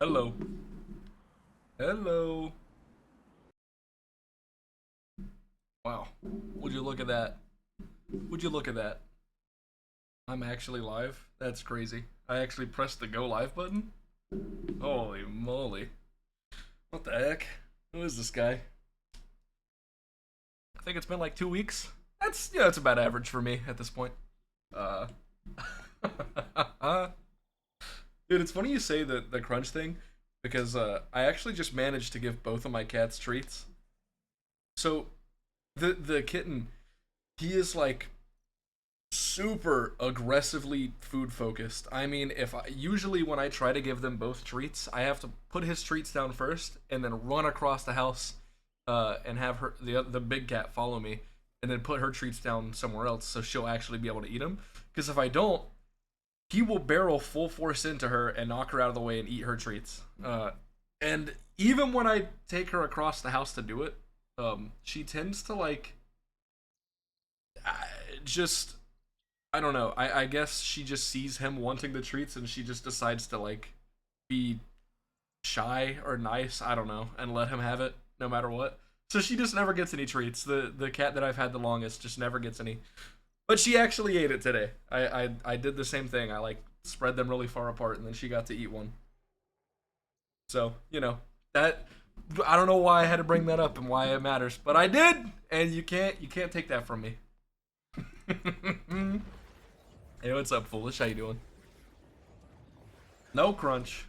Hello. Hello. Wow. Would you look at that? Would you look at that? I'm actually live? That's crazy. I actually pressed the go live button? Holy moly. What the heck? Who is this guy? I think it's been like 2 weeks. That's about average for me at this point. Uh Dude, it's funny you say the crunch thing because I actually just managed to give both of my cats treats. So the kitten, he is like super aggressively food focused. I mean, if I usually when I try to give them both treats, I have to put his treats down first and then run across the house and have her the big cat follow me and then put her treats down somewhere else so she'll actually be able to eat them. Because if I don't, he will barrel full force into her and knock her out of the way and eat her treats. And even when I take her across the house to do it, she tends to like just I don't know. I guess she just sees him wanting the treats and she just decides to like be shy or nice. I don't know, and let him have it no matter what. So she just never gets any treats. The cat that I've had the longest just never gets any. But she actually ate it today. I did the same thing. I like spread them really far apart and then she got to eat one. So, that I don't know why I had to bring that up and why it matters, but I did, and you can't take that from me. Hey, what's up, foolish? How you doing? No crunch.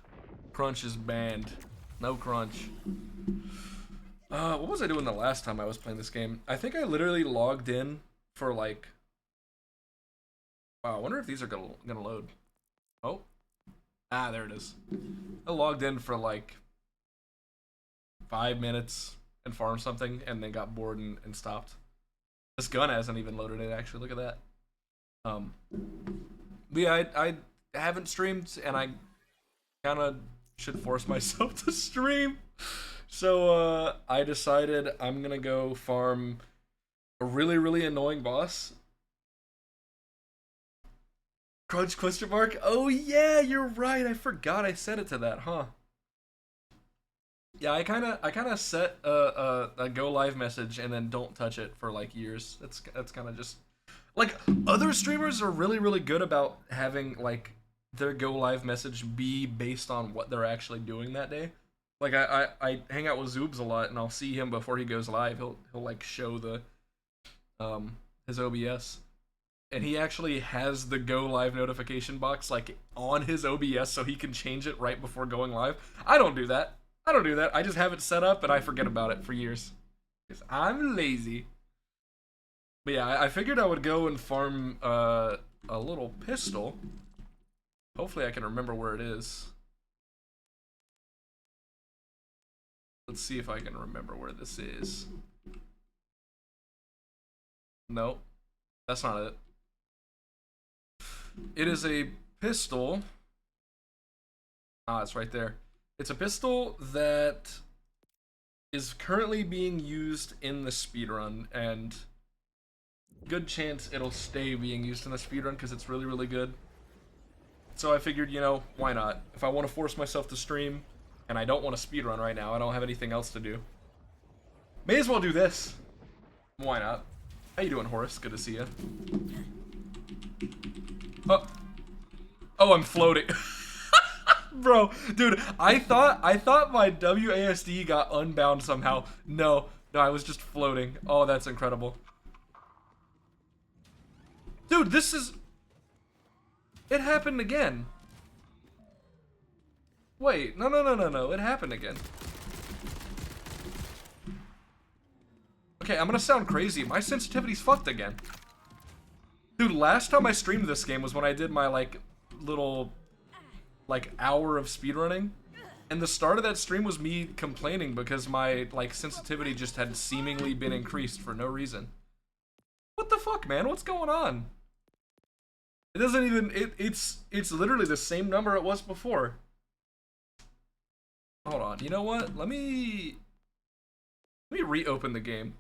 Crunch is banned. No crunch. What was I doing the last time I was playing this game? I think I literally logged in for like. Wow, I wonder if these are gonna load. Oh, there it is. I logged in for like 5 minutes and farmed something, and then got bored and stopped. This gun hasn't even loaded it. Actually, look at that. But yeah, I haven't streamed, and I kind of should force myself to stream. So I decided I'm gonna go farm a really really annoying boss. Crunch question mark? Oh yeah, you're right. I forgot I set it to that, huh? Yeah, I kind of set a go live message and then don't touch it for like years. That's kind of just like other streamers are really really good about having like their go live message be based on what they're actually doing that day. Like I hang out with Zoobs a lot and I'll see him before he goes live. He'll like show the his OBS and he actually has the go live notification box like on his OBS so he can change it right before going live. I don't do that. I don't do that. I just have it set up and I forget about it for years. Because I'm lazy. But yeah, I figured I would go and farm a little pistol. Hopefully I can remember where it is. Let's see if I can remember where this is. Nope, that's not it. It is a pistol. It's right there. It's a pistol that is currently being used in the speedrun, and good chance it'll stay being used in the speedrun because it's really, really good. So I figured, why not? If I want to force myself to stream, and I don't want to speedrun right now, I don't have anything else to do. May as well do this. Why not? How you doing, Horace? Good to see you. Oh, I'm floating. Bro, dude, I thought my WASD got unbound somehow. No, I was just floating. Oh, that's incredible. Dude, it happened again. Wait, no, it happened again. Okay, I'm gonna sound crazy. My sensitivity's fucked again. Dude, last time I streamed this game was when I did my, like, little, like, hour of speedrunning. And the start of that stream was me complaining because my, like, sensitivity just had seemingly been increased for no reason. What the fuck, man? What's going on? It doesn't even, it's literally the same number it was before. Hold on, you know what? Let me reopen the game.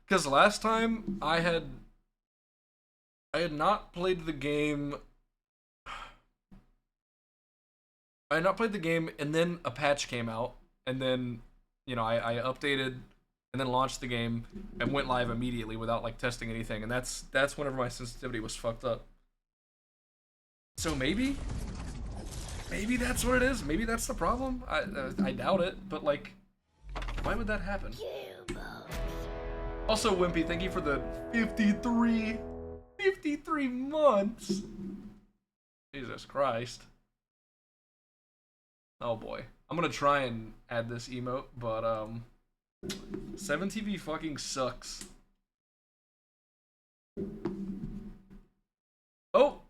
Because last time I had not played the game. I I had not played the game, and then a patch came out, and then, you know, I updated, and then launched the game, and went live immediately without, like, testing anything, and that's whenever my sensitivity was fucked up. So maybe that's what it is. Maybe that's the problem. I doubt it, but, like, why would that happen? Also, Wimpy, thank you for the 53 months. Jesus Christ. Oh boy. I'm gonna try and add this emote, but 7TV fucking sucks. Oh!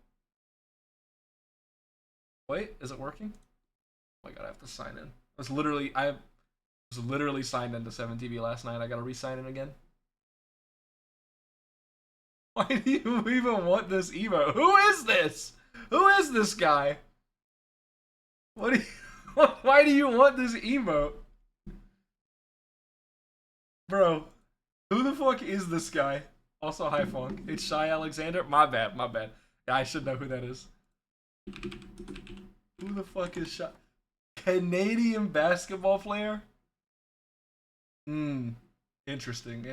Wait, is it working? Oh my god, I have to sign in. I was literally signed into 7TV last night. I gotta re-sign in again. Why do you even want this emote? Who is this? Who is this guy? What do you... Why do you want this emote? Bro, who the fuck is this guy? Also, hi Funk. It's Shy Alexander. My bad. Yeah, I should know who that is. Who the fuck is Shy? Canadian basketball player? Interesting.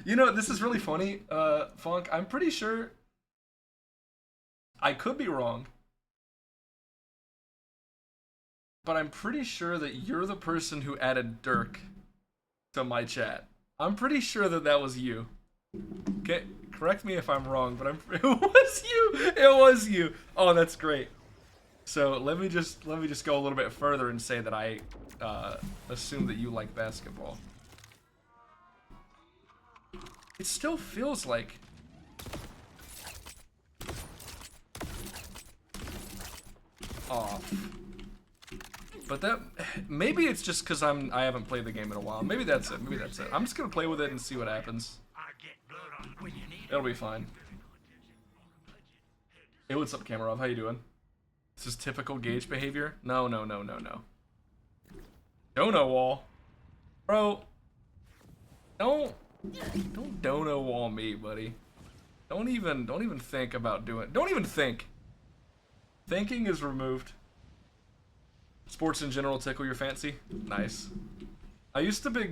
You know, this is really funny, Funk. I'm pretty sure... I could be wrong, but I'm pretty sure that you're the person who added Dirk to my chat. I'm pretty sure that was you. Okay, correct me if I'm wrong, but it was you. It was you. Oh, that's great. So let me just go a little bit further and say that I assume that you like basketball. It still feels like... off. But that... maybe it's just because I haven't played the game in a while. Maybe that's it. I'm just gonna play with it and see what happens. It'll be fine. Hey, what's up, Kamarov? How you doing? This is typical Gage behavior? No. Dono wall. Bro. Don't dono wall me, buddy. Don't even think about doing... don't even think. Thinking is removed. Sports in general tickle your fancy? Nice. I used to be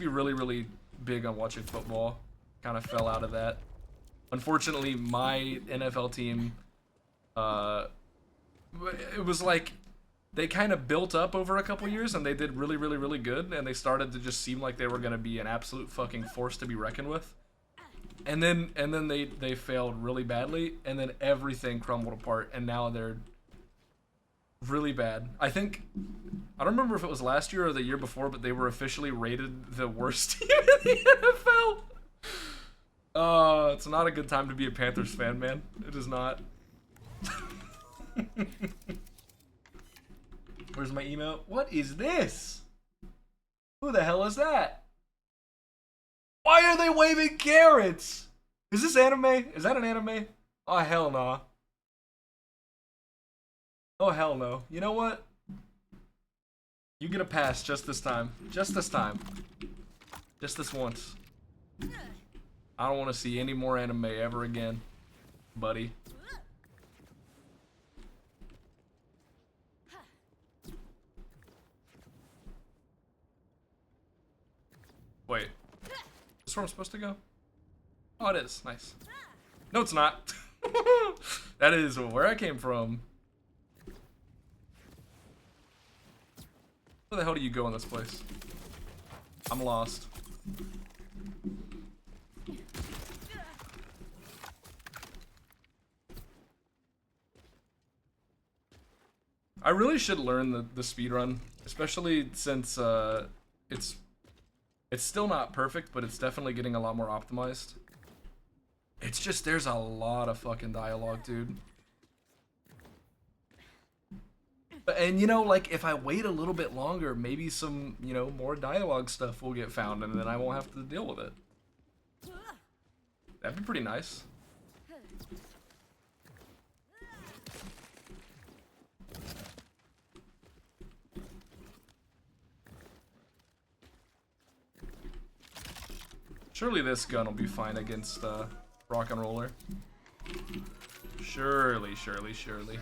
really big on watching football. Kind of fell out of that. Unfortunately, my NFL team, it was like they kind of built up over a couple years and they did really good, and they started to just seem like they were gonna be an absolute fucking force to be reckoned with. And then they failed really badly, and then everything crumbled apart, and now they're really bad. I don't remember if it was last year or the year before, but they were officially rated the worst team in the NFL. It's not a good time to be a Panthers fan, man. It is not. Where's my email? What is this? Who the hell is that? Why are they waving carrots? Is this anime? Is that an anime? Oh, hell no. Oh, hell no. You know what? You get a pass just this time. Just this time. Just this once. I don't want to see any more anime ever again, buddy. Wait. Is this where I'm supposed to go? Oh, it is. Nice. No, it's not. That is where I came from. Where the hell do you go in this place? I'm lost. I really should learn the speedrun, especially since it's still not perfect, but it's definitely getting a lot more optimized. It's just, there's a lot of fucking dialogue, dude. And, you know, like, if I wait a little bit longer, maybe some, you know, more dialogue stuff will get found, and then I won't have to deal with it. That'd be pretty nice. Surely this gun will be fine against Rock and Roller. Surely, surely, surely.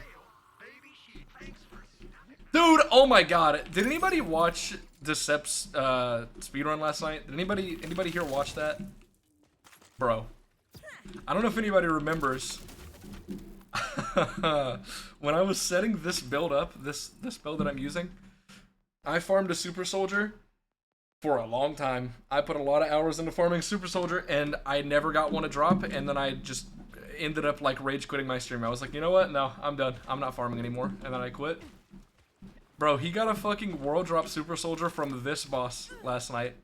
Dude, oh my god. Did anybody watch Decep's speedrun last night? Did anybody here watch that? Bro. I don't know if anybody remembers. When I was setting this build up, this build that I'm using, I farmed a super soldier for a long time. I put a lot of hours into farming super soldier and I never got one to drop, and then I just ended up like rage quitting my stream. I was like, you know what? No, I'm done. I'm not farming anymore. And then I quit. Bro, he got a fucking world drop super soldier from this boss last night.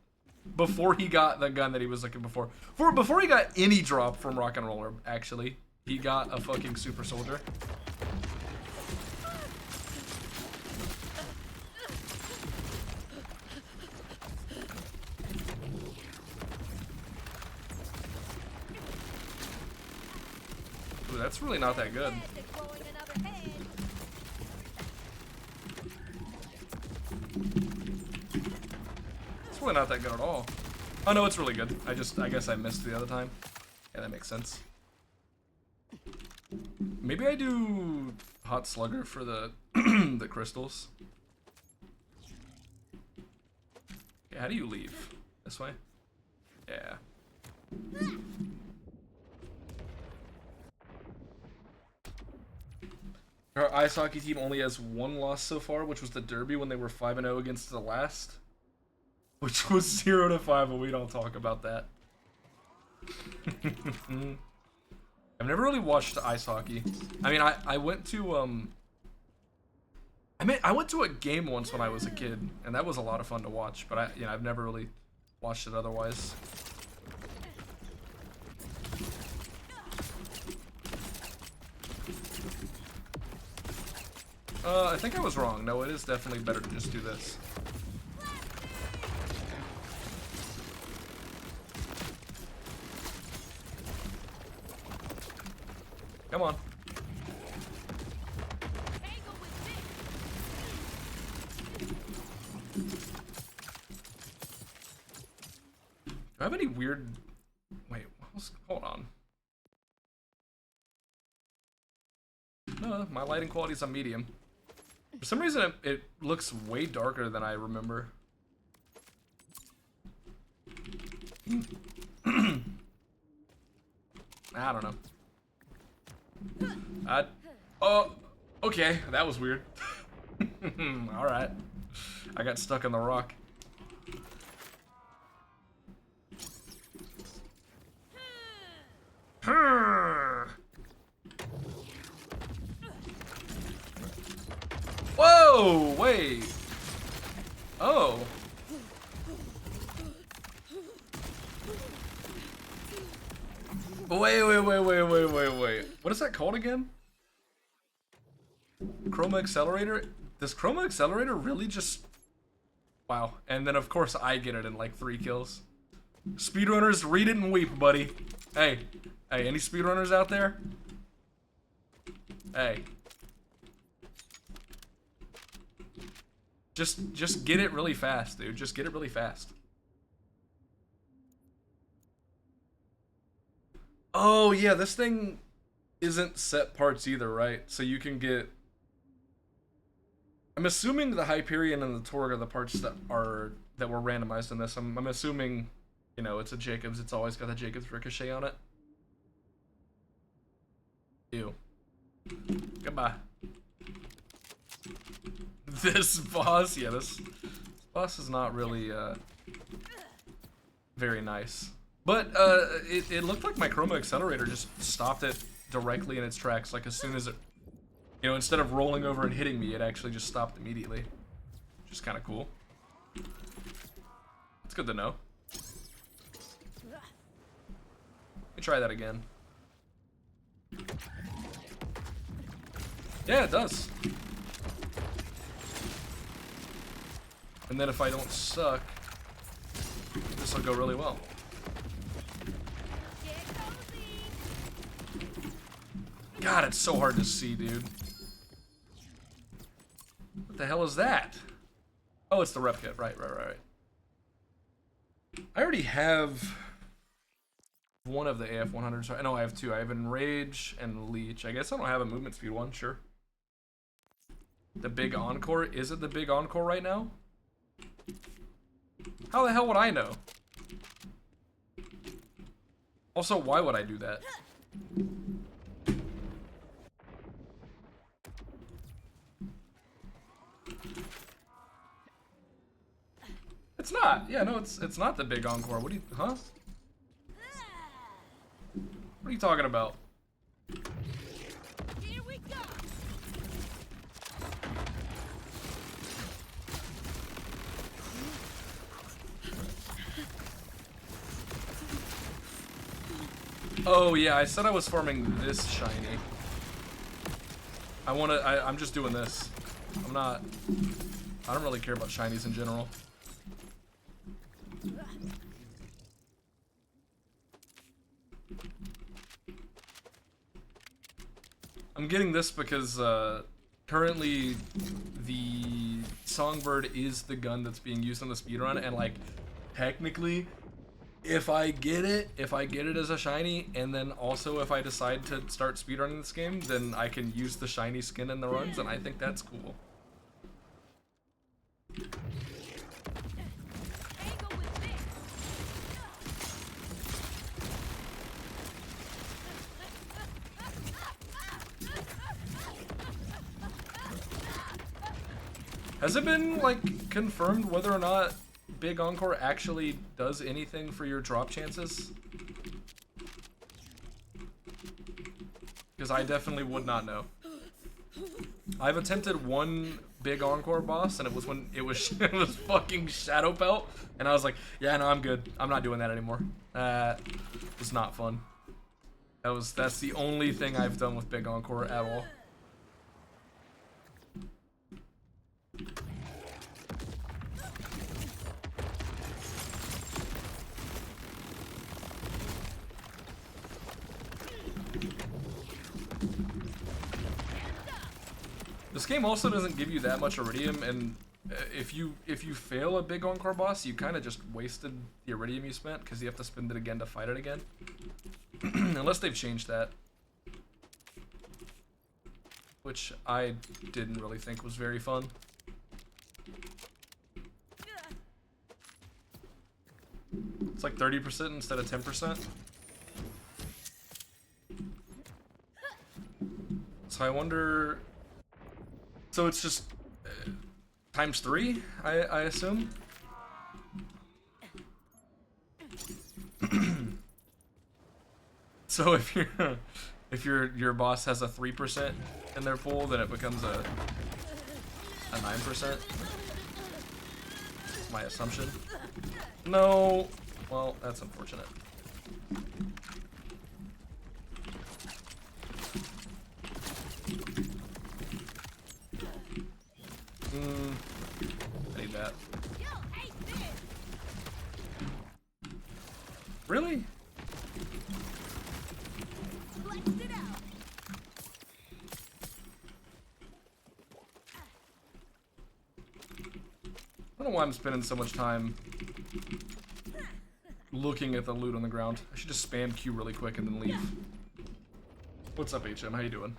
Before he got the gun that he was looking for. Before he got any drop from Rock and Roller, actually. He got a fucking super soldier. Ooh, that's really not that good. It's really not that good at all. Oh no, it's really good. I guess I missed the other time. Yeah, that makes sense. Maybe I do Hot Slugger for the the crystals. Okay, how do you leave? This way? Yeah. Our ice hockey team only has one loss so far, which was the Derby when they were 5-0 against the last. Which was 0-5, but we don't talk about that. I've never really watched ice hockey. I mean, I went to I went to a game once when I was a kid, and that was a lot of fun to watch. But I've never really watched it otherwise. I think I was wrong. No, it is definitely better to just do this. Come on. Do I have any weird... Wait, hold on. No, my lighting quality is on medium. For some reason, it looks way darker than I remember. I don't know. Oh, okay, that was weird. Alright. I got stuck on the rock. Whoa, wait. Oh. Wait. What is that called again? Chroma Accelerator? Does Chroma Accelerator really just... Wow. And then, of course, I get it in like 3 kills. Speedrunners, read it and weep, buddy. Hey, any speedrunners out there? Hey. Just get it really fast, dude. Just get it really fast. Oh, yeah, this thing isn't set parts either, right? So you can get... I'm assuming the Hyperion and the Torg are the parts that were randomized in this. I'm assuming, you know, it's a Jacobs. It's always got a Jacobs ricochet on it. Ew. Goodbye. This boss, yeah, this boss is not really very nice. But it looked like my Chroma Accelerator just stopped it directly in its tracks. Like as soon as it, you know, instead of rolling over and hitting me, it actually just stopped immediately. Which is kind of cool. It's good to know. Let me try that again. Yeah, it does. And then if I don't suck, this will go really well. God, it's so hard to see, dude. What the hell is that? Oh, it's the rep kit. Right. I already have one of the AF 100s. No, I have two. I have Enrage and Leech. I guess I don't have a movement speed one. Sure. The big encore? Is it the big encore right now? How the hell would I know? Also, why would I do that? It's not. Yeah, no, it's not the big encore. What do you, huh? What are you talking about? Here we go. Oh yeah, I said I was farming this shiny. I'm just doing this. I don't really care about shinies in general. I'm getting this because currently the Songbird is the gun that's being used on the speedrun, and like technically if I get it as a shiny, and then also if I decide to start speedrunning this game, then I can use the shiny skin in the runs, and I think that's cool. Has it been, like, confirmed whether or not Big Encore actually does anything for your drop chances? Because I definitely would not know. I've attempted one Big Encore boss, and it was when it was it was fucking Shadow Pelt, and I was like, yeah, no, I'm good. I'm not doing that anymore. That was not fun. That's the only thing I've done with Big Encore at all. This game also doesn't give you that much iridium, and if you fail a big encore boss, you kind of just wasted the iridium you spent because you have to spend it again to fight it again. Unless they've changed that, which I didn't really think was very fun. It's like 30% instead of 10%. So I wonder. So it's just times 3, I assume. So if your boss has a 3% in their pool, then it becomes a 9%. That's my assumption. No, well, that's unfortunate. I need that. Really? I don't know why I'm spending so much time looking at the loot on the ground. I should just spam Q really quick and then leave. What's up, HM? How you doing?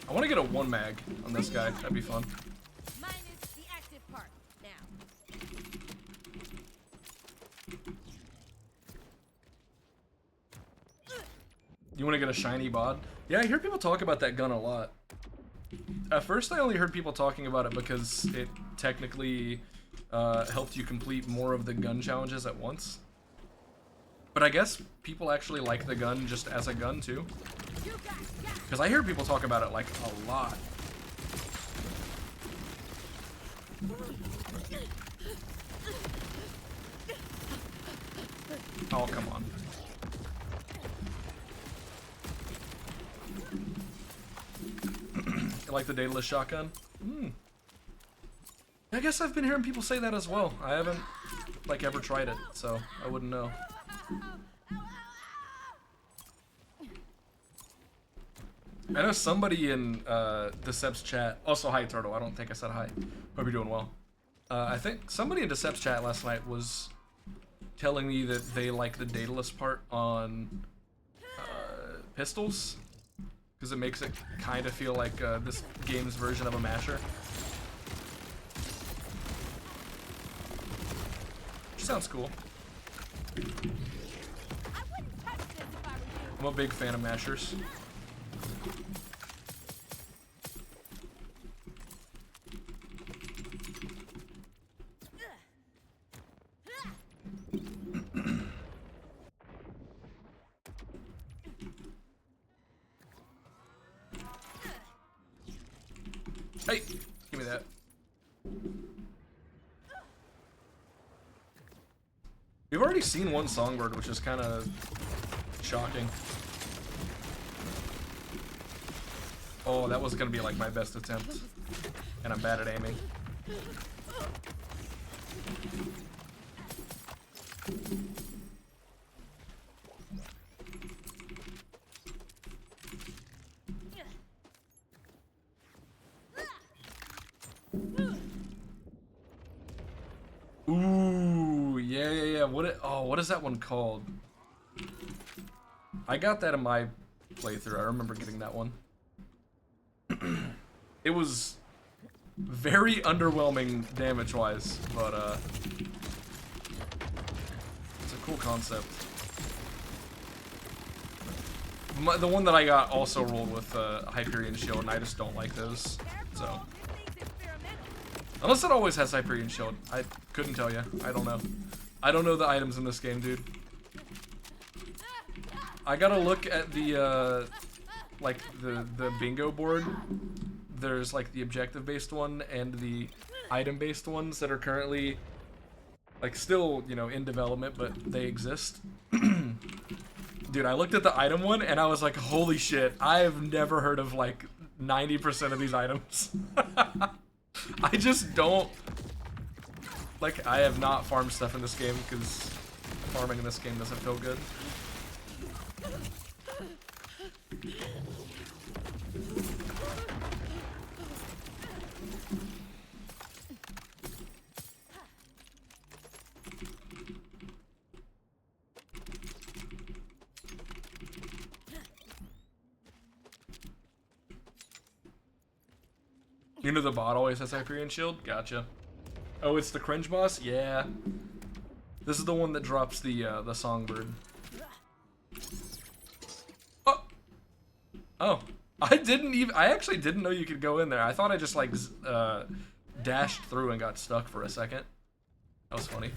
I want to get a 1 mag on this guy. That'd be fun. Minus the active part now. You want to get a shiny bod? Yeah, I hear people talk about that gun a lot. At first, I only heard people talking about it because it technically helped you complete more of the gun challenges at once. But I guess people actually like the gun just as a gun, too. Because I hear people talk about it, like, a lot. Oh, come on. You like the dataless shotgun? Hmm. I guess I've been hearing people say that as well. I haven't, like, ever tried it, so I wouldn't know. I know somebody in Decep's chat, also hi Turtle, I don't think I said hi, hope you're doing well. I think somebody in Decep's chat last night was telling me that they like the dataless part on pistols, because it makes it kind of feel like this game's version of a masher. Which sounds cool. I'm a big fan of mashers. Hey, give me that. We've already seen one Songbird, which is kind of shocking. Oh, that was gonna be like my best attempt, and I'm bad at aiming. Ooh, yeah. What is that one called? I got that in my playthrough. I remember getting that one. It was very underwhelming damage-wise, but it's a cool concept. The one that I got also rolled with Hyperion Shield, and I just don't like those. So, unless it always has Hyperion Shield, I couldn't tell you. I don't know. I don't know the items in this game, dude. I gotta look at the like the bingo board. There's like the objective-based one and the item-based ones that are currently like still, you know, in development, but they exist. Dude, I looked at the item one and I was like, holy shit, I have never heard of like 90% of these items. I just don't, like, I have not farmed stuff in this game because farming in this game doesn't feel good. You know the bot always has Hyperion Shield? Gotcha. Oh, it's the cringe boss? Yeah. This is the one that drops the Songbird. Oh! Oh. I actually didn't know you could go in there. I thought I just, like, dashed through and got stuck for a second. That was funny.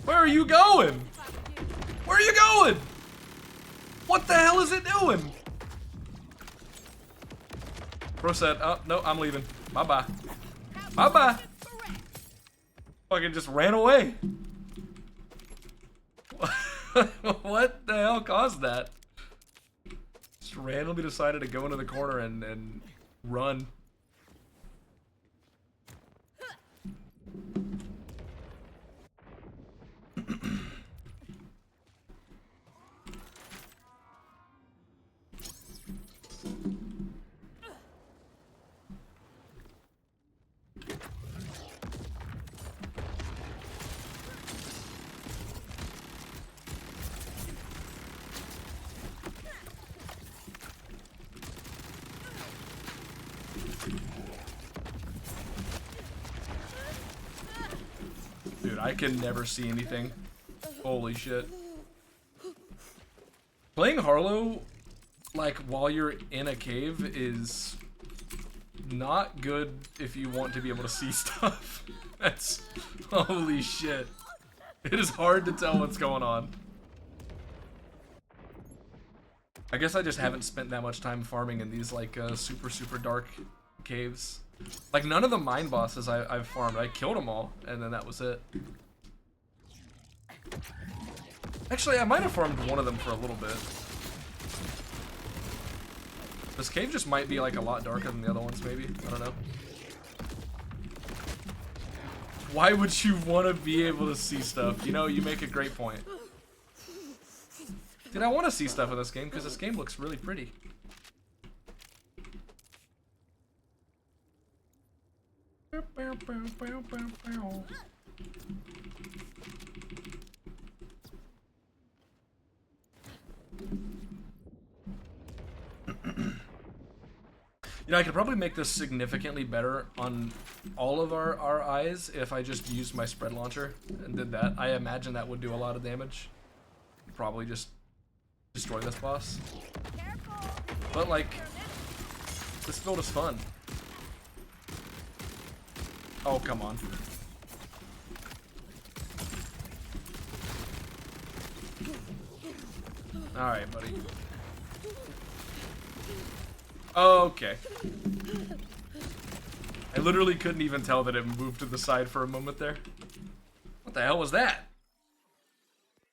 Where are you going? Where are you going? What the hell is it doing? Bro said, oh, no, I'm leaving. Bye-bye. Bye-bye. Fucking just ran away. What the hell caused that? Just randomly decided to go into the corner and run. Dude, I can never see anything. Holy shit. Playing Harlow, like, while you're in a cave is not good if you want to be able to see stuff. That's... holy shit. It is hard to tell what's going on. I guess I just haven't spent that much time farming in these, like, super dark caves. Like, none of the mine bosses I've farmed. I killed them all, and then that was it. Actually, I might have farmed one of them for a little bit. This cave just might be like a lot darker than the other ones, maybe. I don't know. Why would you want to be able to see stuff? You know, you make a great point. Dude, I want to see stuff in this game because this game looks really pretty. You know, I could probably make this significantly better on all of our eyes if I just used my spread launcher and did that. I imagine that would do a lot of damage. Probably just destroy this boss. But like, this build is fun. Oh, come on. Alright, buddy. Okay. I literally couldn't even tell that it moved to the side for a moment there. What the hell was that?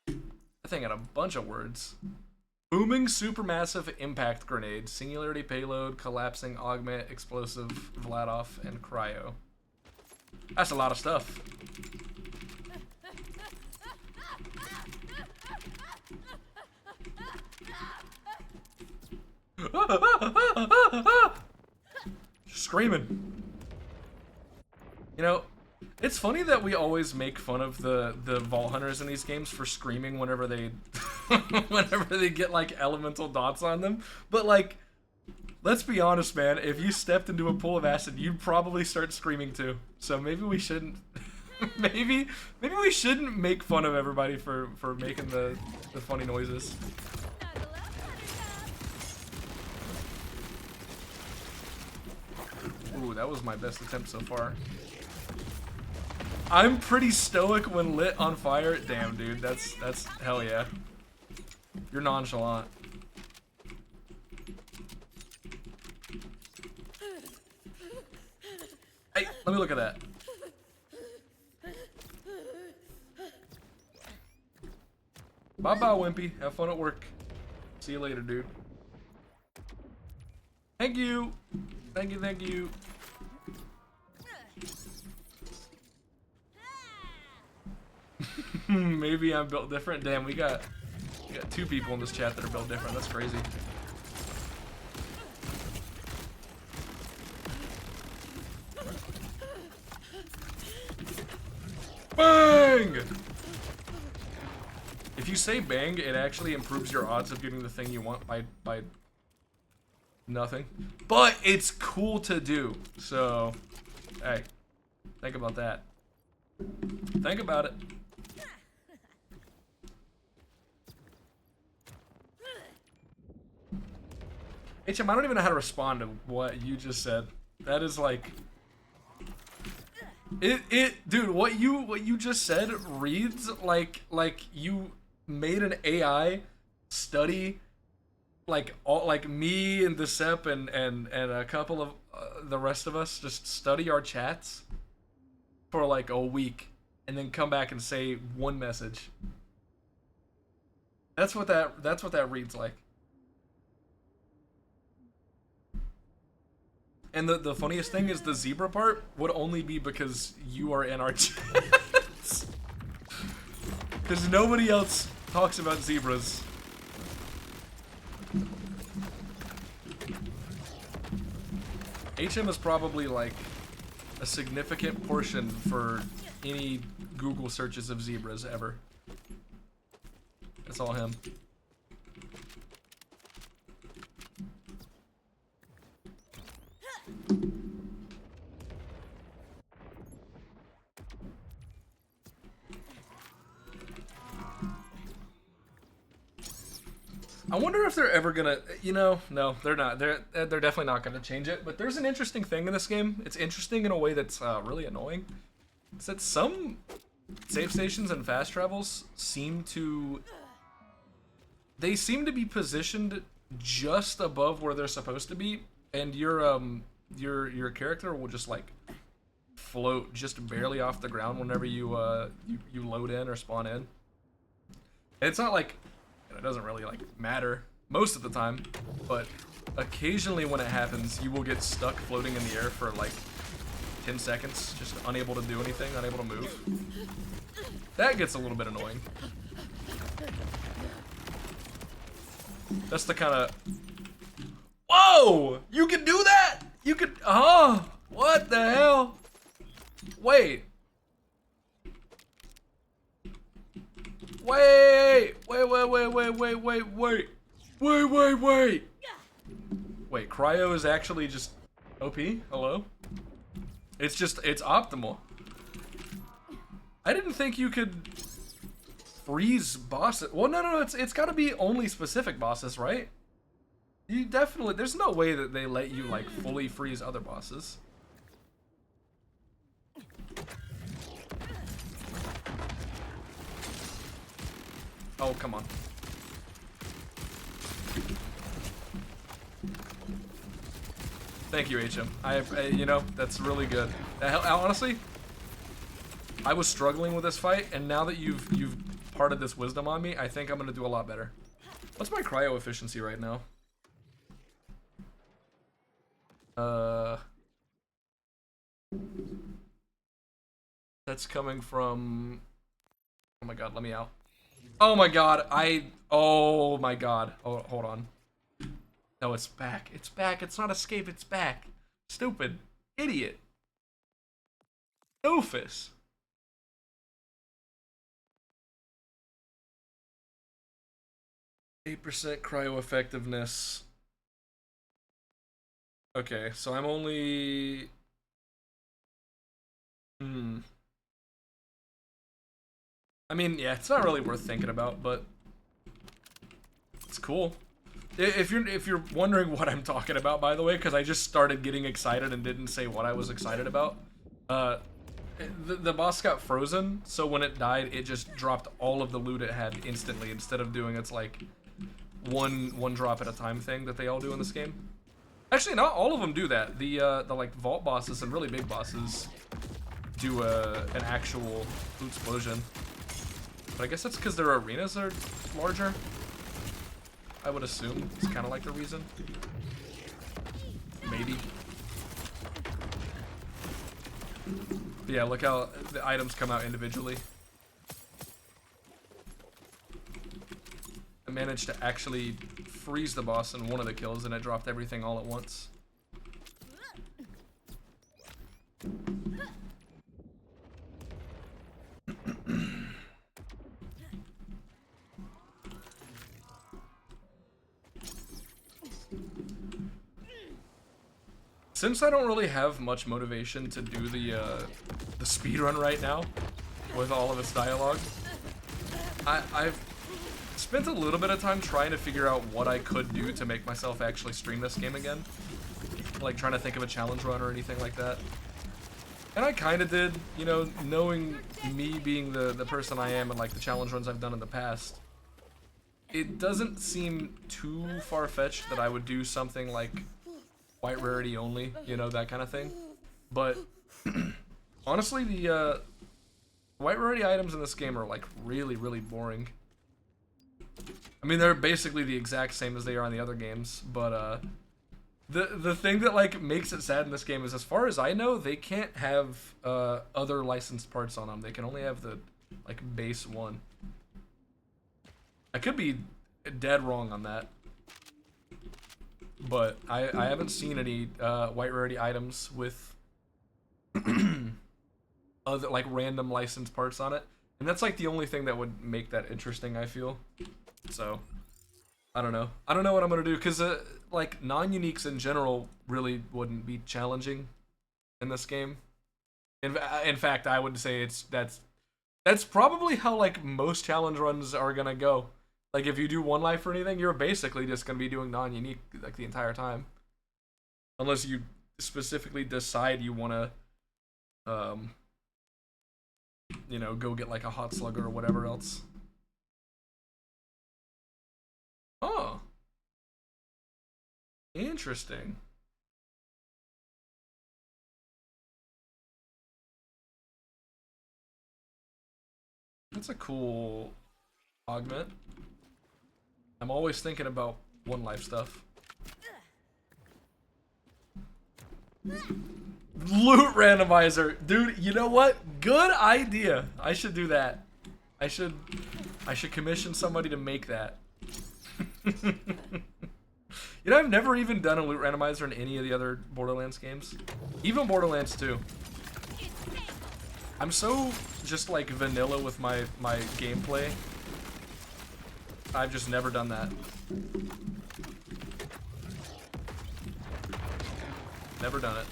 That thing had a bunch of words. Booming supermassive impact grenade, singularity payload, collapsing augment, explosive, Vladoff, and cryo. That's a lot of stuff. Screaming. You know, it's funny that we always make fun of the vault hunters in these games for screaming whenever they whenever they get like elemental dots on them, but like, let's be honest, man, if you stepped into a pool of acid, you'd probably start screaming too. So maybe we shouldn't maybe we shouldn't make fun of everybody for making the funny noises. Ooh, that was my best attempt so far. I'm pretty stoic when lit on fire. Damn, dude, that's hell yeah. You're nonchalant. Hey, let me look at that. Bye-bye, Wimpy. Have fun at work. See you later, dude. Thank you. Thank you, thank you. Maybe I'm built different. Damn, we got 2 people in this chat that are built different. That's crazy. Bang! If you say bang, it actually improves your odds of getting the thing you want by nothing. But it's cool to do. So, hey, think about that. Think about it. HM, I don't even know how to respond to what you just said. That is like, dude, what you just said reads like you made an AI study like me and Decep and a couple of the rest of us just study our chats for like a week and then come back and say one message. That's what that reads like. And the funniest thing is the zebra part would only be because you are in our chats. Because nobody else talks about zebras. HM is probably like a significant portion for any Google searches of zebras ever. It's all him. I wonder if they're ever gonna, you know, no, they're not. They're definitely not gonna change it. But there's an interesting thing in this game. It's interesting in a way that's really annoying. It's that some save stations and fast travels seem to be positioned just above where they're supposed to be, and your character will just like float just barely off the ground whenever you load in or spawn in. It's not like it doesn't really like matter most of the time, but occasionally when it happens, you will get stuck floating in the air for like 10 seconds, just unable to do anything, unable to move. That gets a little bit annoying. That's the kind of... Whoa! You can do that? You can... Oh! What the hell? Wait. Wait! Wait, cryo is actually just OP? Hello? It's just, it's optimal. I didn't think you could freeze bosses. Well, no, it's gotta be only specific bosses, right? You definitely, there's no way that they let you, like, fully freeze other bosses. Oh, come on. Thank you, HM. You know, that's really good. Honestly, I was struggling with this fight, and now that you've parted this wisdom on me, I think I'm gonna do a lot better. What's my cryo efficiency right now? That's coming from... Oh my god, let me out. Oh my god, oh my god. Oh, hold on. No, it's back. It's back. It's not escape, it's back. Stupid. Idiot. Doofus. %8 cryo effectiveness. Okay, so I'm only... I mean, yeah, it's not really worth thinking about, but it's cool. If you're wondering what I'm talking about, by the way, because I just started getting excited and didn't say what I was excited about, the boss got frozen, so when it died, it just dropped all of the loot it had instantly instead of doing its like one drop at a time thing that they all do in this game. Actually, not all of them do that. The like vault bosses and really big bosses do an actual loot explosion. But I guess that's because their arenas are larger. I would assume it's kind of like the reason. Maybe. But yeah, look how the items come out individually. I managed to actually freeze the boss in one of the kills, and it dropped everything all at once. Since I don't really have much motivation to do the speedrun right now, with all of its dialogue, I've spent a little bit of time trying to figure out what I could do to make myself actually stream this game again. Like trying to think of a challenge run or anything like that. And I kind of did, you know, knowing me being the person I am and like the challenge runs I've done in the past. It doesn't seem too far-fetched that I would do something like white rarity only, you know, that kind of thing. But honestly, the white rarity items in this game are like really, really boring. I mean, they're basically the exact same as they are in the other games, but the thing that like makes it sad in this game is, as far as I know, they can't have other licensed parts on them. They can only have the like base one. I could be dead wrong on that, but I haven't seen any white rarity items with other like random licensed parts on it, and that's like the only thing that would make that interesting, I feel. So I don't know what I'm gonna do, because like non-uniques in general really wouldn't be challenging in this game. In fact, I would say that's probably how like most challenge runs are gonna go. Like if you do one life or anything, you're basically just gonna be doing non-unique like the entire time, unless you specifically decide you wanna you know, go get like a hot slugger or whatever else. Oh, interesting. That's a cool Augment. I'm always thinking about one life stuff. Loot randomizer. Dude, you know what? Good idea. I should do that. I should commission somebody to make that. You know, I've never even done a loot randomizer in any of the other Borderlands games. Even Borderlands 2. I'm so just like vanilla with my gameplay. I've just never done that. Never done it.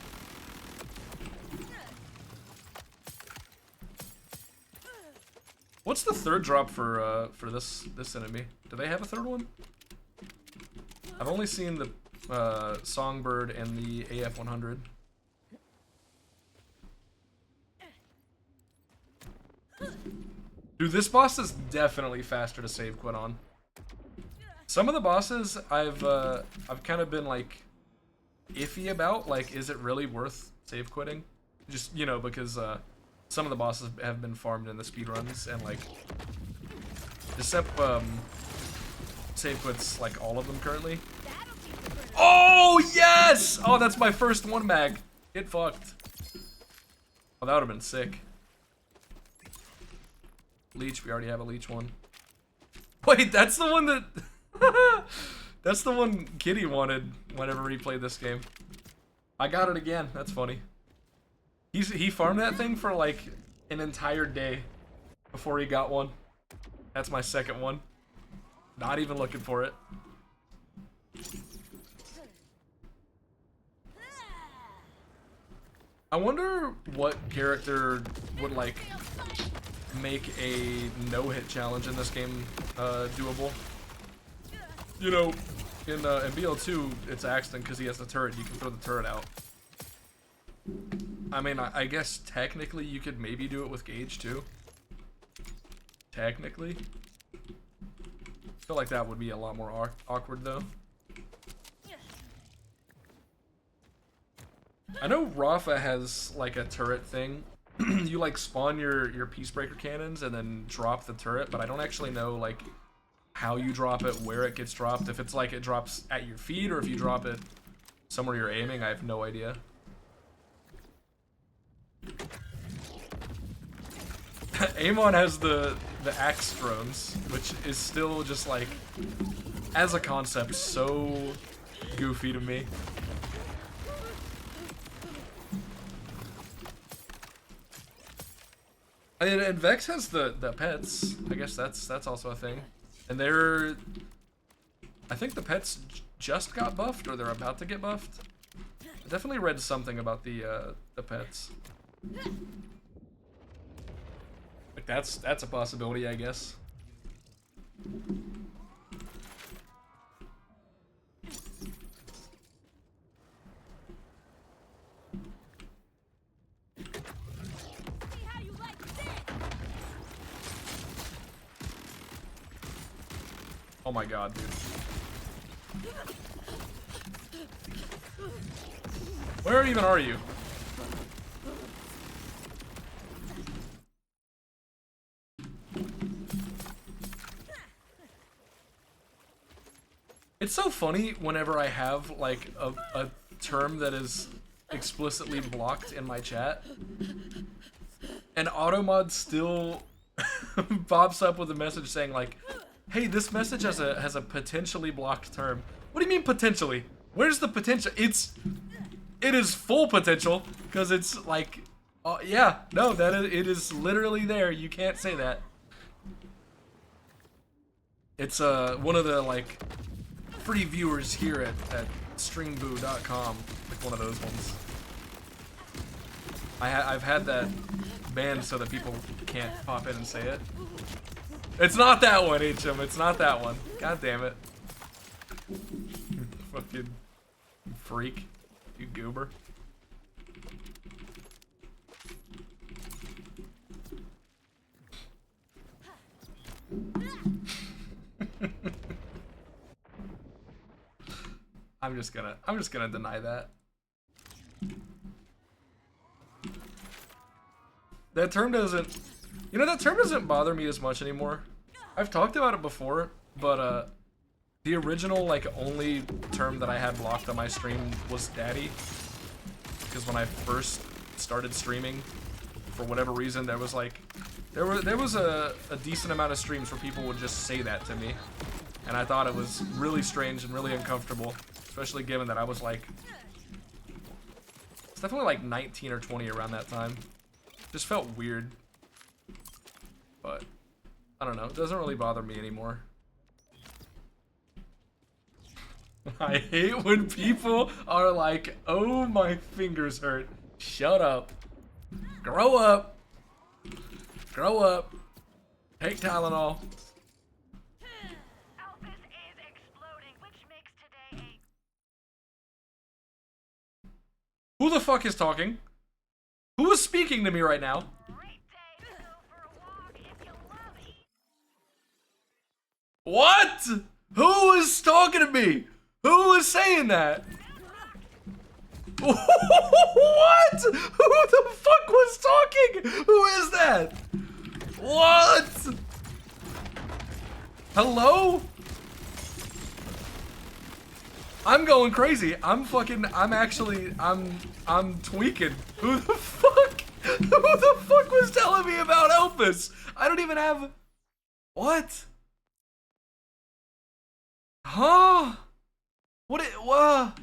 What's the third drop for this enemy? Do they have a third one? I've only seen the Songbird and the AF-100. Dude, this boss is definitely faster to save quit on. Some of the bosses I've kind of been like iffy about, like, is it really worth save quitting? Just, you know, because some of the bosses have been farmed in the speedruns, and like except save quits like all of them currently. Oh yes! Oh, that's my first one mag. Get fucked. Oh, that would have been sick. Leech, we already have a leech one. Wait, that's the one that that's the one Kitty wanted whenever he played this game. I got it again. That's funny. He farmed that thing for like an entire day before he got one. That's my second one. Not even looking for it. I wonder what character would like make a no-hit challenge in this game doable. You know, in BL2, it's Axton because he has the turret. You can throw the turret out. I mean, I guess technically you could maybe do it with Gage too. Technically. I feel like that would be a lot more awkward though. I know Rafa has like a turret thing. You like spawn your Peacebreaker cannons and then drop the turret, but I don't actually know like how you drop it, where it gets dropped. If it's like it drops at your feet or if you drop it somewhere you're aiming, I have no idea. Amon has the axe drones, which is still just like, as a concept, so goofy to me. And Vex has the pets. I guess that's also a thing. And they're, I think the pets just got buffed or they're about to get buffed. I definitely read something about the pets. Like that's a possibility, I guess. Oh my god, dude. Where even are you? It's so funny whenever I have like a term that is explicitly blocked in my chat, and Automod still pops up with a message saying like, hey, this message has a potentially blocked term. What do you mean potentially? Where's the potential? It is full potential because it's like, yeah, no, it is literally there. You can't say that. It's one of the like free viewers here at stringboo.com, like one of those ones. I've had that banned so that people can't pop in and say it. It's not that one, HM. It's not that one. God damn it. Fucking freak. You goober. I'm just gonna deny that. That term doesn't, you know, that term doesn't bother me as much anymore. I've talked about it before, but the original like only term that I had blocked on my stream was daddy. Because when I first started streaming, for whatever reason, there was like there was a decent amount of streams where people would just say that to me. And I thought it was really strange and really uncomfortable, especially given that I was like, it's definitely like 19 or 20 around that time. Just felt weird. But I don't know, it doesn't really bother me anymore. I hate when people are like, oh, my fingers hurt. Shut up. Grow up. Grow up. Take Tylenol. Elvis is exploding, which makes today a Who the fuck is talking? Who is speaking to me right now? great day to go for a walk if you love eating. What? Who is talking to me? Who is saying that? What? Who the fuck was talking? Who is that? What? Hello? I'm going crazy. I'm tweaking. Who the fuck? Who the fuck was telling me about Elvis? I don't even have... What? Huh? What?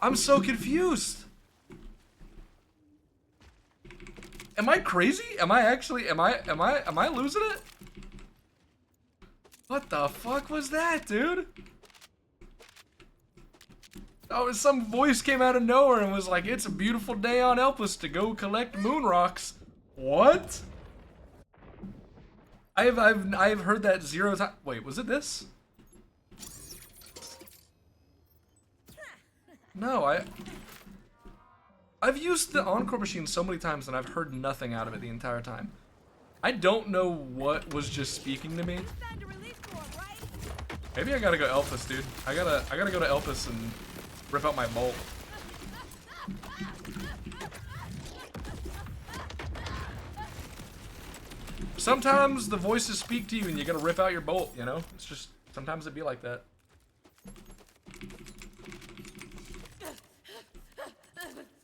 I'm so confused. Am I crazy? Am I losing it? What the fuck was that, dude? Oh, some voice came out of nowhere and was like, it's a beautiful day on Elpis to go collect moon rocks. What? I've heard that 0 times. Wait, was it this? No, I've used the Encore machine so many times and I've heard nothing out of it the entire time. I don't know what was just speaking to me. Time to release more, right? Maybe I gotta go Elpis, dude. I gotta go to Elpis and rip out my bolt. Sometimes the voices speak to you and you gotta rip out your bolt, you know? It's just, sometimes it be like that.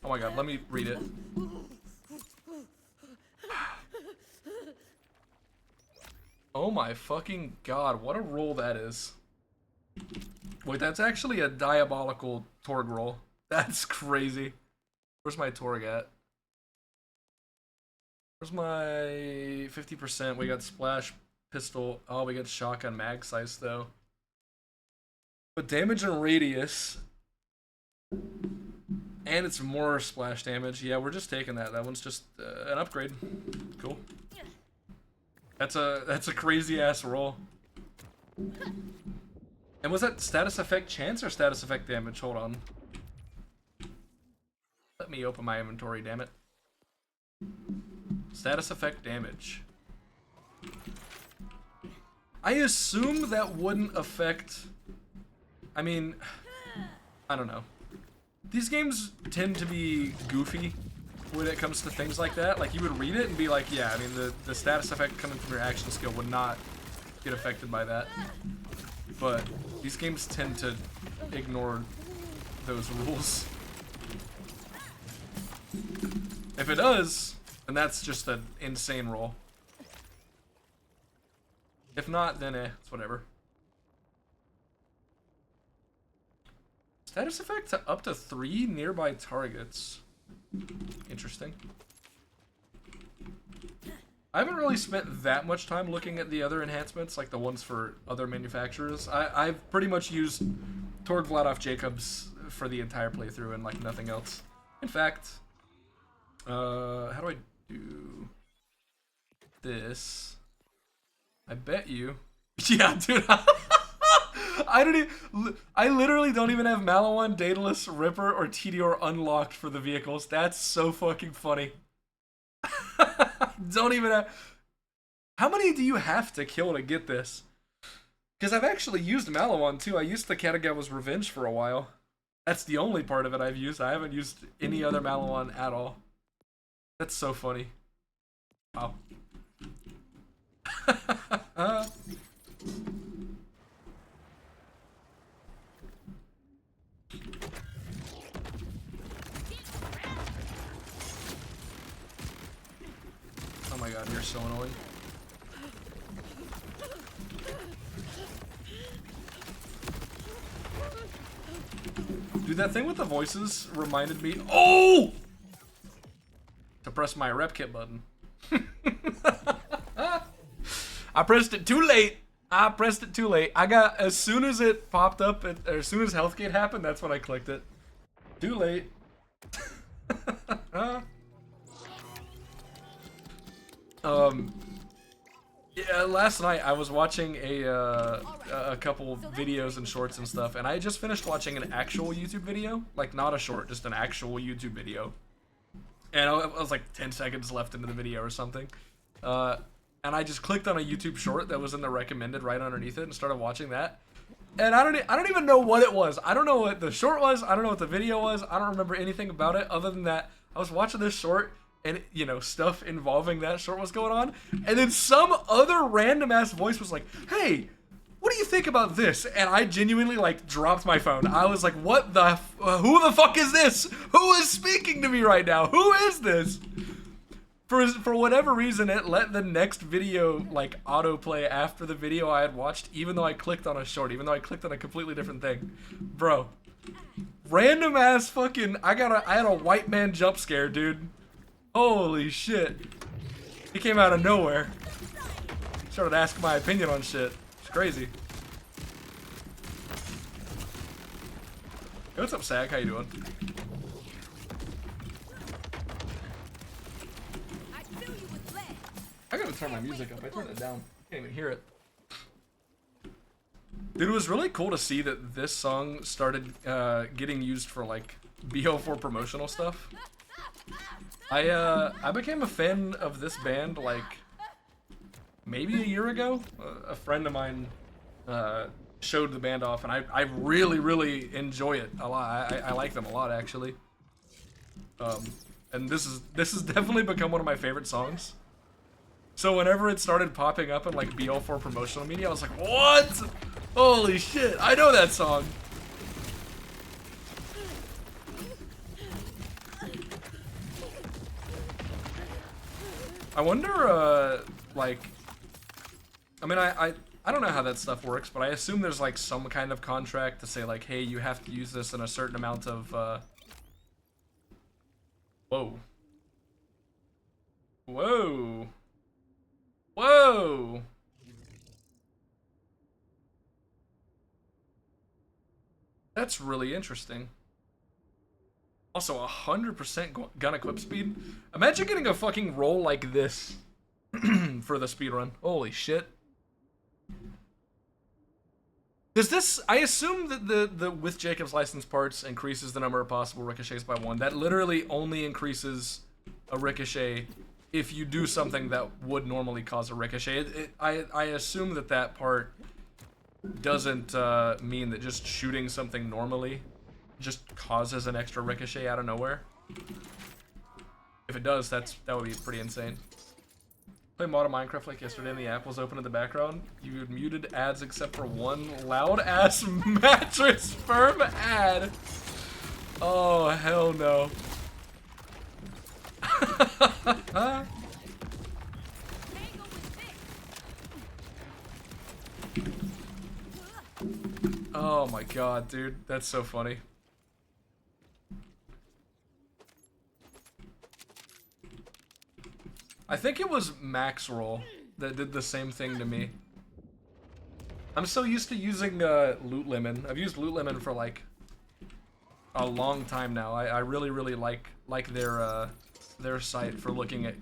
Oh my god, let me read it. Oh my fucking god, what a roll that is. Wait, that's actually a diabolical Torg roll. That's crazy. Where's my Torg at? Where's my 50%? We got splash pistol. Oh, we got shotgun mag size though. But damage and radius. And it's more splash damage. Yeah, we're just taking that. That one's just an upgrade. Cool. That's a crazy ass roll. And was that status effect chance or status effect damage? Hold on. Let me open my inventory, damn it. Status effect damage. I assume that wouldn't affect... I mean... I don't know. These games tend to be goofy when it comes to things like that. Like, you would read it and be like, yeah, I mean, the status effect coming from your action skill would not get affected by that. But these games tend to ignore those rules. If it does, then that's just an insane roll. If not, then it's whatever. Status effect to up to 3 nearby targets. Interesting. I haven't really spent that much time looking at the other enhancements, like the ones for other manufacturers. I've pretty much used Torg Vladoff Jacobs for the entire playthrough and like nothing else. In fact, how do I do this? I bet you. Yeah, dude. I literally don't even have Malawan, Daedalus, Ripper, or TDR unlocked for the vehicles. That's so fucking funny. Don't even have... How many do you have to kill to get this? Because I've actually used Malawan too. I used the Katagawa's Revenge for a while. That's the only part of it I've used. I haven't used any other Malawan at all. That's so funny. Wow. Oh my god, you're so annoying. Dude, that thing with the voices reminded me. Oh! To press my rep kit button. I pressed it too late. I pressed it too late. I got, as soon as it popped up, or as soon as Healthgate happened, that's when I clicked it. Too late. Yeah, last night I was watching a couple videos and shorts and stuff, and I just finished watching an actual YouTube video, like not a short, just an actual YouTube video. And I was like 10 seconds left into the video or something, and I just clicked on a YouTube short that was in the recommended right underneath it and started watching that. And I don't even know what it was. I don't know what the short was. I don't know what the video was. I don't remember anything about it other than that I was watching this short. And, you know, stuff involving that short was going on. And then some other random ass voice was like, hey, what do you think about this? And I genuinely, like, dropped my phone. I was like, what the, who the fuck is this? Who is speaking to me right now? Who is this? For whatever reason, it let the next video, like, autoplay after the video I had watched, even though I clicked on a short, even though I clicked on a completely different thing. Bro. Random ass fucking, I had a white man jump scare, dude. Holy shit. He came out of nowhere. Started asking my opinion on shit. It's crazy. Hey, what's up, Sag? How you doing? I gotta turn my music up. I turned it down. Can't even hear it. Dude, it was really cool to see that this song started getting used for, like, BO4 promotional stuff. I became a fan of this band like maybe a year ago. A friend of mine showed the band off, and I really enjoy it a lot. I like them a lot, actually. And this has definitely become one of my favorite songs. So whenever it started popping up in like BL4 promotional media, I was like, what? Holy shit! I know that song. I wonder, like, I mean, I don't know how that stuff works, but I assume there's, like, some kind of contract to say, like, hey, you have to use this in a certain amount of, Whoa. Whoa. Whoa! That's really interesting. Also, 100% gun equip speed. Imagine getting a fucking roll like this for the speedrun. Holy shit. Does this... I assume that the with Jacob's license parts increases the number of possible ricochets by 1. That literally only increases a ricochet if you do something that would normally cause a ricochet. I assume that part doesn't mean that just shooting something normally just causes an extra ricochet out of nowhere. If it does, that would be pretty insane. Play mod of Minecraft like yesterday and the app was open in the background. You had muted ads except for one loud ass mattress firm ad. Oh, hell no. Oh my god, dude. That's so funny. I think it was Max Roll that did the same thing to me. I'm so used to using Loot Lemon. I've used Loot Lemon for like a long time now. I really like their site for looking at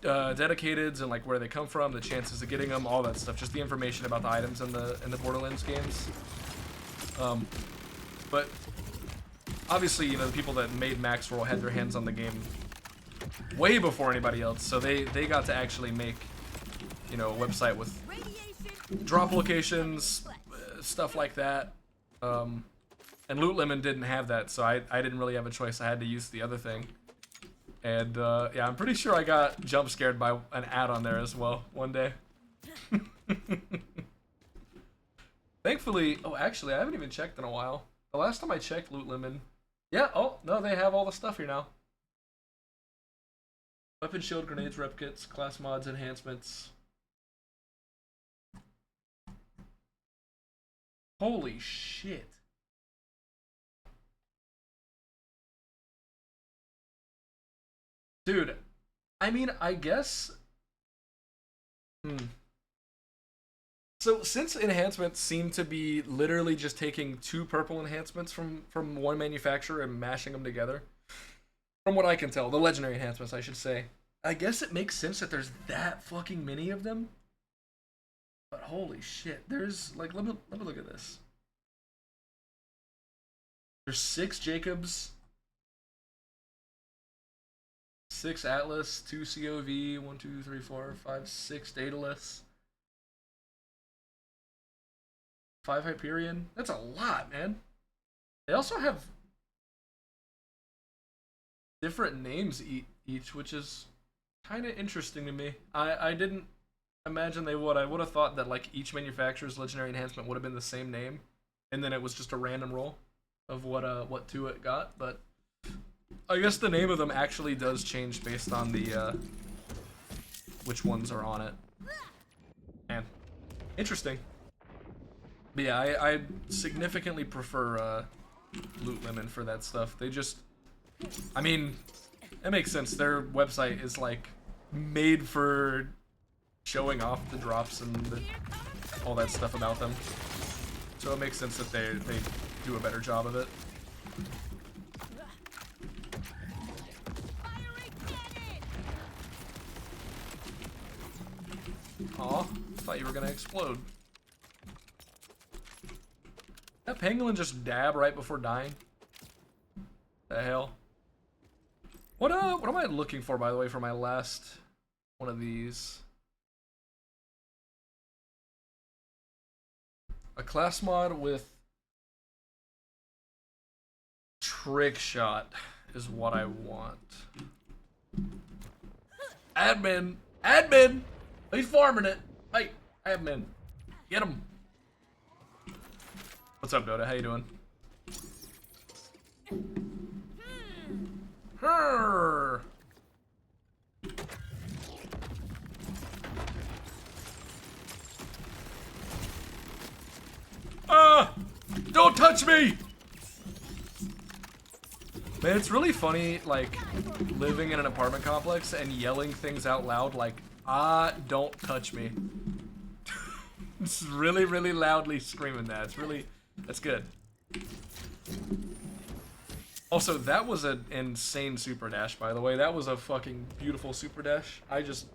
dedicateds and like where they come from, the chances of getting them, all that stuff. Just the information about the items in the Borderlands games. But obviously, you know, the people that made Max Roll had their hands on the game way before anybody else, so they got to actually make, you know, a website with drop locations, stuff like that. And Loot Lemon didn't have that, so I didn't really have a choice. I had to use the other thing. And yeah, I'm pretty sure I got jump scared by an ad on there as well one day. Thankfully, oh, actually, I haven't even checked in a while. The last time I checked Loot Lemon, yeah, oh, no, they have all the stuff here now. Weapon, shield, grenades, rep kits, class mods, enhancements. Holy shit. Dude, I mean, I guess... So, since enhancements seem to be literally just taking two purple enhancements from one manufacturer and mashing them together, from what I can tell, the legendary enhancements, I should say, I guess it makes sense that there's that fucking many of them. But holy shit, there's, like, let me look at this. There's 6 Jacobs, 6 Atlas, 2 COV, 1, 2, 3, 4, 5, 6 Daedalus, 5 Hyperion. That's a lot, man. They also have different names each, which is kind of interesting to me. I didn't imagine they would. I would have thought that like each manufacturer's legendary enhancement would have been the same name, and then it was just a random roll of what two it got. But I guess the name of them actually does change based on the which ones are on it. Man, interesting. But yeah, I significantly prefer Loot Lemon for that stuff. They just, I mean, it makes sense. Their website is like made for showing off the drops and all that stuff about them. So it makes sense that they do a better job of it. Aw, thought you were gonna explode. That pangolin just dab right before dying? The hell? What am I looking for, by the way, for my last one of these? A class mod with trick shot is what I want. Admin! Admin! He's farming it! Hey, admin. Get him! What's up, Dota? How you doing? Her. Ah! Don't touch me! Man, it's really funny, like, living in an apartment complex and yelling things out loud like, ah, don't touch me. It's really, really loudly screaming that. It's really, that's good. Also, that was an insane super dash, by the way. That was a fucking beautiful super dash. I just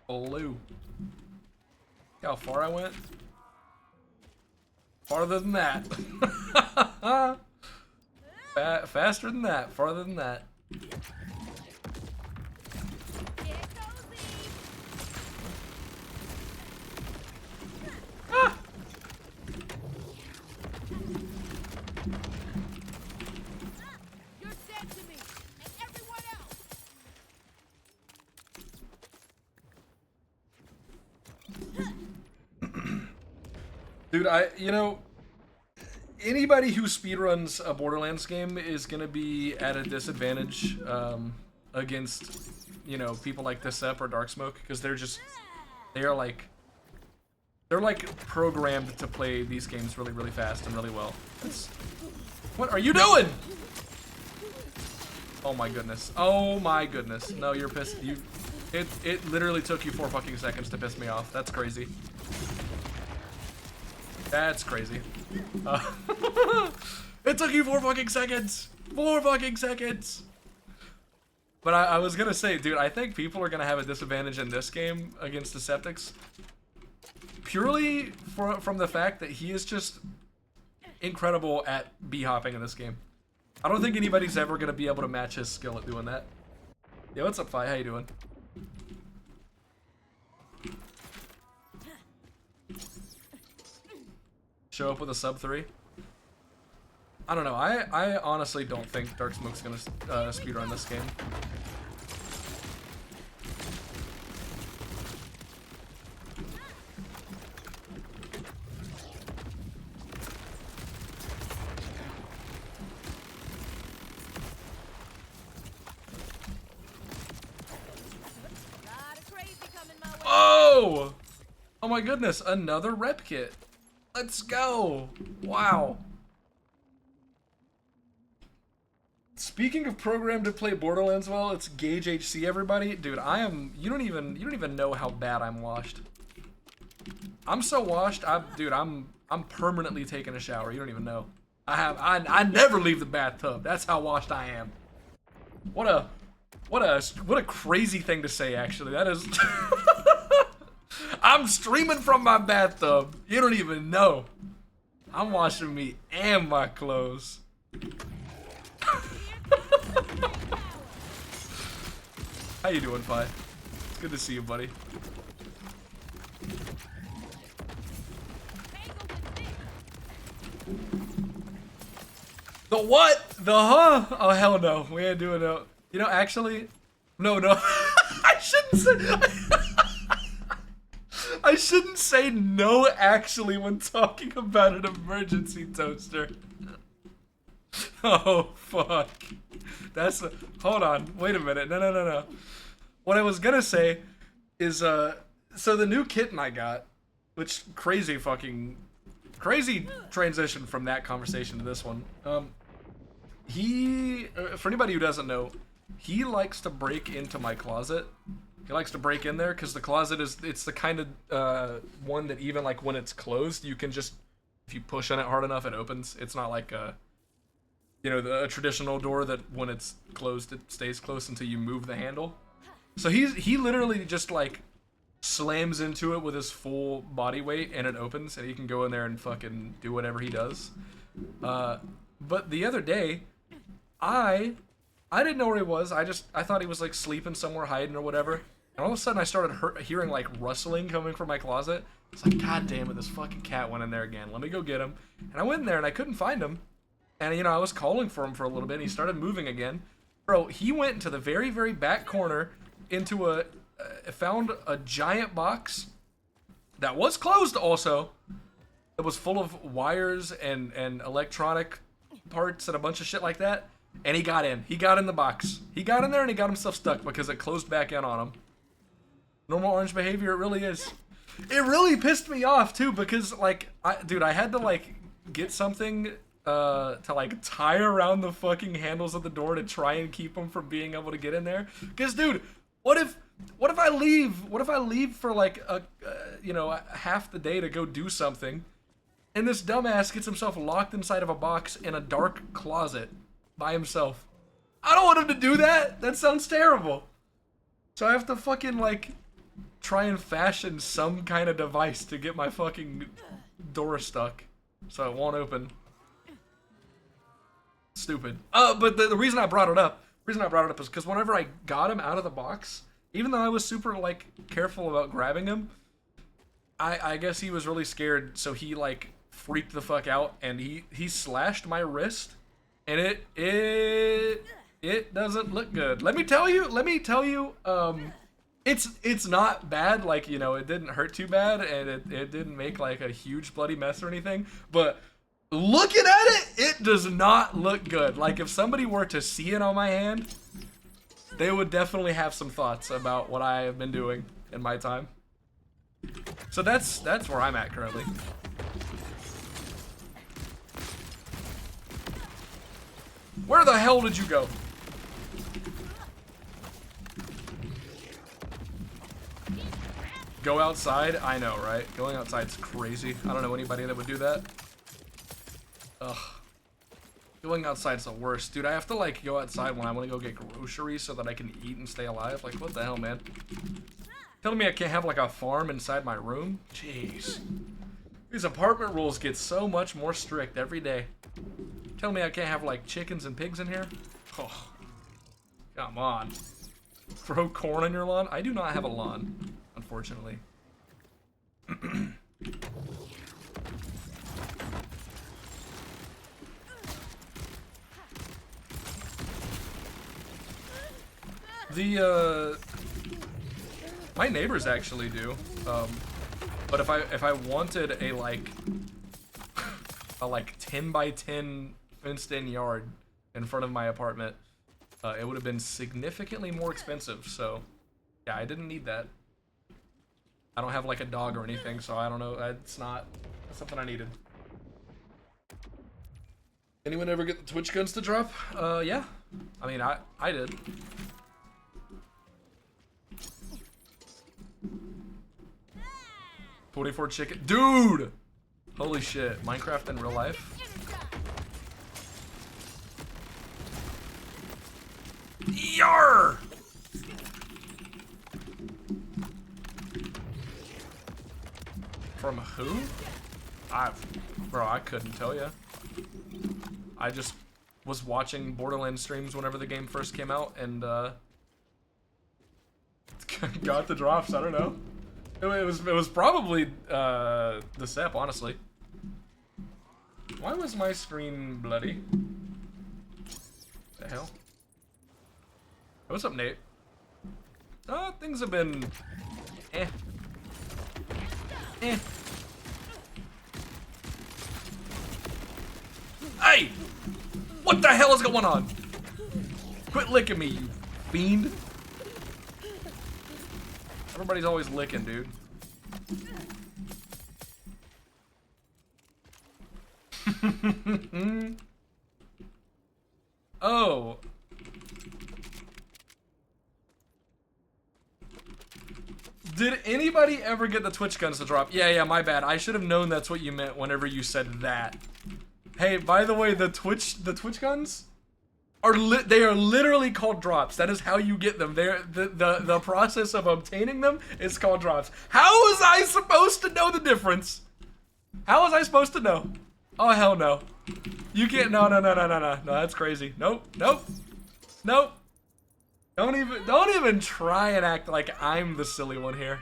blew. See how far I went? Farther than that. Faster than that. Farther than that. Ah! You're dead to me, and everyone else. Dude, you know, anybody who speedruns a Borderlands game is gonna be at a disadvantage against, you know, people like Decept or Darksmoke, because they're like programmed to play these games really, really fast and really well. What are you doing? Oh my goodness. Oh my goodness. No, you're pissed. It literally took you 4 fucking seconds to piss me off. That's crazy. That's crazy. It took you 4 fucking seconds! 4 fucking seconds! But I was gonna say, dude, I think people are gonna have a disadvantage in this game against Deceptics. Purely from the fact that he is just incredible at b-hopping in this game. I don't think anybody's ever gonna be able to match his skill at doing that. Yo, what's up, Fi? How you doing? Show up with a sub 3. I don't know. I honestly don't think Darksmoke's gonna speedrun this game. my goodness, another rep kit. Let's go. Wow. Speaking of program to play Borderlands well, it's Gauge HC, everybody. Dude, you don't even know how bad I'm washed. I'm so washed, I'm permanently taking a shower. You don't even know. I never leave the bathtub. That's how washed I am. What a crazy thing to say, actually. That is I'm streaming from my bathtub. You don't even know. I'm washing me and my clothes. How you doing, Pi? It's good to see you, buddy. The what? The huh? Oh, hell no. We ain't doing no. You know, actually, no. I shouldn't say. I shouldn't say no, actually, when talking about an emergency toaster. Oh, fuck. Hold on. Wait a minute. No. What I was gonna say is, so the new kitten I got, which crazy transition from that conversation to this one. For anybody who doesn't know, he likes to break into my closet. He likes to break in there because the closet it's the kind of one that even like when it's closed, you can just, if you push on it hard enough, it opens. It's not like a traditional door that when it's closed, it stays closed until you move the handle. So he literally just like slams into it with his full body weight and it opens and he can go in there and fucking do whatever he does. But the other day, I didn't know where he was. I thought he was like sleeping somewhere, hiding or whatever. And all of a sudden I started hearing like rustling coming from my closet. It's like, God damn it, this fucking cat went in there again. Let me go get him. And I went in there and I couldn't find him. And I was calling for him for a little bit and he started moving again. Bro, he went into the very, very back corner into found a giant box that was closed also. It was full of wires and electronic parts and a bunch of shit like that. And he got in. He got in the box. He got in there and he got himself stuck because it closed back in on him. Normal orange behavior, it really is. It really pissed me off too because like, I had to like get something to like tie around the fucking handles of the door to try and keep him from being able to get in there. Cause dude, what if I leave for like half the day to go do something and this dumbass gets himself locked inside of a box in a dark closet by himself? I don't want him to do that. That sounds terrible. So I have to fucking like try and fashion some kind of device to get my fucking door stuck so it won't open. Stupid. But the reason I brought it up is because whenever I got him out of the box, even though I was super like careful about grabbing him, I guess he was really scared, so he like freaked the fuck out and he slashed my wrist, and it doesn't look good. Let me tell you, it's not bad, like, it didn't hurt too bad and it didn't make like a huge bloody mess or anything, but looking at it does not look good. Like, if somebody were to see it on my hand, they would definitely have some thoughts about what I have been doing in my time. So that's where I'm at currently. Where the hell did you go? Go outside? I know, right? Going outside's crazy. I don't know anybody that would do that. Ugh. Going outside's the worst. Dude, I have to like go outside when I want to go get groceries so that I can eat and stay alive. Like, what the hell, man? Telling me I can't have like a farm inside my room? Jeez. These apartment rules get so much more strict every day. Telling me I can't have like chickens and pigs in here? Oh, come on. Throw corn on your lawn? I do not have a lawn, unfortunately. My neighbors actually do, but if I wanted a like 10 by 10 fenced in yard in front of my apartment, it would have been significantly more expensive. So yeah, I didn't need that. I don't have like a dog or anything, so I don't know. It's not something I needed. Anyone ever get the Twitch guns to drop? Yeah. I mean, I did. $24 chicken, dude! Holy shit, Minecraft in real life. Yar! From who? Bro, I couldn't tell you. I just was watching Borderlands streams whenever the game first came out and got the drops. I don't know. It was probably the SEP, honestly. Why was my screen bloody? The hell? Hey, what's up, Nate? Things have been eh. Hey! What the hell is going on? Quit licking me, you fiend. Everybody's always licking, dude. Oh. Did anybody ever get the Twitch guns to drop? Yeah, my bad. I should have known that's what you meant whenever you said that. Hey, by the way, the Twitch guns are literally called drops. That is how you get them. The process of obtaining them is called drops. How was I supposed to know the difference? How was I supposed to know? Oh hell no. You can't. No. No, that's crazy. Nope. Don't even try and act like I'm the silly one here.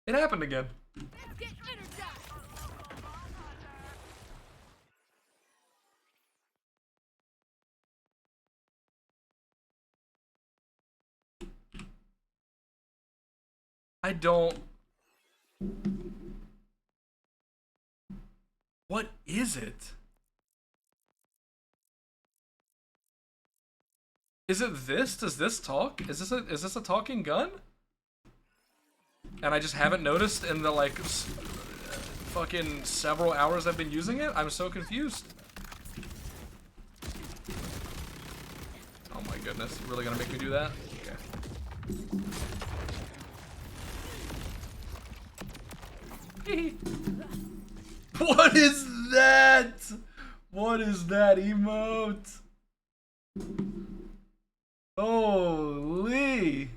It happened again. I don't. What is it? Is it this? Does this talk? Is this a talking gun? And I just haven't noticed in the like fucking several hours I've been using it? I'm so confused. Oh my goodness, you really gonna make me do that? Okay. What is that? What is that emote? Holy.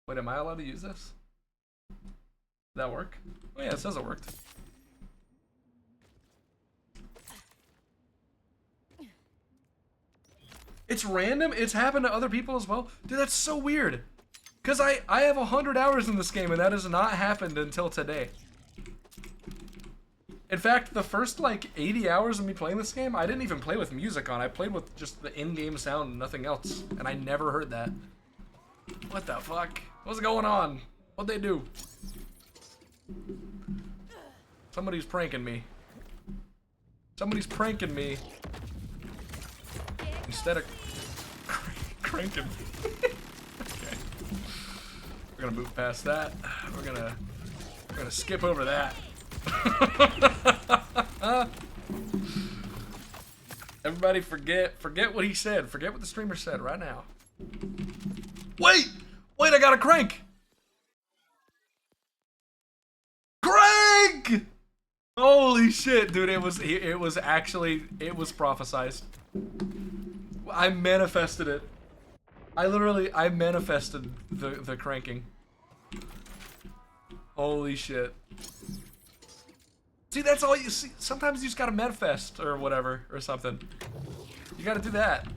Wait, am I allowed to use this? Did that work? Oh yeah, it says it worked. It's random? It's happened to other people as well? Dude, that's so weird. Because I have 100 hours in this game and that has not happened until today. In fact, the first like 80 hours of me playing this game, I didn't even play with music on. I played with just the in-game sound and nothing else. And I never heard that. What the fuck? What's going on? What'd they do? Somebody's pranking me. Somebody's pranking me. Instead of cranking me. Okay. We're gonna move past that. We're gonna skip over that. Everybody forget what he said. Forget what the streamer said right now. Wait, I got a crank. Crank! Holy shit, dude, it was prophesized. I manifested it. I manifested the cranking. Holy shit. See, that's all you see. Sometimes you just gotta manifest or whatever, or something. You gotta do that.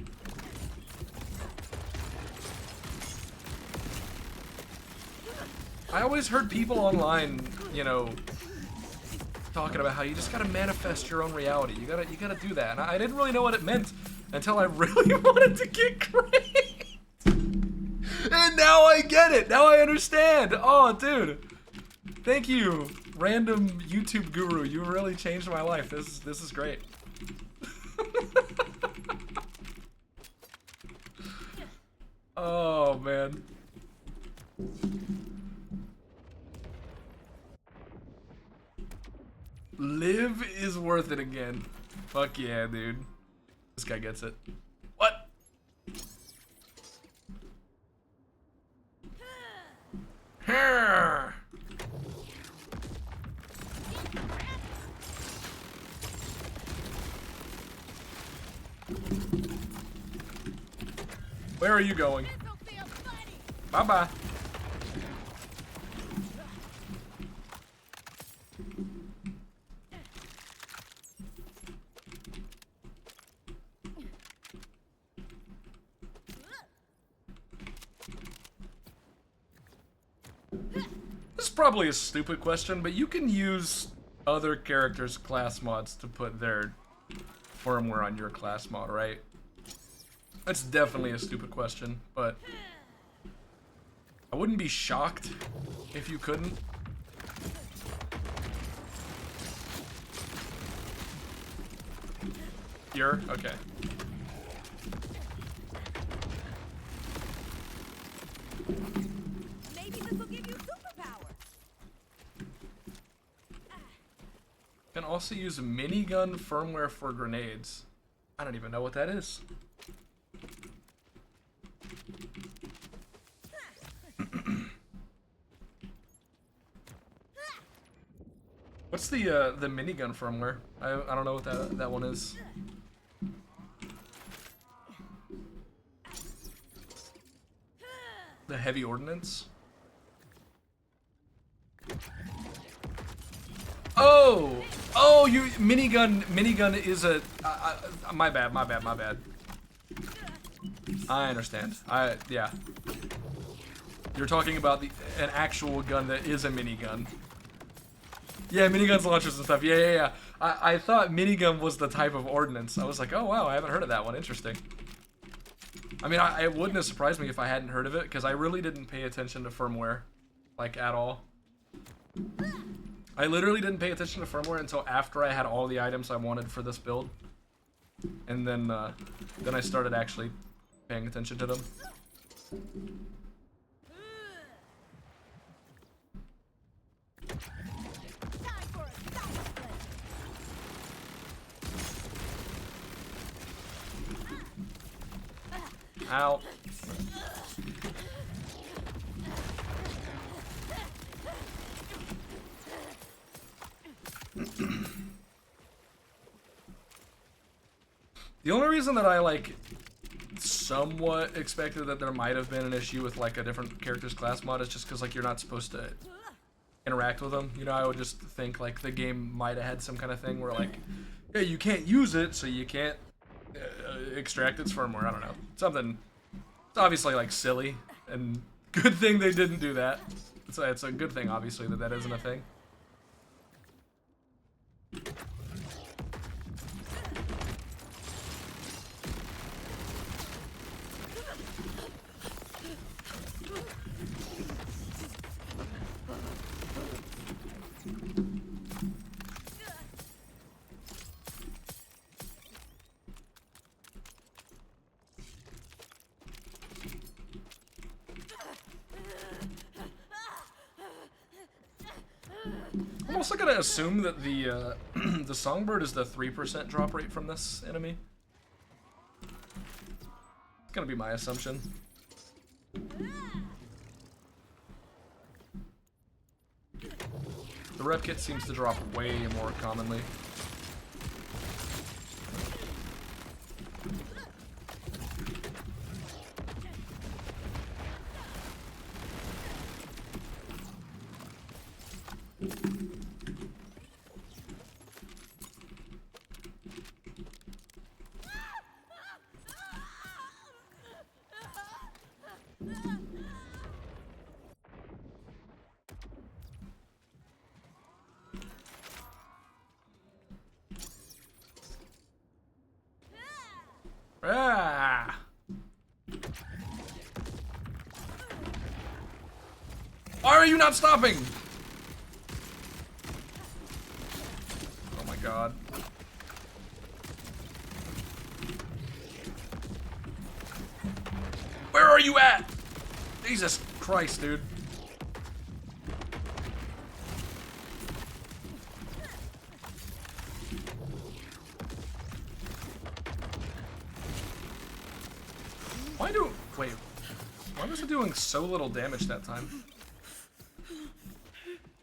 I always heard people online, you know, talking about how you just gotta manifest your own reality. You gotta do that. And I didn't really know what it meant until I really wanted to get cranked. And now I get it. Now I understand. Oh, dude. Thank you, random YouTube guru. You really changed my life. This is great. Oh man. Live is worth it again. Fuck yeah, dude. This guy gets it. What? Where are you going? Bye-bye. This is probably a stupid question, but you can use other characters' class mods to put their firmware on your class mod, right? That's definitely a stupid question, but I wouldn't be shocked if you couldn't. You're? Okay. Maybe this will give you superpowers. Can also use minigun firmware for grenades. I don't even know what that is. What's the minigun firmware? I don't know what that one is. The heavy ordnance. Oh, you minigun is a. My bad. I understand. Yeah. You're talking about an actual gun that is a minigun. Yeah, miniguns, launchers, and stuff. Yeah. I thought minigun was the type of ordnance. I was like, oh wow, I haven't heard of that one. Interesting. I mean, it wouldn't have surprised me if I hadn't heard of it, because I really didn't pay attention to firmware, like, at all. I literally didn't pay attention to firmware until after I had all the items I wanted for this build. And then I started actually paying attention to them. Time for a side play. Ow. The only reason that I, like, somewhat expected that there might have been an issue with, like, a different character's class mod is just because, like, you're not supposed to interact with them. You know, I would just think, like, the game might have had some kind of thing where, like, yeah, you can't use it, so you can't extract its firmware. I don't know. Something. It's obviously, like, silly, and good thing they didn't do that. It's a good thing, obviously, that isn't a thing. I'm also gonna assume that the the Songbird is the 3% drop rate from this enemy. It's gonna be my assumption. The rep kit seems to drop way more commonly. Ah! Why are you not stopping? Oh my god. Where are you at? Jesus Christ, dude. Wait, why was it doing so little damage that time?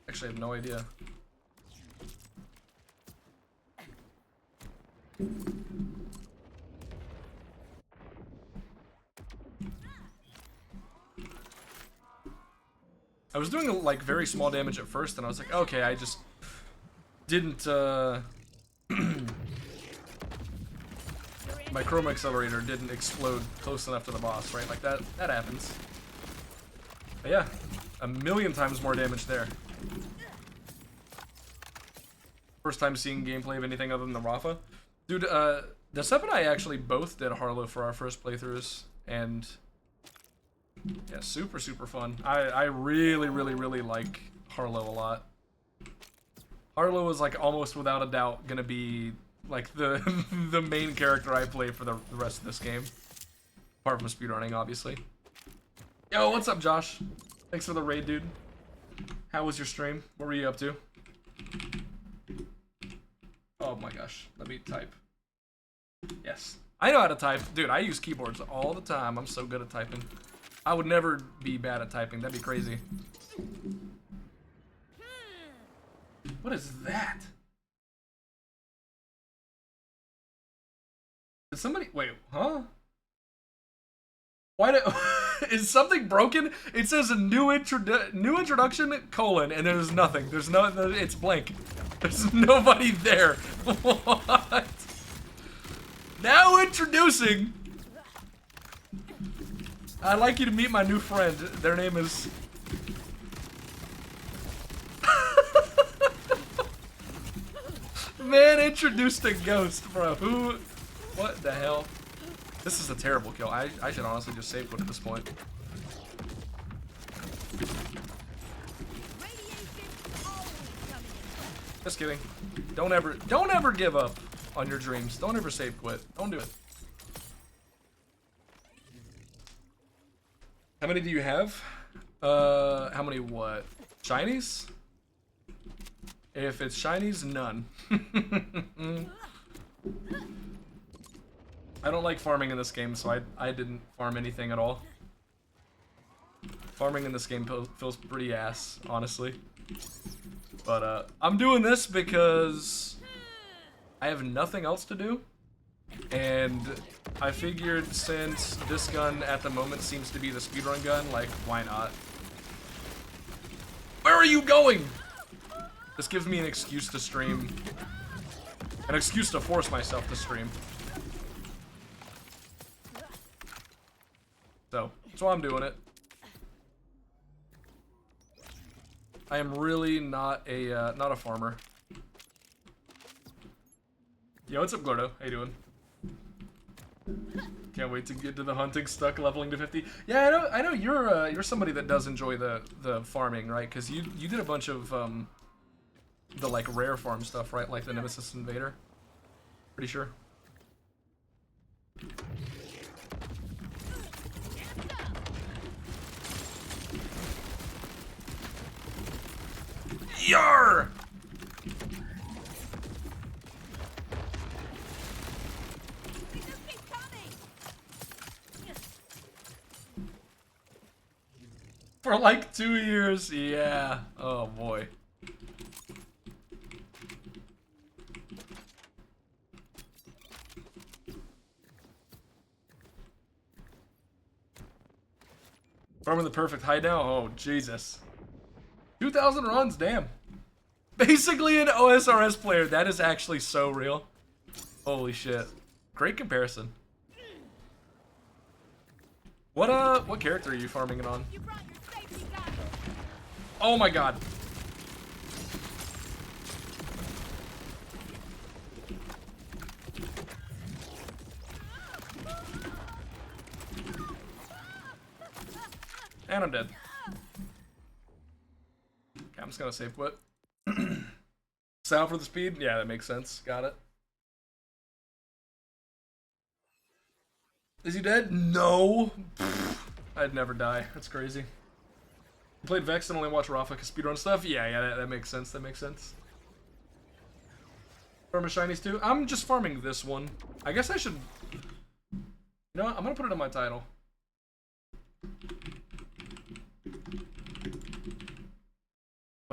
Actually, I have no idea. I was doing like very small damage at first, and I was like, okay, I just didn't. My chroma accelerator didn't explode close enough to the boss, right? Like that happens. But yeah, a million times more damage there. First time seeing gameplay of anything other than the Rafa. Dude, Desep and I actually both did Harlow for our first playthroughs, and yeah, super fun. I really like Harlow a lot. Harlow is like almost without a doubt gonna be like the the main character I play for the rest of this game. Apart from speedrunning, obviously. Yo, what's up, Josh? Thanks for the raid, dude. How was your stream? What were you up to? Oh my gosh, let me type. Yes, I know how to type. Dude, I use keyboards all the time. I'm so good at typing. I would never be bad at typing. That'd be crazy. What is that? Did somebody... Wait, huh? Why do... Is something broken? It says a new introduction, colon, and there's nothing. There's no... It's blank. There's nobody there. What? Now introducing... I'd like you to meet my new friend. Their name is... Man introduced a ghost, bro. Who? What the hell? This is a terrible kill. I should honestly just save quit at this point. Just kidding. Don't ever give up on your dreams. Don't ever save quit. Don't do it. How many do you have? How many what? Shinies? If it's shinies, none. I don't like farming in this game, so I didn't farm anything at all. Farming in this game feels pretty ass, honestly. But I'm doing this because I have nothing else to do. And I figured since this gun at the moment seems to be the speedrun gun, like, why not? Where are you going? This gives me an excuse to stream. An excuse to force myself to stream. So, that's why I'm doing it. I am really not a farmer. Yo, what's up, Gordo? How you doing? Can't wait to get to the hunting stuck leveling to 50. Yeah, I know you're somebody that does enjoy the farming, right? Because you did a bunch of the like rare farm stuff, right? Like the Nemesis Invader. Pretty sure. Yar! For like 2 years, yeah. Oh boy. Farming the perfect hideout? Oh, Jesus. 2,000 runs, damn. Basically an OSRS player. That is actually so real. Holy shit. Great comparison. What character are you farming it on? Oh my god. And I'm dead. Okay, I'm just gonna save quit. Sound for the speed? Yeah, that makes sense. Got it. Is he dead? No. I'd never die. That's crazy. You played Vex and only watch Rafa speedrun stuff? Yeah, that makes sense. That makes sense. Farming shinies too? I'm just farming this one. I guess I should... You know what? I'm gonna put it on my title.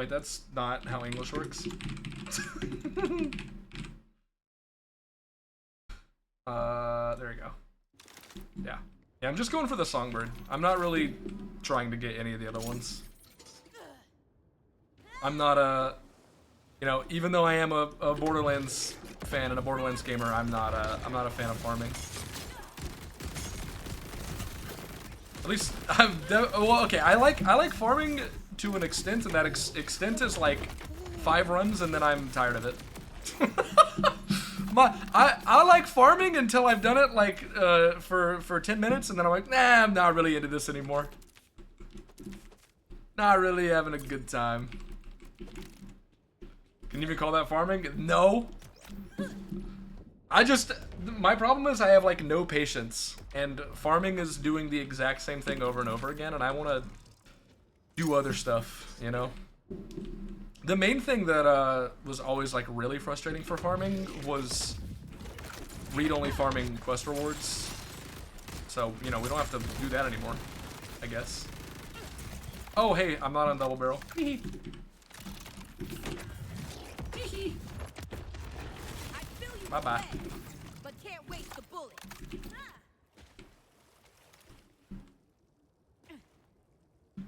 Wait, that's not how English works. There we go. Yeah. Yeah, I'm just going for the Songbird. I'm not really trying to get any of the other ones. I'm not a... You know, even though I am a Borderlands fan and a Borderlands gamer, I'm not a fan of farming. At least well, okay. I like farming to an extent, and that extent is like 5 runs, and then I'm tired of it. I like farming until I've done it like for 10 minutes, and then I'm like, nah, I'm not really into this anymore. Not really having a good time. Can you even call that farming? No. My problem is I have like no patience, and farming is doing the exact same thing over and over again, and I want to do other stuff, you know? The main thing that was always like really frustrating for farming was read-only farming quest rewards. So, you know, we don't have to do that anymore, I guess. Oh, hey, I'm not on double barrel. Bye-bye. But can't waste the bullet.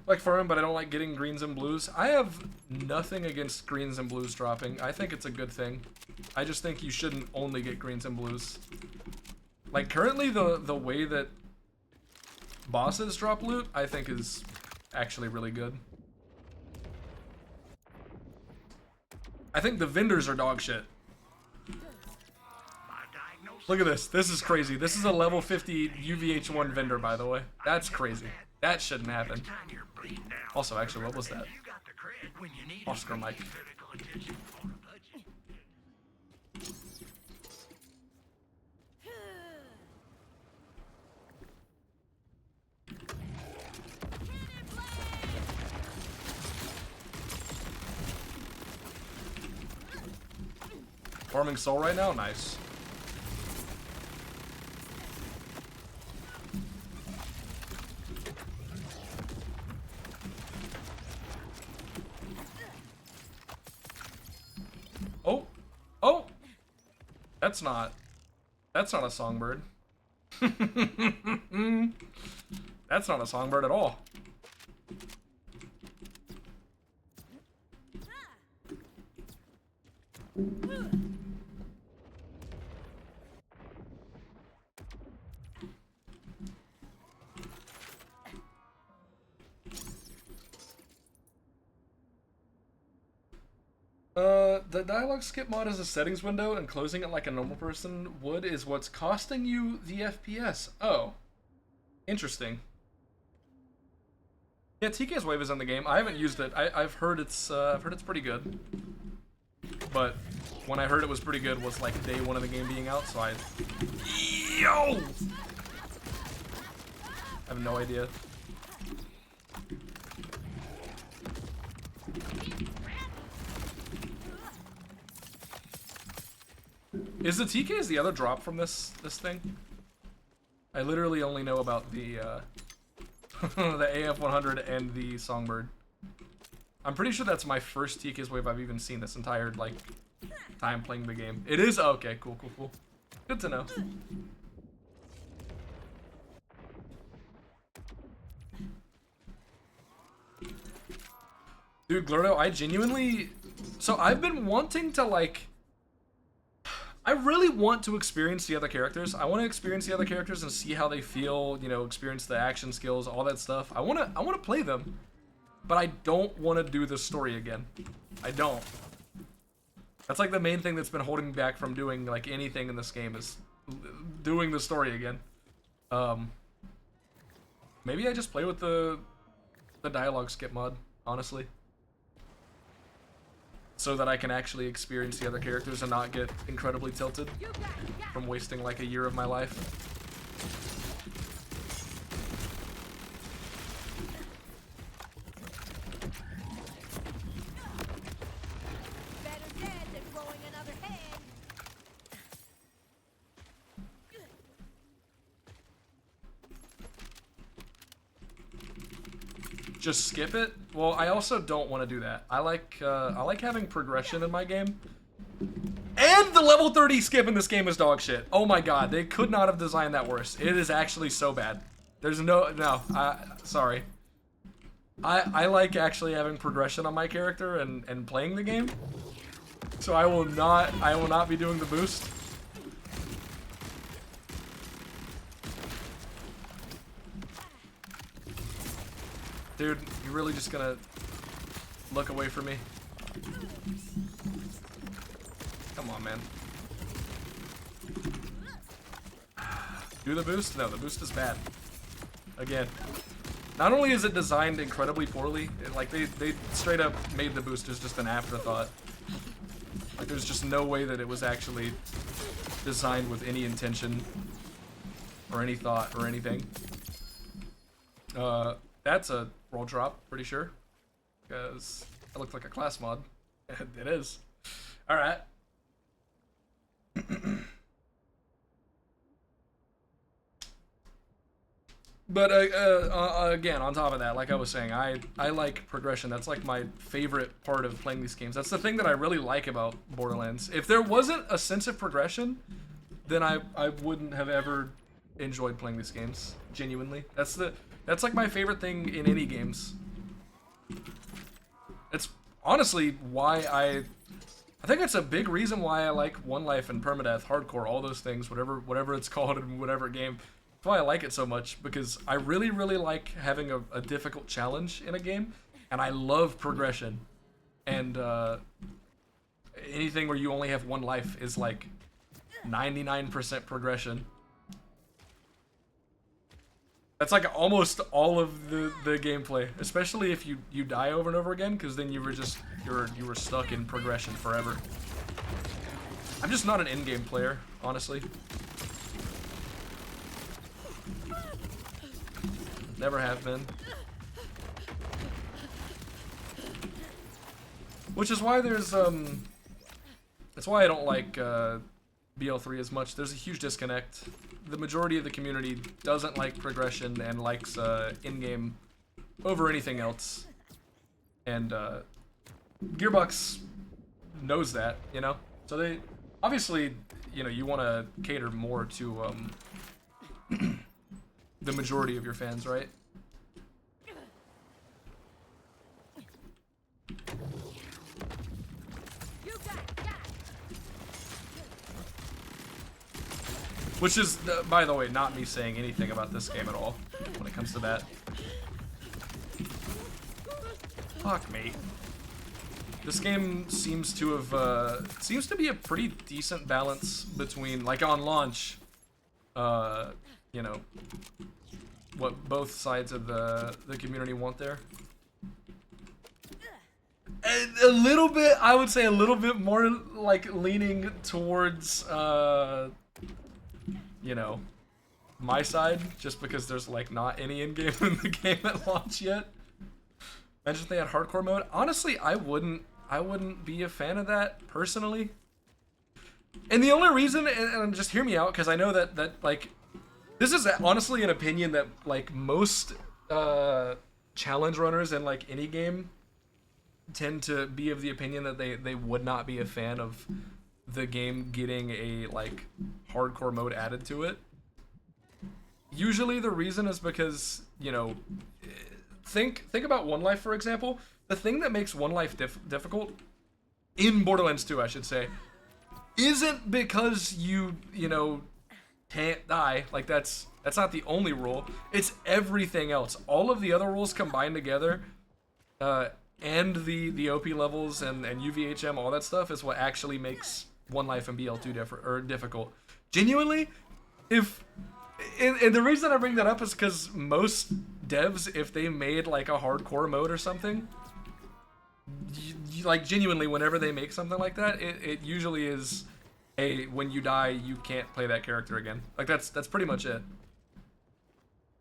Like farming, but I don't like getting greens and blues. I have nothing against greens and blues dropping. I think it's a good thing. I just think you shouldn't only get greens and blues. Like currently the way that bosses drop loot, I think is actually really good. I think the vendors are dog shit. Look at this. This is crazy. This is a level 50 UVH1 vendor, by the way. That's crazy. That shouldn't happen. Also, actually, what was that? Oscar Mike. Farming soul right now? Nice. Oh! Oh! That's not a songbird. That's not a songbird at all. The dialogue skip mod is a settings window, and closing it like a normal person would is what's costing you the FPS. Oh. Interesting. Yeah, TK's Wave is in the game. I haven't used it. I've heard it's pretty good. But when I heard it was pretty good was like day 1 of the game being out, so I have no idea. Is the TKs the other drop from this thing? I literally only know about the the AF100 and the Songbird. I'm pretty sure that's my first TK's Wave I've even seen this entire like time playing the game. It is? Oh, okay, cool. Good to know. Dude, Glurdo, I genuinely... So I've been wanting to like... I really want to experience the other characters. I want to experience the other characters and see how they feel, you know, experience the action skills, all that stuff. I want to play them, but I don't want to do the story again. I don't. That's like the main thing that's been holding me back from doing like anything in this game is doing the story again. Maybe I just play with the dialogue skip mod, honestly. So that I can actually experience the other characters and not get incredibly tilted from wasting like a year of my life. Better dead than growing another head. Just skip it? Well, I also don't want to do that. I like having progression in my game. And the level 30 skip in this game is dog shit. Oh my god, they could not have designed that worse. It is actually so bad. There's no, sorry. I like actually having progression on my character and playing the game. So I will not be doing the boost. Dude, you're really just gonna look away from me? Come on, man. Do the boost? No, the boost is bad. Again. Not only is it designed incredibly poorly, like they straight up made the boosters just an afterthought. Like there's just no way that it was actually designed with any intention or any thought or anything. That's a roll drop, pretty sure. Because it looks like a class mod. It is. Alright. But again, on top of that, like I was saying, I like progression. That's like my favorite part of playing these games. That's the thing that I really like about Borderlands. If there wasn't a sense of progression, then I wouldn't have ever enjoyed playing these games. Genuinely, that's like my favorite thing in any games. It's honestly why I think it's a big reason why I like One Life and Permadeath, Hardcore, all those things, whatever it's called in whatever game. That's why I like it so much, because I really like having a difficult challenge in a game, and I love progression. And anything where you only have one life is like 99% progression. That's like almost all of the gameplay, especially if you die over and over again, because then you were stuck in progression forever. I'm just not an in-game player, honestly. Never have been. Which is why there's that's why I don't like BL3 as much. There's a huge disconnect. The majority of the community doesn't like progression and likes in-game over anything else. And Gearbox knows that, you know? So they obviously, you know, you want to cater more to the majority of your fans, right? Which is, by the way, not me saying anything about this game at all when it comes to that. Fuck me. This game seems to have, seems to be a pretty decent balance between, like on launch, you know, what both sides of the community want there. And a little bit, I would say a little bit more like leaning towards, you know, my side, just because there's like not any in-game in the game at launch yet. Imagine if they had hardcore mode. Honestly, I wouldn't be a fan of that personally. And the only reason, and just hear me out, because I know that like, this is honestly an opinion that like most challenge runners in like any game tend to be of the opinion that they would not be a fan of the game getting a like hardcore mode added to it. Usually the reason is because, you know, think about One Life, for example. The thing that makes One Life difficult in Borderlands 2, I should say, isn't because you know, can't die. Like that's not the only rule. It's everything else. All of the other rules combined together, and the OP levels and UVHM, all that stuff is what actually makes One Life and BL2 difficult. Genuinely, and the reason I bring that up is because most devs, if they made like a hardcore mode or something, like genuinely, whenever they make something like that, it usually is when you die, you can't play that character again. Like that's pretty much it.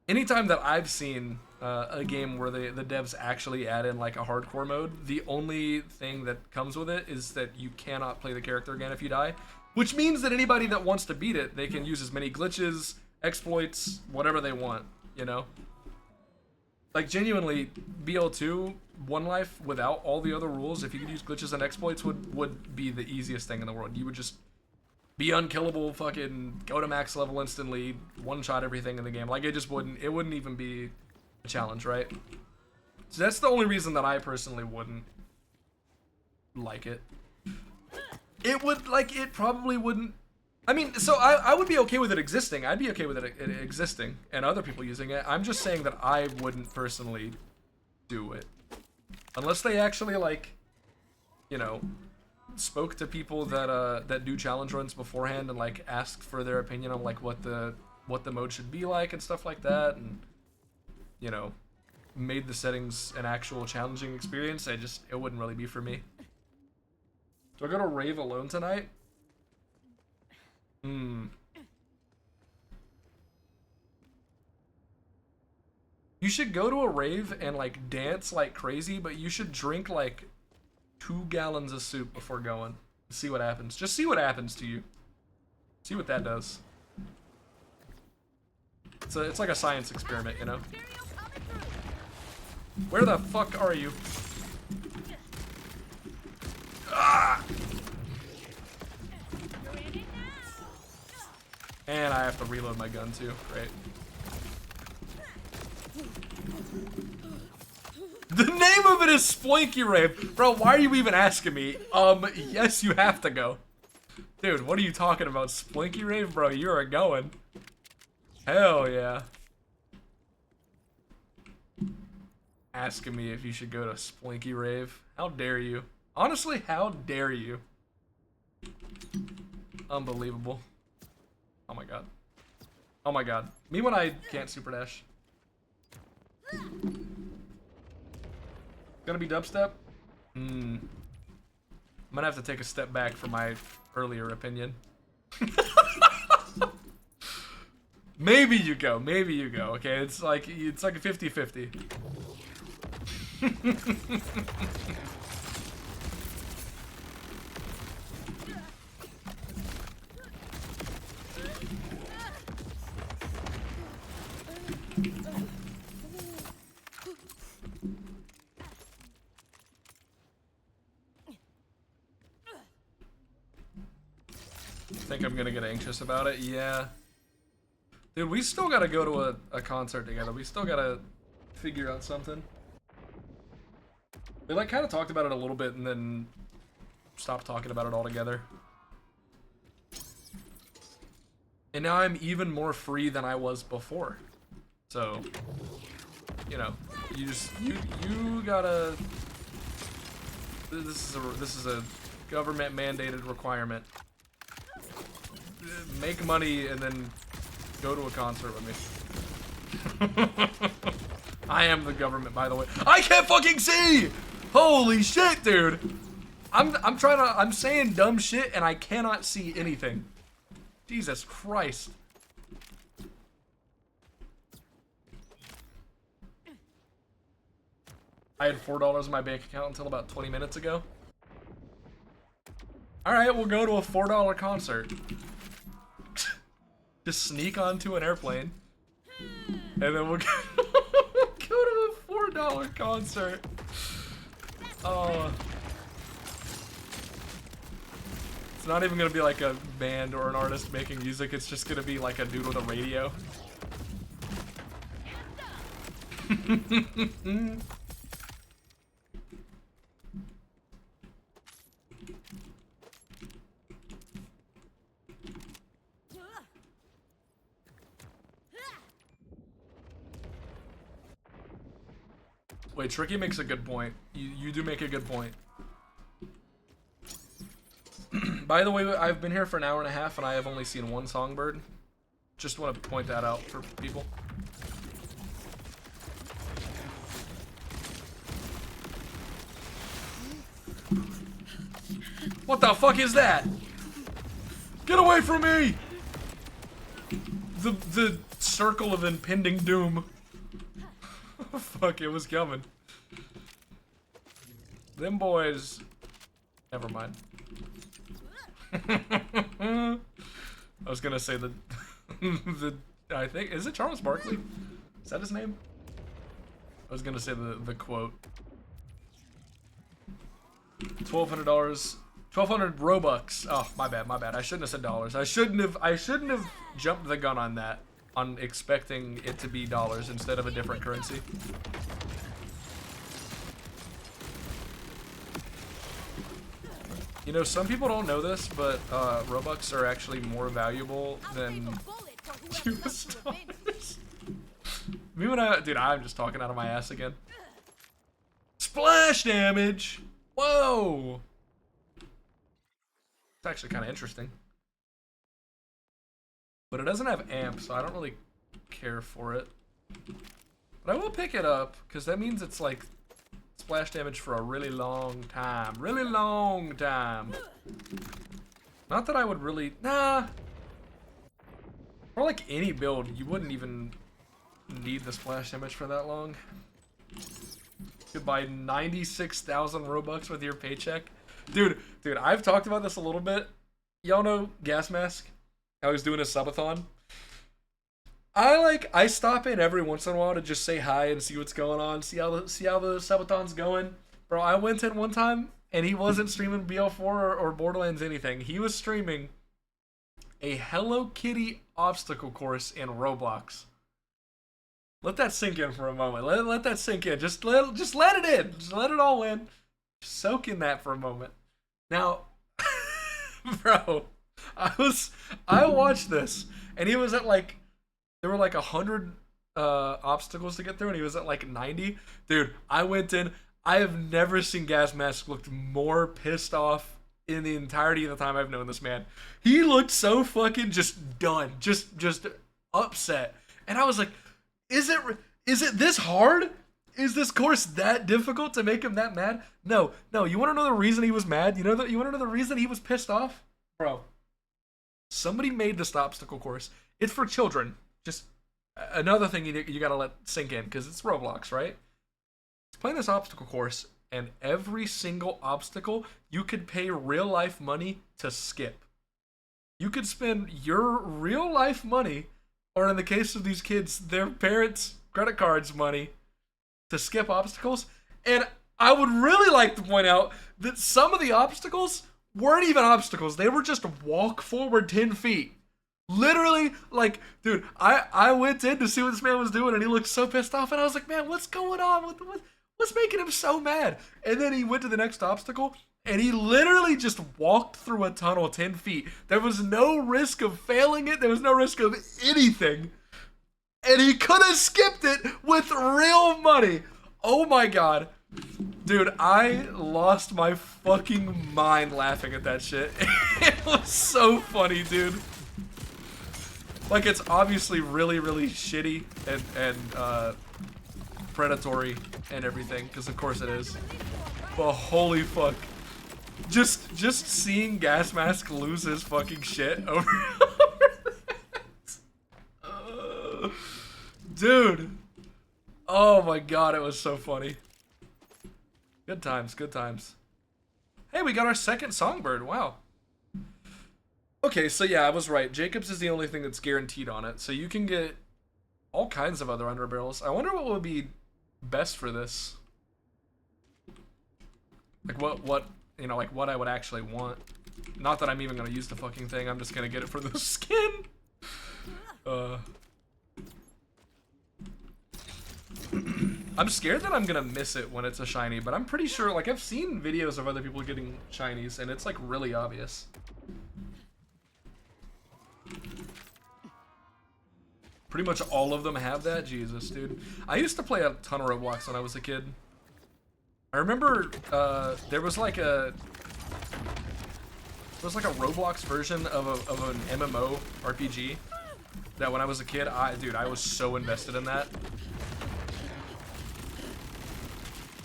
Anytime that I've seen a game where the devs actually add in like a hardcore mode, the only thing that comes with it is that you cannot play the character again if you die, which means that anybody that wants to beat it, they can use as many glitches, exploits, whatever they want, you know? Like, genuinely, BL2, One Life, without all the other rules, if you could use glitches and exploits, would be the easiest thing in the world. You would just be unkillable, fucking go to max level instantly, one-shot everything in the game. Like, it wouldn't even be a challenge, right? So that's the only reason that I personally wouldn't like it. It probably wouldn't. I mean, so I would be okay with it existing. I'd be okay with it existing and other people using it. I'm just saying that I wouldn't personally do it. Unless they actually, like, you know, spoke to people that do challenge runs beforehand and, like, asked for their opinion on, like, what the mode should be like and stuff like that, and, you know, made the settings an actual challenging experience. It wouldn't really be for me. Do I go to rave alone tonight? You should go to a rave and, like, dance like crazy, but you should drink, like, 2 gallons of soup before going. See what happens. Just see what happens to you. See what that does. It's like a science experiment, you know? Where the fuck are you? Ah! And I have to reload my gun too. Great. The name of it is Splinky Rave. Bro, why are you even asking me? Yes, you have to go. Dude, what are you talking about? Splinky Rave? Bro, you are going. Hell yeah. Asking me if you should go to Splinky Rave. How dare you? Honestly, how dare you? Unbelievable. Oh my god. Oh my god. Me when I can't super dash. Gonna be dubstep? I'm gonna have to take a step back from my earlier opinion. Maybe you go, okay? It's like a 50-50. Think I'm gonna get anxious about it? Yeah. Dude, we still gotta go to a concert together. We still gotta figure out something. We, like, kind of talked about it a little bit and then stopped talking about it altogether. And now I'm even more free than I was before. So, you know, you gotta. This is a government mandated requirement. Make money and then go to a concert with me. I am the government, by the way. I can't fucking see! Holy shit, dude! I'm saying dumb shit and I cannot see anything. Jesus Christ. I had $4 in my bank account until about 20 minutes ago. Alright, we'll go to a $4 concert. Just sneak onto an airplane. And then we'll go to a $4 concert. Oh. It's not even gonna be like a band or an artist making music, it's just gonna be like a dude with a radio. Wait, Tricky makes a good point. You do make a good point. By the way, I've been here for an hour and a half and I have only seen one Songbird. Just want to point that out for people. What the fuck is that? Get away from me! The circle of impending doom. Fuck, it was coming. Them boys. Never mind. I was gonna say I think, is it Charles Barkley? Is that his name? I was gonna say the quote. $1,200, 1,200 Robux. Oh, my bad, my bad. I shouldn't have said dollars. I shouldn't have jumped the gun on that, on expecting it to be dollars instead of a different currency. You know, some people don't know this, but Robux are actually more valuable than US dollars. Me when dude, I'm just talking out of my ass again. Splash damage! Whoa! It's actually kind of interesting. But it doesn't have amp, so I don't really care for it. But I will pick it up, because that means it's like splash damage for a really long time. Really long time. Not that I would really... Nah. For like any build, you wouldn't even need the splash damage for that long. You could buy 96,000 Robux with your paycheck. Dude, I've talked about this a little bit. Y'all know Gas Mask? How he's doing a subathon. I stop in every once in a while to just say hi and see what's going on, see how the subathon's going. Bro, I went in one time and he wasn't streaming BL4 or Borderlands anything. He was streaming a Hello Kitty obstacle course in Roblox. Let that sink in for a moment. Let that sink in. Just let it in. Just let it all in. Soak in that for a moment. Now, bro, I watched this and he was at like, there were like 100 obstacles to get through and he was at like 90. Dude, I went in. I have never seen Gas Mask look more pissed off in the entirety of the time I've known this man. He looked so fucking just done, just upset. And I was like, is it this hard? Is this course that difficult to make him that mad? No. You want to know the reason he was mad? You want to know the reason he was pissed off? Bro, somebody made this obstacle course. It's for children. Just another thing you gotta let sink in, because it's Roblox, right? It's playing this obstacle course, and every single obstacle you could pay real life money to skip. You could spend your real life money, or in the case of these kids, their parents' credit cards money, to skip obstacles. And I would really like to point out that some of the obstacles weren't even obstacles. They were just walk forward 10 feet. Literally, like, dude, I went in to see what this man was doing, and he looked so pissed off, and I was like, man, what's going on? What's making him so mad? And then he went to the next obstacle, and he literally just walked through a tunnel 10 feet. There was no risk of failing it. There was no risk of anything. And he could have skipped it with real money. Oh my god. Dude, I lost my fucking mind laughing at that shit. It was so funny, dude. Like, it's obviously really, really shitty and predatory and everything, because of course it is. But holy fuck. Just seeing Gas Mask lose his fucking shit over that. Dude. Oh my god, it was so funny. Good times, good times. Hey, we got our second Songbird. Wow. Okay, so yeah, I was right. Jacobs is the only thing that's guaranteed on it. So you can get all kinds of other underbarrels. I wonder what would be best for this. Like what you know, like what I would actually want. Not that I'm even gonna use the fucking thing. I'm just gonna get it for the skin. I'm scared that I'm gonna miss it when it's a shiny, but I'm pretty sure, like, I've seen videos of other people getting shinies, and it's like really obvious. Pretty much all of them have that. Jesus, dude. I used to play a ton of Roblox when I was a kid. I remember there was like a Roblox version of an MMO RPG that when I was a kid, I was so invested in that.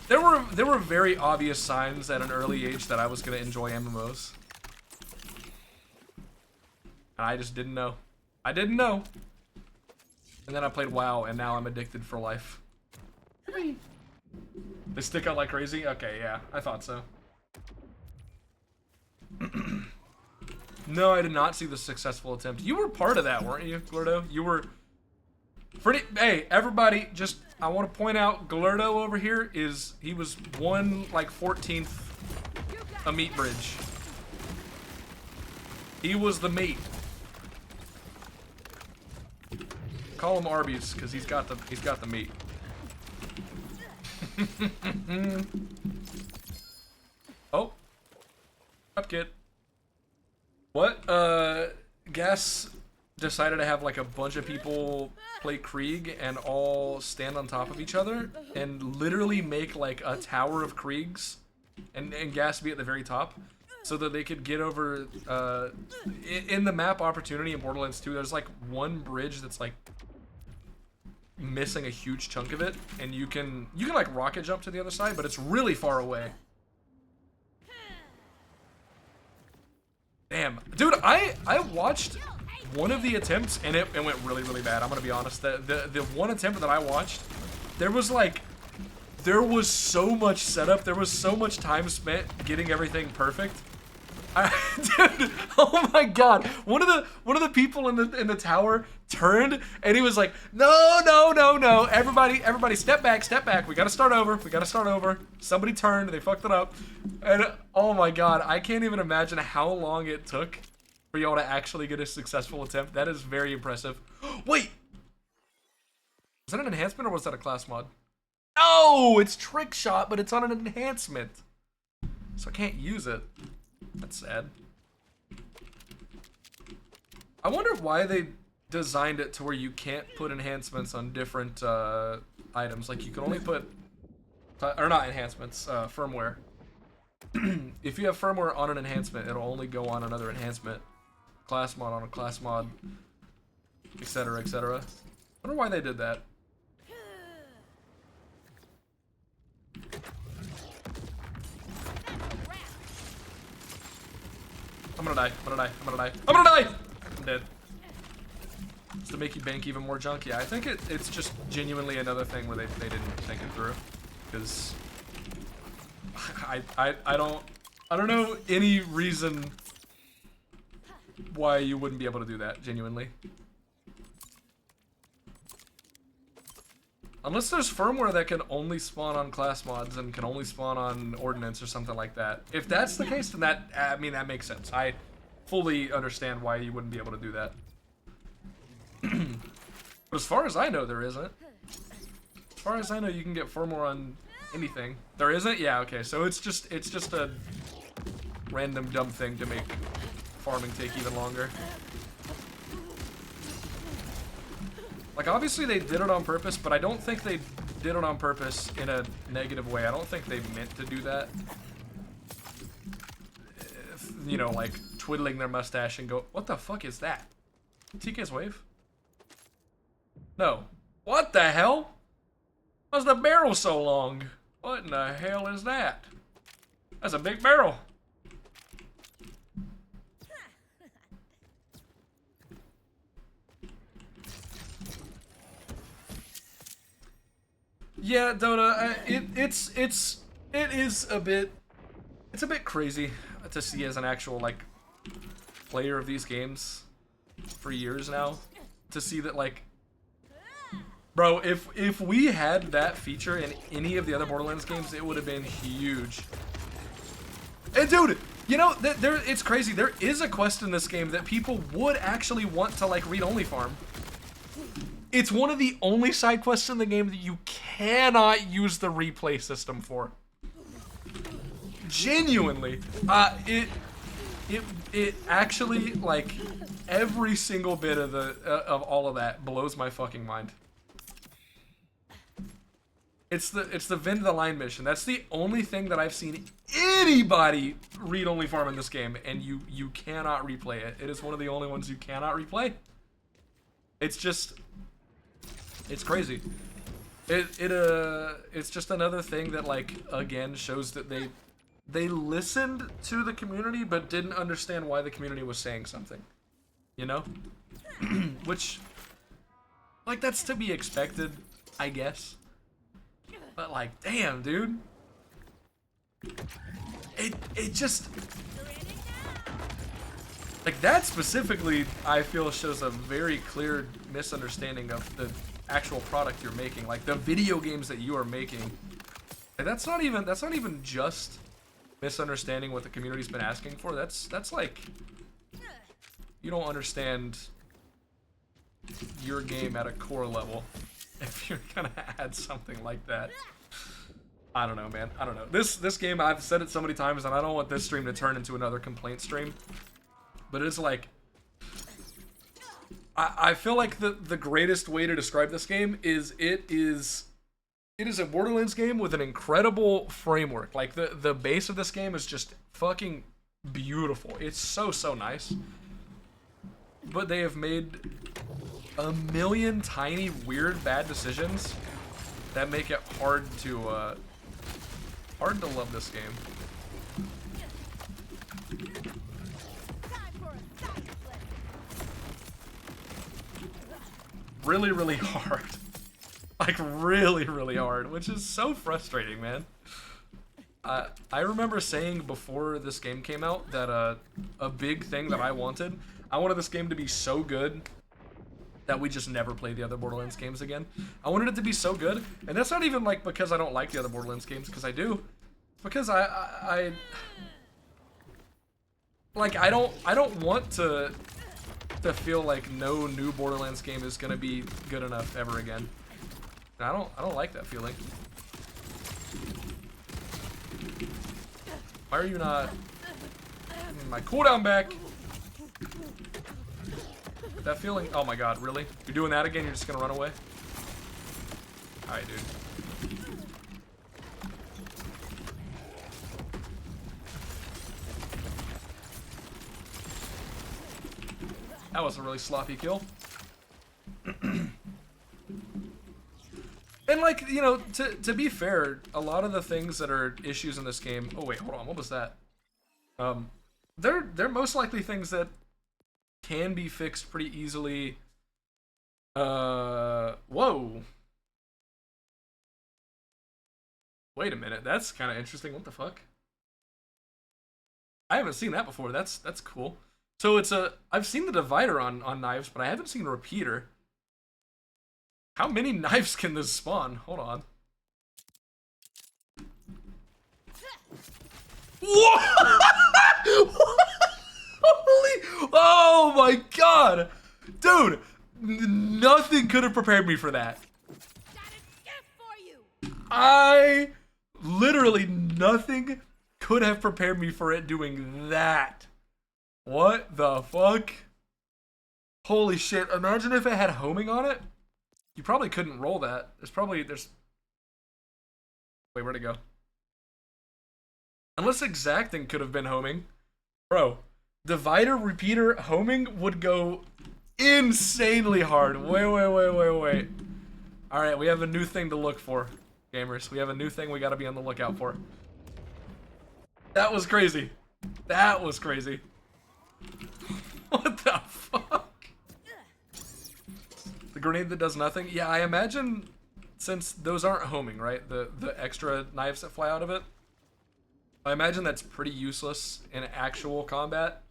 There were very obvious signs at an early age that I was gonna enjoy MMOs. And I just didn't know. I didn't know. And then I played WoW, and now I'm addicted for life. They stick out like crazy? Okay, yeah, I thought so. No, I did not see the successful attempt. You were part of that, weren't you, Gordo? You were... Hey, everybody, just I want to point out Galerdo over here he was 1/14th a meat bridge. He was the meat. Call him Arby's because he's got the meat. Oh, up kid. What? Gas decided to have like a bunch of people play Krieg and all stand on top of each other and literally make like a tower of Kriegs and Gas be at the very top so that they could get over in the map opportunity in Borderlands 2. There's like one bridge that's like missing a huge chunk of it, and you can like rocket jump to the other side, but it's really far away. Damn, dude, I watched one of the attempts and it went really, really bad. I'm gonna be honest. The one attempt that I watched, there was so much setup. There was so much time spent getting everything perfect. Dude, oh my god! One of the people in the tower turned and he was like, "No, no, no, no! Everybody, step back, step back! We gotta start over. We gotta start over." Somebody turned, they fucked it up, and oh my god, I can't even imagine how long it took for y'all to actually get a successful attempt. That is very impressive. Wait, was that an enhancement or was that a class mod? No, it's trick shot, but it's on an enhancement, so I can't use it. That's sad. I wonder why they designed it to where you can't put enhancements on different items. Like you can only put, or not enhancements, firmware. If you have firmware on an enhancement, it'll only go on another enhancement. Class mod on a class mod, etc., etc. I wonder why they did that. I'm gonna die. I'm gonna die. I'm gonna die. I'm gonna die! I'm dead. Just to make you bank even more junk. Yeah, I think it's just genuinely another thing where they didn't think it through. Because I don't know any reason why you wouldn't be able to do that, genuinely. Unless there's firmware that can only spawn on class mods and can only spawn on ordnance or something like that. If that's the case, then that, I mean, that makes sense. I fully understand why you wouldn't be able to do that. But as far as I know, there isn't. As far as I know, you can get firmware on anything. There isn't? Yeah, okay. So it's just a random dumb thing to make farming take even longer. Like, obviously they did it on purpose, but I don't think they did it on purpose in a negative way. I don't think they meant to do that. You know, like, twiddling their mustache and go, what the fuck is that? TK's wave? No. What the hell? Why's the barrel so long? What in the hell is that? That's a big barrel. Yeah, Dota, it is a bit, it's a bit crazy to see as an actual, like, player of these games for years now, to see that, like, bro, if we had that feature in any of the other Borderlands games, it would have been huge. And dude, you know, it's crazy, there is a quest in this game that people would actually want to, like, read-only farm. It's one of the only side quests in the game that you cannot use the replay system for. Genuinely. It actually, like, every single bit of of all of that blows my fucking mind. It's the Vend the Line mission. That's the only thing that I've seen anybody read-only farm in this game, and you cannot replay it. It is one of the only ones you cannot replay. It's just, it's crazy. It's just another thing that, like, again, shows that they listened to the community but didn't understand why the community was saying something. You know? Which, like, that's to be expected, I guess. But, like, damn, dude. It just, like, that specifically, I feel, shows a very clear misunderstanding of actual product you're making, like the video games that you are making. And that's not even just misunderstanding what the community's been asking for. That's like, you don't understand your game at a core level if you're gonna add something like that. I don't know, man. I don't know. This game, I've said it so many times, and I don't want this stream to turn into another complaint stream. But it's like, I feel like the greatest way to describe this game is it is a Borderlands game with an incredible framework. Like the base of this game is just fucking beautiful. It's so nice. But they have made a million tiny weird bad decisions that make it hard to love this game. Really hard. Like really hard, which is so frustrating, man. I remember saying before this game came out that a big thing that I wanted this game to be so good that we just never play the other Borderlands games again. I wanted it to be so good, and that's not even like because I don't like the other Borderlands games, because I do. It's because I don't want to feel like no new Borderlands game is gonna be good enough ever again. And I don't like that feeling. Why are you not my cooldown back? That feeling, oh my god, really? You're doing that again? You're just gonna run away? Alright, dude. That was a really sloppy kill. And like, you know, to be fair, a lot of the things that are issues in this game, oh wait, hold on, what was that? They're most likely things that can be fixed pretty easily. Whoa. Wait a minute, that's kind of interesting. What the fuck? I haven't seen that before. That's cool. So it's I've seen the divider on knives, but I haven't seen a repeater. How many knives can this spawn? Hold on. Holy! Oh my god, dude! Nothing could have prepared me for that. I literally nothing could have prepared me for it doing that. What the fuck? Holy shit! Imagine if it had homing on it. You probably couldn't roll that. There's. Wait, where'd it go? Unless exacting could have been homing. Bro, divider, repeater, homing would go insanely hard. Wait. Alright, we have a new thing to look for, gamers. We have a new thing we gotta be on the lookout for. That was crazy. That was crazy. What the fuck? The grenade that does nothing? Yeah, I imagine, since those aren't homing, right? The extra knives that fly out of it. I imagine that's pretty useless in actual combat.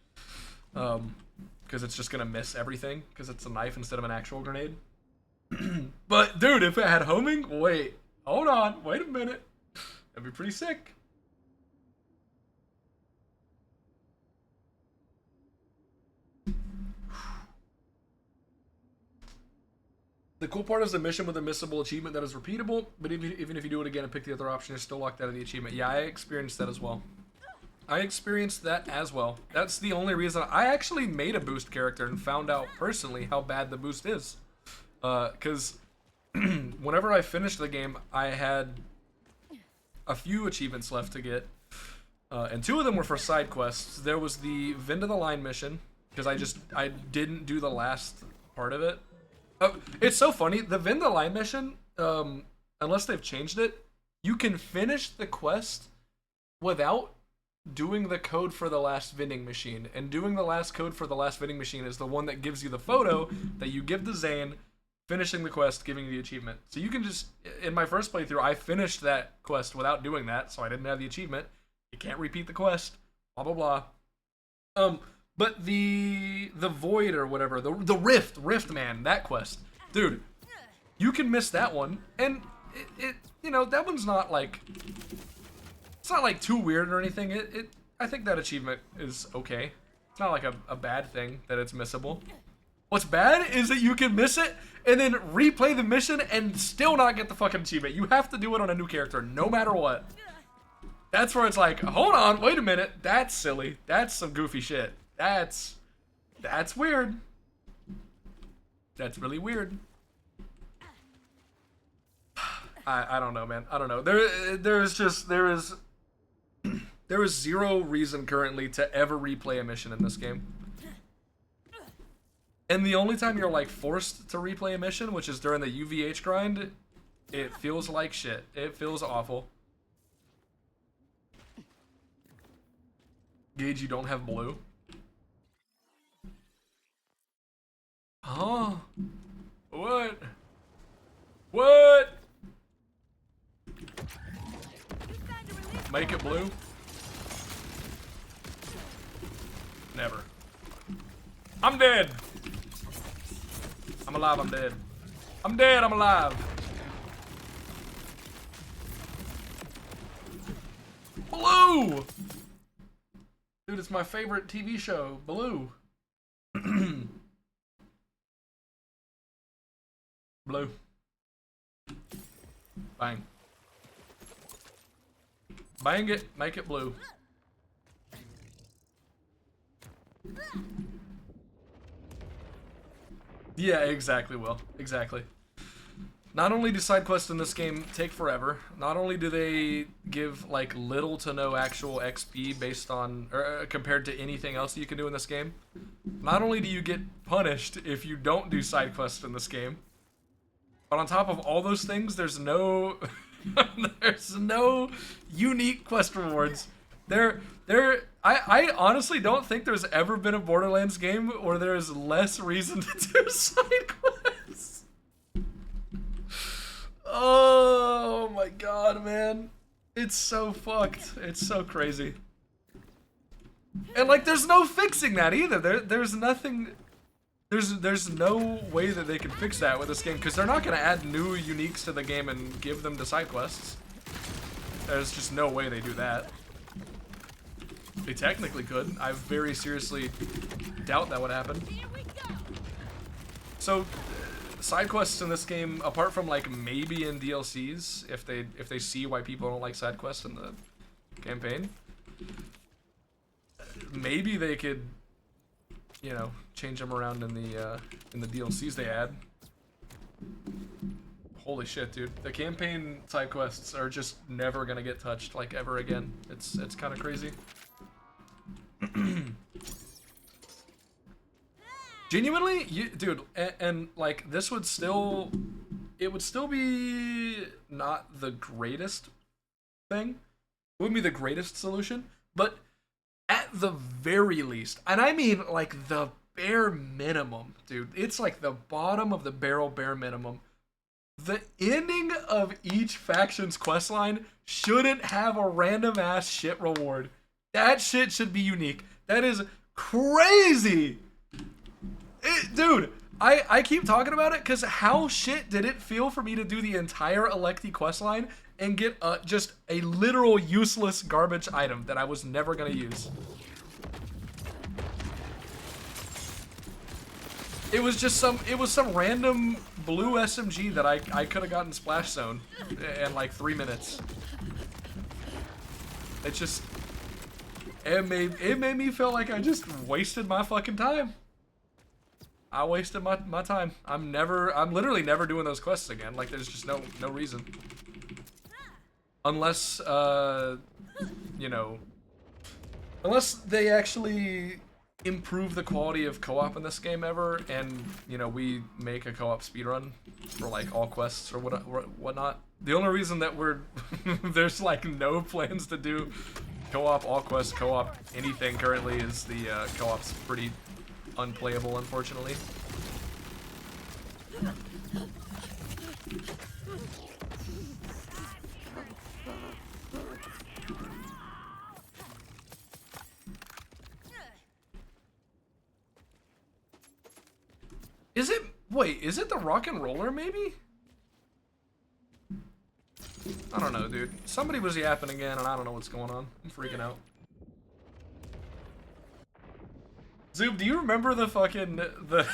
Because it's just gonna miss everything, because it's a knife instead of an actual grenade. But, dude, if it had homing, wait. Hold on, wait a minute. That'd be pretty sick. The cool part is the mission with a missable achievement that is repeatable, but even if you do it again and pick the other option, you're still locked out of the achievement. Yeah, I experienced that as well. That's the only reason. I actually made a boost character and found out personally how bad the boost is. Because whenever I finished the game, I had a few achievements left to get. And two of them were for side quests. There was the Vend to the Line mission, because I didn't do the last part of it. It's so funny, the Vend the Line mission, unless they've changed it, you can finish the quest without doing the code for the last vending machine. And doing the last code for the last vending machine is the one that gives you the photo that you give to Zane, finishing the quest, giving you the achievement. So you can just, in my first playthrough, I finished that quest without doing that, so I didn't have the achievement. You can't repeat the quest, blah blah blah. But the Void or whatever, the Rift man, that quest. Dude, you can miss that one, and it you know, that one's not like, it's not like too weird or anything. I think that achievement is okay. It's not like a bad thing that it's missable. What's bad is that you can miss it and then replay the mission and still not get the fucking achievement. You have to do it on a new character no matter what. That's where it's like, hold on, wait a minute. That's silly. That's some goofy shit. That's weird. That's really weird. I don't know, man. I don't know. There is zero reason currently to ever replay a mission in this game. And the only time you're like forced to replay a mission, which is during the UVH grind, it feels like shit. It feels awful. Gage, you don't have blue? Huh? What? What? Make it blue? Never. I'm dead. I'm alive, I'm dead. I'm dead, I'm alive. Blue! Dude, it's my favorite TV show, Blue. Blue. Bang. Bang it, make it blue. Yeah, exactly, Will. Exactly. Not only do side quests in this game take forever, not only do they give like little to no actual XP based on, or compared to anything else that you can do in this game, not only do you get punished if you don't do side quests in this game, but on top of all those things, there's no there's no unique quest rewards. I honestly don't think there's ever been a Borderlands game where there's less reason to do side quests. Oh my god, man. It's so fucked. It's so crazy. And like there's no fixing that either. There's nothing, there's no way that they can fix that with this game, because they're not going to add new uniques to the game and give them to side quests. There's just no way they do that. They technically could. I very seriously doubt that would happen. So, side quests in this game, apart from like maybe in DLCs, if they see why people don't like side quests in the campaign, maybe they could, you know, change them around in the DLCs they add. Holy shit, dude! The campaign side quests are just never gonna get touched like ever again. It's kind of crazy. Genuinely, dude, and like this would still, it would still be not the greatest thing. It wouldn't be the greatest solution, but at the very least, and I mean like the bare minimum, dude, it's like the bottom of the barrel bare minimum. The ending of each faction's questline shouldn't have a random ass shit reward. That shit should be unique. That is crazy. Dude, I keep talking about it because how shit did it feel for me to do the entire Electi questline and get just a literal useless garbage item that I was never going to use. It was just some random blue SMG that I could have gotten Splash Zone in like 3 minutes. It just, it made me feel like I just wasted my fucking time. I wasted my time. I'm literally never doing those quests again. Like there's just no reason. Unless you know, unless they actually improve the quality of co-op in this game ever, and you know, we make a co-op speedrun for like all quests or whatnot. The only reason that we're there's like no plans to do co-op all quests, co-op anything currently is the co-op's pretty unplayable, unfortunately. Is it? Wait, is it the rock and roller maybe? I don't know, dude. Somebody was yapping again, and I don't know what's going on. I'm freaking out. Zoom, do you remember the fucking the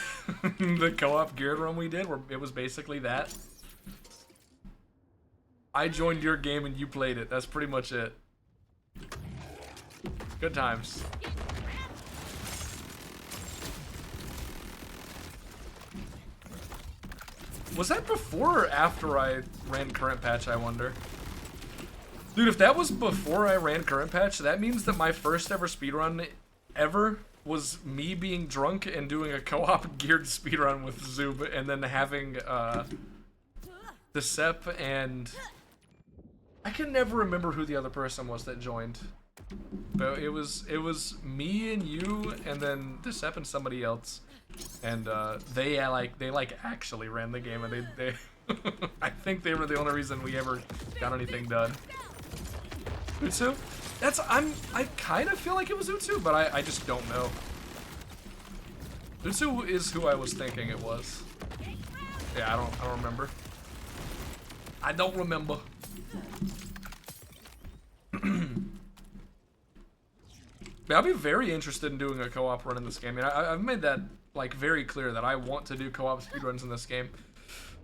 the co-op geared run we did, where it was basically that? I joined your game and you played it. That's pretty much it. Good times. Was that before or after I ran current patch, I wonder? Dude, if that was before I ran current patch, that means that my first ever speedrun ever was me being drunk and doing a co-op geared speedrun with Zoob, and then having the Sep and I can never remember who the other person was that joined. But it was me and you, and then the Sep and somebody else. And they actually ran the game, and they I think they were the only reason we ever got anything done. Utsu? I kind of feel like it was Utsu, but I just don't know. Utsu is who I was thinking it was. Yeah, I don't remember. I don't remember. But I'll be very interested in doing a co-op run in this game. I mean, I've made that like very clear that I want to do co-op speedruns in this game.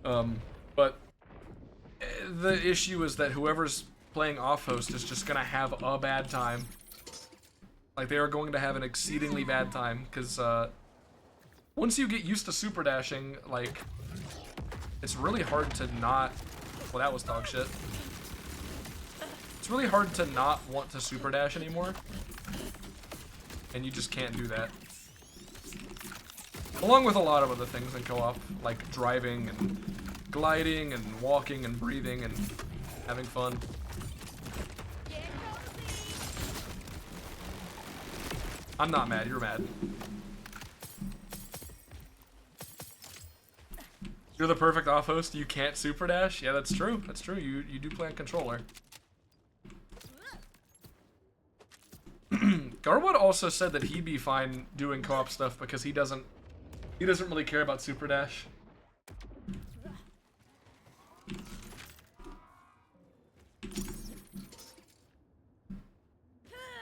But the issue is that whoever's playing off-host is just gonna have a bad time. Like, they are going to have an exceedingly bad time, because once you get used to super dashing, like, it's really hard to not... Well, that was dog shit. It's really hard to not want to super dash anymore. And you just can't do that. Along with a lot of other things in co-op, like driving and gliding and walking and breathing and having fun. I'm not mad, you're mad. You're the perfect off-host, you can't super dash? Yeah, that's true, that's true. You do play on controller. Garwood also said that he'd be fine doing co-op stuff because he doesn't really care about super dash.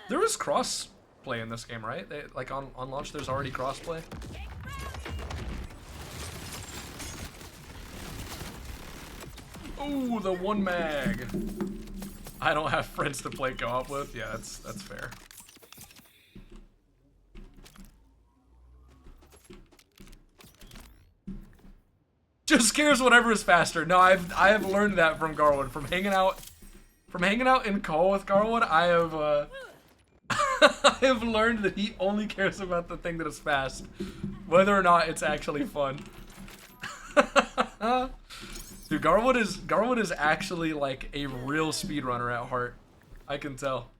There is cross play in this game, right? Like on launch there's already cross play. Oh, the one mag. I don't have friends to play co-op with. Yeah, that's fair. Just cares whatever is faster. No, I have learned that from Garwood. From hanging out in call with Garwood, I have I have learned that he only cares about the thing that is fast, whether or not it's actually fun. Dude, Garwood is actually like a real speedrunner at heart. I can tell.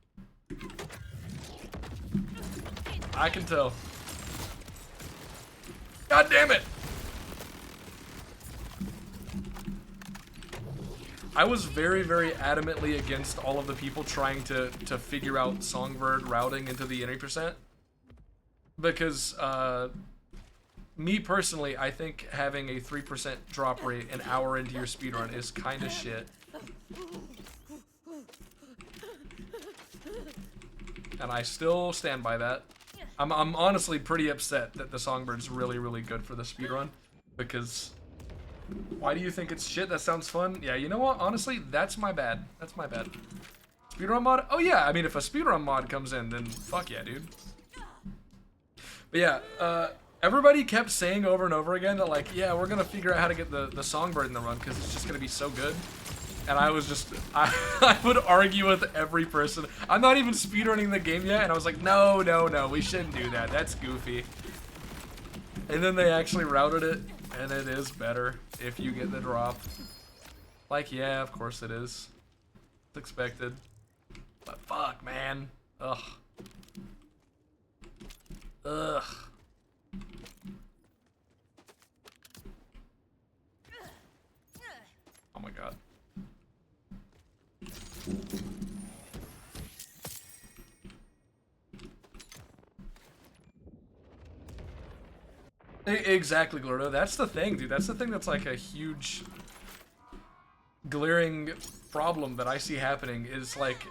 I can tell. God damn it! I was very, very adamantly against all of the people trying to figure out Songbird routing into the 80%. Because, me personally, I think having a 3% drop rate an hour into your speedrun is kind of shit. And I still stand by that. I'm honestly pretty upset that the Songbird's really, really good for the speedrun. Because... why do you think it's shit? That sounds fun. Yeah, you know what? Honestly, that's my bad. That's my bad. Speedrun mod? Oh yeah, I mean, if a speedrun mod comes in, then fuck yeah, dude. But yeah, everybody kept saying over and over again that, like, yeah, we're gonna figure out how to get the Songbird in the run because it's just gonna be so good. And I was just, I would argue with every person. I'm not even speedrunning the game yet, and I was like, no, no, no, we shouldn't do that. That's goofy. And then they actually routed it. And it is better if you get the drop. Like, yeah, of course it is. It's expected. But fuck, man. Ugh. Ugh. Oh my god. Exactly, Glordo. That's the thing, dude. That's the thing that's like a huge glaring problem that I see happening is like...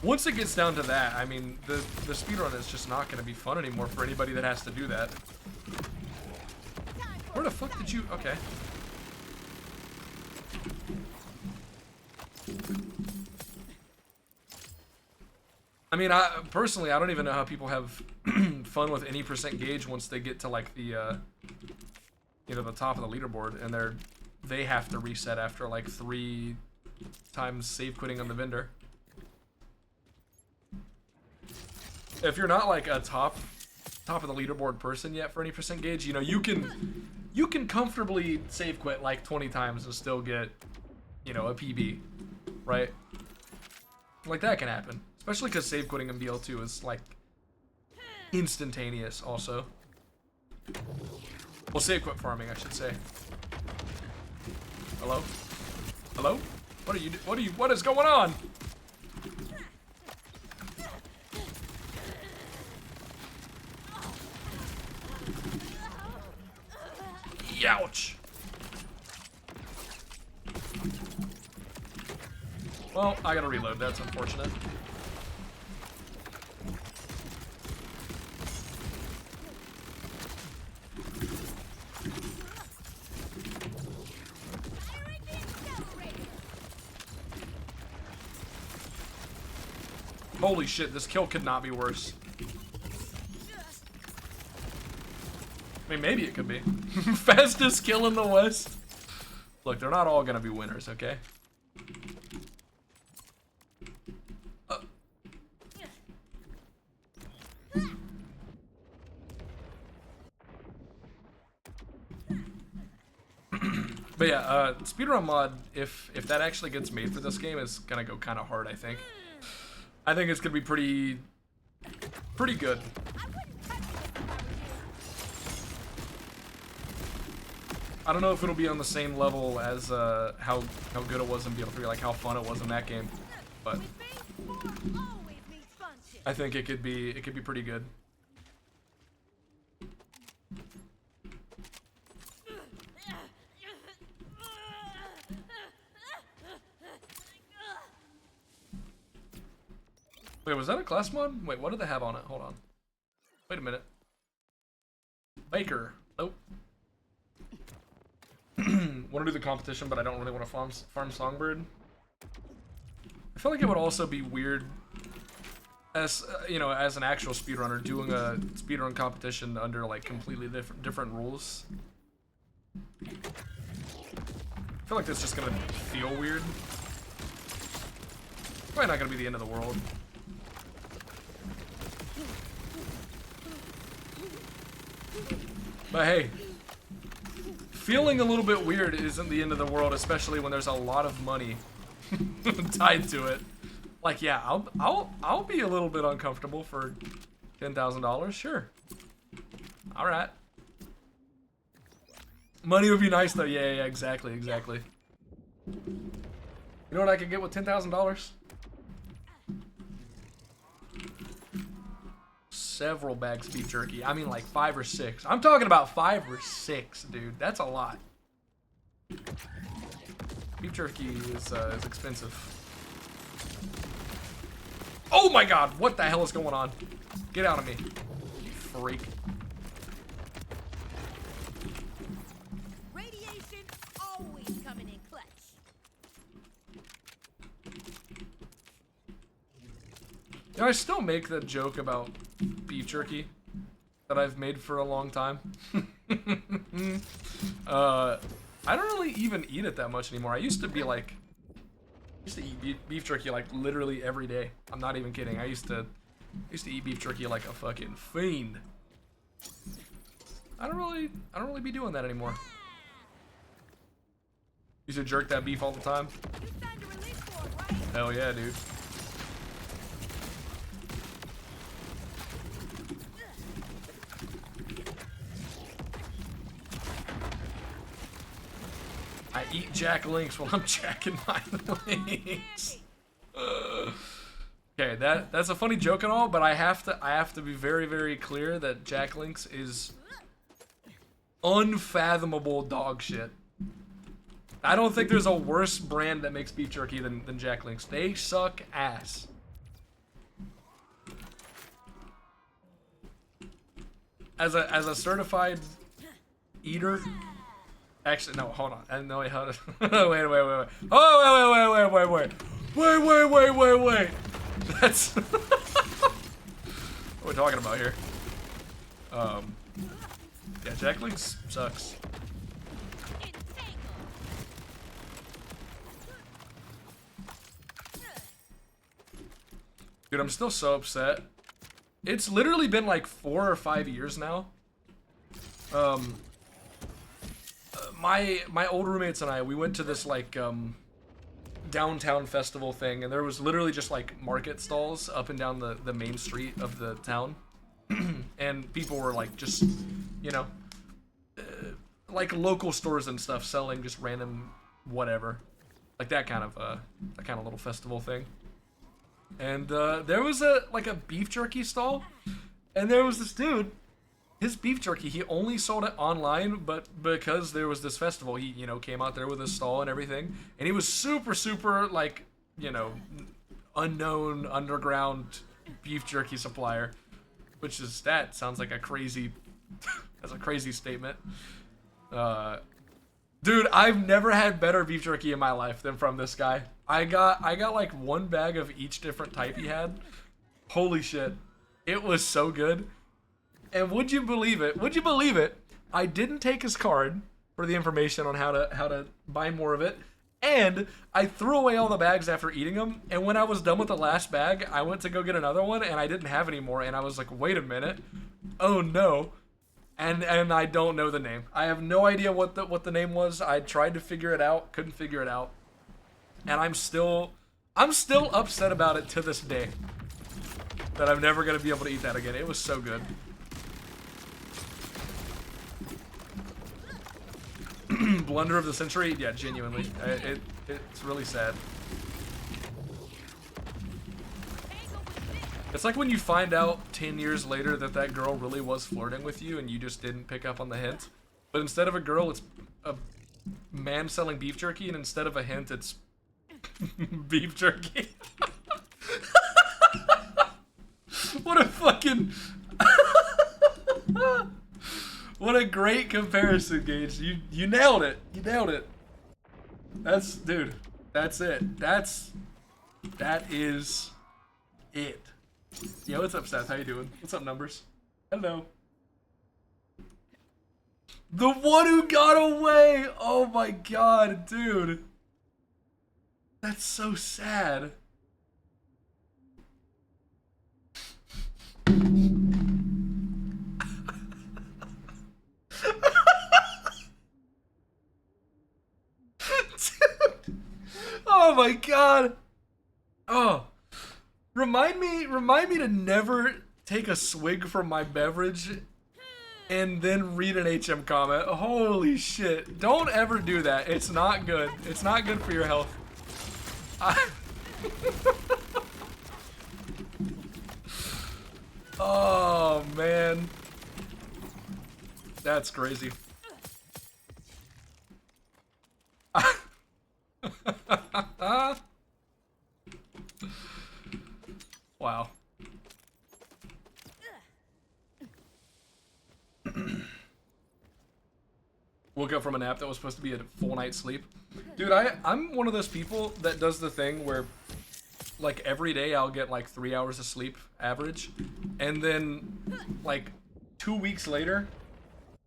Once it gets down to that, I mean, the speedrun is just not going to be fun anymore for anybody that has to do that. Where the fuck did you... Okay. I mean, personally, I don't even know how people have fun with any percent gauge once they get to like the, you know, the top of the leaderboard, and they have to reset after like 3 times save quitting on the vendor. If you're not like a top of the leaderboard person yet for any percent gauge, you know, you can comfortably save quit like 20 times and still get, you know, a PB, right? Like that can happen. Especially because save quitting in BL2 is like instantaneous also. Well, save quit farming, I should say. Hello? Hello? What is going on? Youch! Well, I gotta reload, that's unfortunate. Holy shit, this kill could not be worse. I mean, maybe it could be. Fastest kill in the West. Look, they're not all gonna be winners, okay? But yeah, speedrun mod, if that actually gets made for this game, is gonna go kind of hard, I think. I think it's gonna be pretty good. I don't know if it'll be on the same level as how good it was in BL3, like how fun it was in that game, but I think it could be pretty good. Wait, was that a class mod? Wait, what did they have on it? Hold on. Wait a minute. Baker. Nope. Want to do the competition, but I don't really want to farm Songbird. I feel like it would also be weird as you know, as an actual speedrunner doing a speedrun competition under like completely different rules. I feel like that's just gonna feel weird. Probably not gonna be the end of the world. But hey, feeling a little bit weird isn't the end of the world, especially when there's a lot of money tied to it. Like, yeah, I'll be a little bit uncomfortable for $10,000, sure. All right. Money would be nice though. Yeah, exactly. You know what I could get with $10,000? Several bags of beef jerky. I mean like 5 or 6. I'm talking about 5 or 6, dude. That's a lot. Beef jerky is expensive. Oh my god, what the hell is going on? Get out of me, you freak. Radiation always coming in clutch. You know, I still make the joke about beef jerky that I've made for a long time. I don't really even eat it that much anymore. I used to eat beef jerky like literally every day. I'm not even kidding. I used to eat beef jerky like a fucking fiend. I don't really be doing that anymore. Used to jerk that beef all the time. You signed a release form, right? Hell yeah, dude. I eat Jack Links while I'm jacking my links. Okay, okay, that's a funny joke and all, but I have to be very, very clear that Jack Link's is unfathomable dog shit. I don't think there's a worse brand that makes beef jerky than Jack Link's. They suck ass. As a certified eater, actually no, hold on. No, wait, hold on. wait. Oh, wait. That's what we're talking about here. Yeah, Jack Link's sucks. Dude, I'm still so upset. It's literally been like 4 or 5 years now. My old roommates and I, we went to this like downtown festival thing, and there was literally just like market stalls up and down the main street of the town. And people were like just, you know, like local stores and stuff selling just random whatever. Like that kind of little festival thing. And there was a beef jerky stall, and there was this dude. His beef jerky, he only sold it online, but because there was this festival, he, you know, came out there with his stall and everything, and he was super like, you know, unknown underground beef jerky supplier, which is, that sounds like a crazy that's a crazy statement. Dude, I've never had better beef jerky in my life than from this guy. I got like 1 bag of each different type he had. Holy shit. It was so good. And would you believe it? Would you believe it? I didn't take his card for the information on how to buy more of it. And I threw away all the bags after eating them. And when I was done with the last bag, I went to go get another one, and I didn't have any more. And I was like, wait a minute. Oh no. And I don't know the name. I have no idea what the name was. I tried to figure it out, couldn't figure it out. And I'm still upset about it to this day. That I'm never gonna be able to eat that again. It was so good. Blunder of the century? Yeah, genuinely. It's really sad. It's like when you find out 10 years later that girl really was flirting with you and you just didn't pick up on the hint. But instead of a girl, it's a man selling beef jerky, and instead of a hint, it's beef jerky. What a fucking... What a great comparison, Gage. You nailed it. You nailed it. That's, dude, that's it. That is it. Yo, what's up, Seth? How you doing? What's up, Numbers? Hello. The one who got away! Oh my god, dude. That's so sad. Dude. Oh my god. Oh. Remind me to never take a swig from my beverage and then read an HM comment. Holy shit. Don't ever do that. It's not good. It's not good for your health. Oh, man. That's crazy. Wow. Woke up from a nap that was supposed to be a full night's sleep. Dude, I'm one of those people that does the thing where, like, every day I'll get like 3 hours of sleep average, and then like 2 weeks later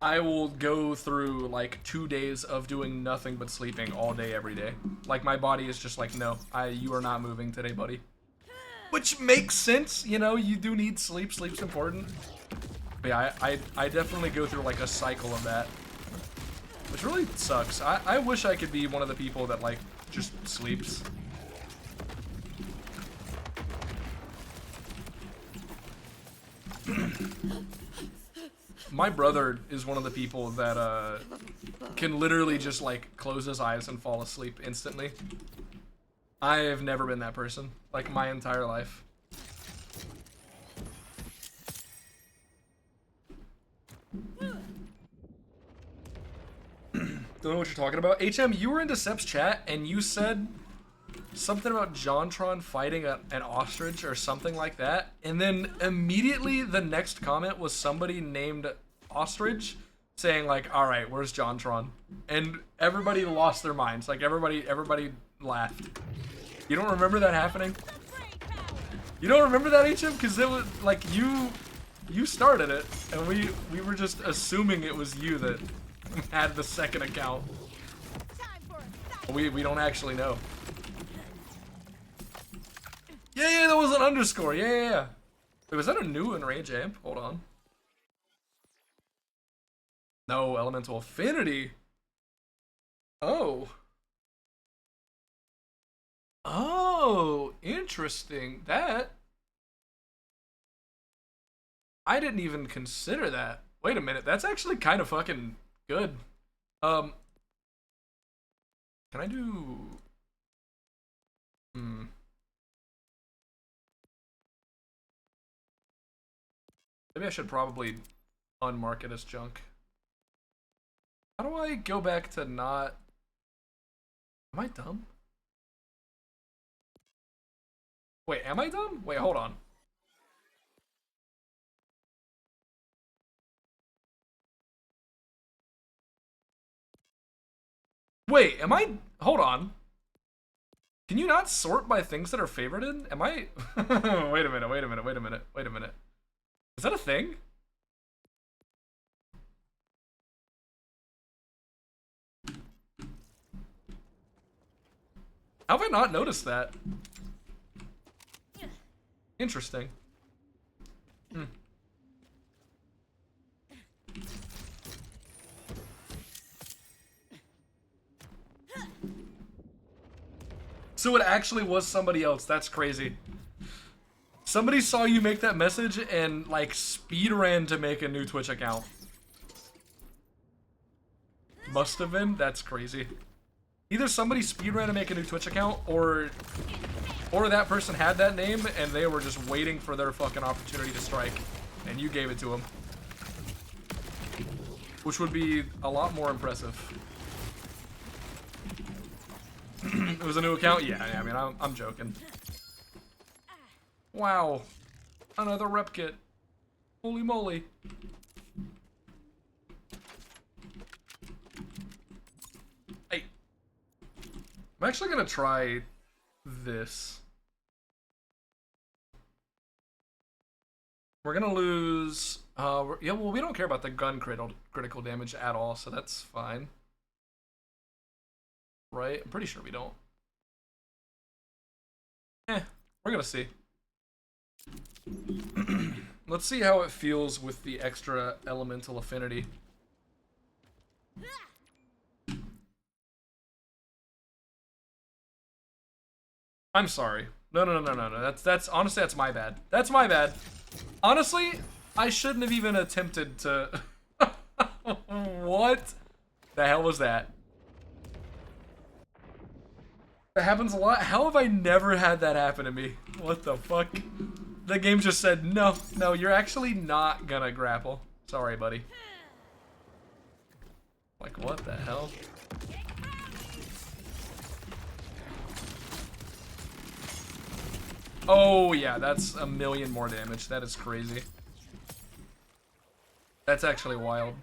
I will go through like 2 days of doing nothing but sleeping all day every day. Like, my body is just like, no, you are not moving today, buddy. Which makes sense, you know, you do need sleep. Sleep's important. But yeah, I definitely go through like a cycle of that, which really sucks. I wish I could be one of the people that like just sleeps. My brother is one of the people that can literally just like close his eyes and fall asleep instantly. I have never been that person, like, my entire life. Don't know what you're talking about. HM, you were into Sep's chat and you said something about JonTron fighting an ostrich or something like that. And then immediately the next comment was somebody named Ostrich saying like, all right, where's JonTron? And everybody lost their minds. Like everybody laughed. You don't remember that happening? You don't remember that, HM? Because it was like you started it and we were just assuming it was you that had the second account. We don't actually know. Yeah, that was an underscore. Yeah. Wait, was that a new enrage amp? Hold on. No, elemental affinity. Oh. Oh, interesting. That I didn't even consider that. Wait a minute, that's actually kind of fucking good. Can I do... Maybe I should probably unmark it as junk. How do I go back to not... Am I dumb? Wait, am I dumb? Wait, hold on. Wait, am I... Hold on. Can you not sort by things that are favorited? Am I... Wait a minute. Is that a thing? How have I not noticed that? Interesting. So it actually was somebody else. That's crazy. Somebody saw you make that message and like speed ran to make a new Twitch account. Must have been. That's crazy. Either somebody speed ran to make a new Twitch account or that person had that name and they were just waiting for their fucking opportunity to strike and you gave it to them. Which would be a lot more impressive. It was a new account? Yeah, I mean, I'm joking. Wow. Another rep kit. Holy moly. Hey. I'm actually gonna try this. We're gonna lose... yeah, well, we don't care about the gun critical damage at all, so that's fine. Right? I'm pretty sure we don't. We're gonna see. Let's see how it feels with the extra elemental affinity. I'm sorry. No. That's honestly, that's my bad. That's my bad. Honestly, I shouldn't have even attempted to... What the hell was that? That happens a lot. How have I never had that happen to me? What the fuck? The game just said, no, you're actually not gonna grapple. Sorry, buddy. Like, what the hell? Oh, yeah, that's a million more damage. That is crazy. That's actually wild.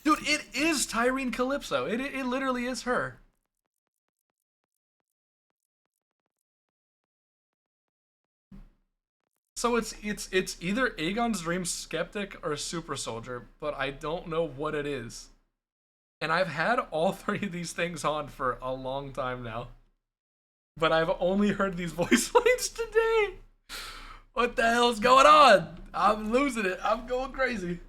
Dude, it is Tyrene Calypso. It literally is her. So it's either Aegon's Dream Skeptic or Super Soldier, but I don't know what it is. And I've had all three of these things on for a long time now. But I've only heard these voice lines today. What the hell's going on? I'm losing it. I'm going crazy.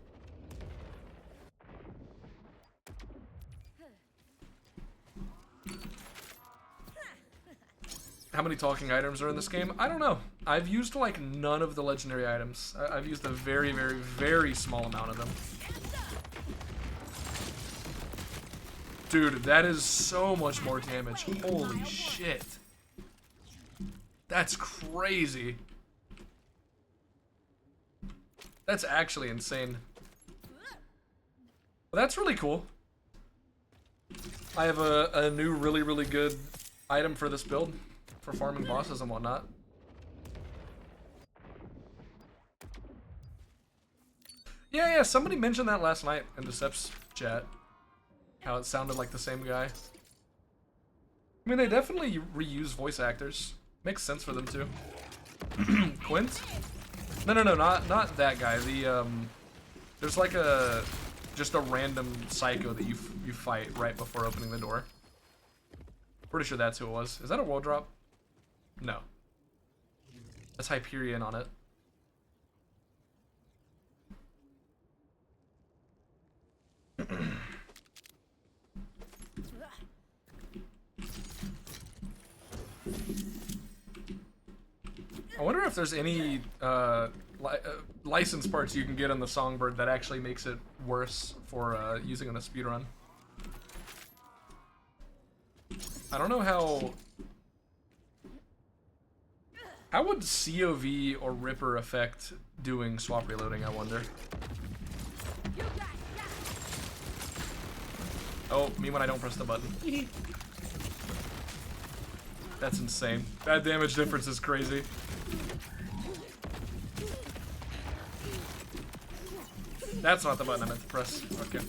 How many talking items are in this game? I don't know. I've used like none of the legendary items. I've used a very, very, very small amount of them. Dude, that is so much more damage. Holy shit. That's crazy. That's actually insane. Well, that's really cool. I have a new really good item for this build for farming bosses and whatnot. Yeah, somebody mentioned that last night in the Seps chat. How it sounded like the same guy. I mean, they definitely reuse voice actors. Makes sense for them too. Quint? No, not that guy. The there's like just a random psycho that you fight right before opening the door. Pretty sure that's who it was. Is that a world drop? No. That's Hyperion on it. I wonder if there's any license parts you can get on the Songbird that actually makes it worse for using in a speedrun. I don't know how would COV or Ripper affect doing swap reloading, I wonder. Oh, me when I don't press the button. That's insane. That damage difference is crazy. That's not the button I meant to press. Okay.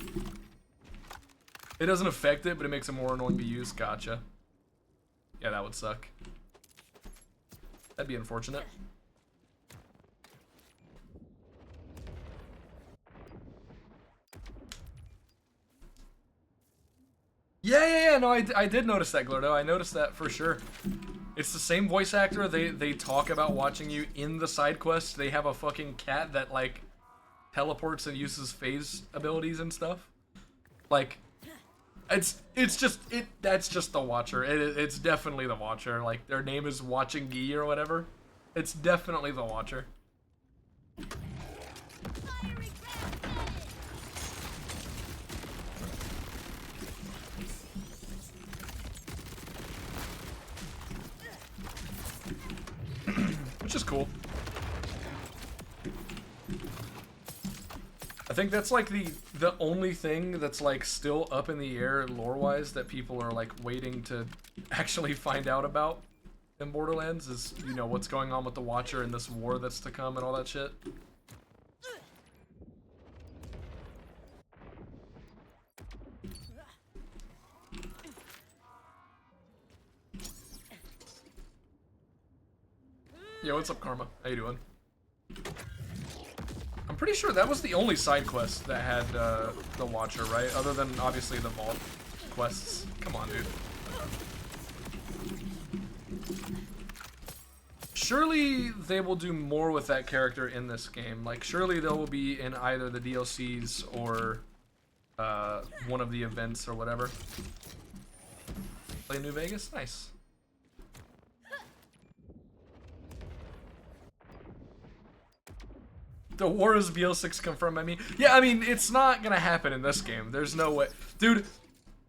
It doesn't affect it, but it makes it more annoying to use. Gotcha. Yeah, that would suck. That'd be unfortunate. Yeah, no, I did notice that, Glordo. I noticed that for sure. It's the same voice actor. They talk about watching you in the side quest. They have a fucking cat that, like, teleports and uses phase abilities and stuff. Like, that's just the Watcher. It's definitely the Watcher. Like, their name is Watching Gee or whatever. It's definitely the Watcher. Which is cool. I think that's like the only thing that's like still up in the air lore-wise that people are like waiting to actually find out about in Borderlands is, you know, what's going on with the Watcher and this war that's to come and all that shit. Yo, what's up, Karma? How you doing? I'm pretty sure that was the only side quest that had the Watcher, right? Other than, obviously, the vault quests. Come on, dude. Surely they will do more with that character in this game. Like, surely they will be in either the DLCs or one of the events or whatever. Play New Vegas? Nice. The war is BL6 confirmed by me. Yeah, I mean, it's not gonna happen in this game. There's no way. Dude,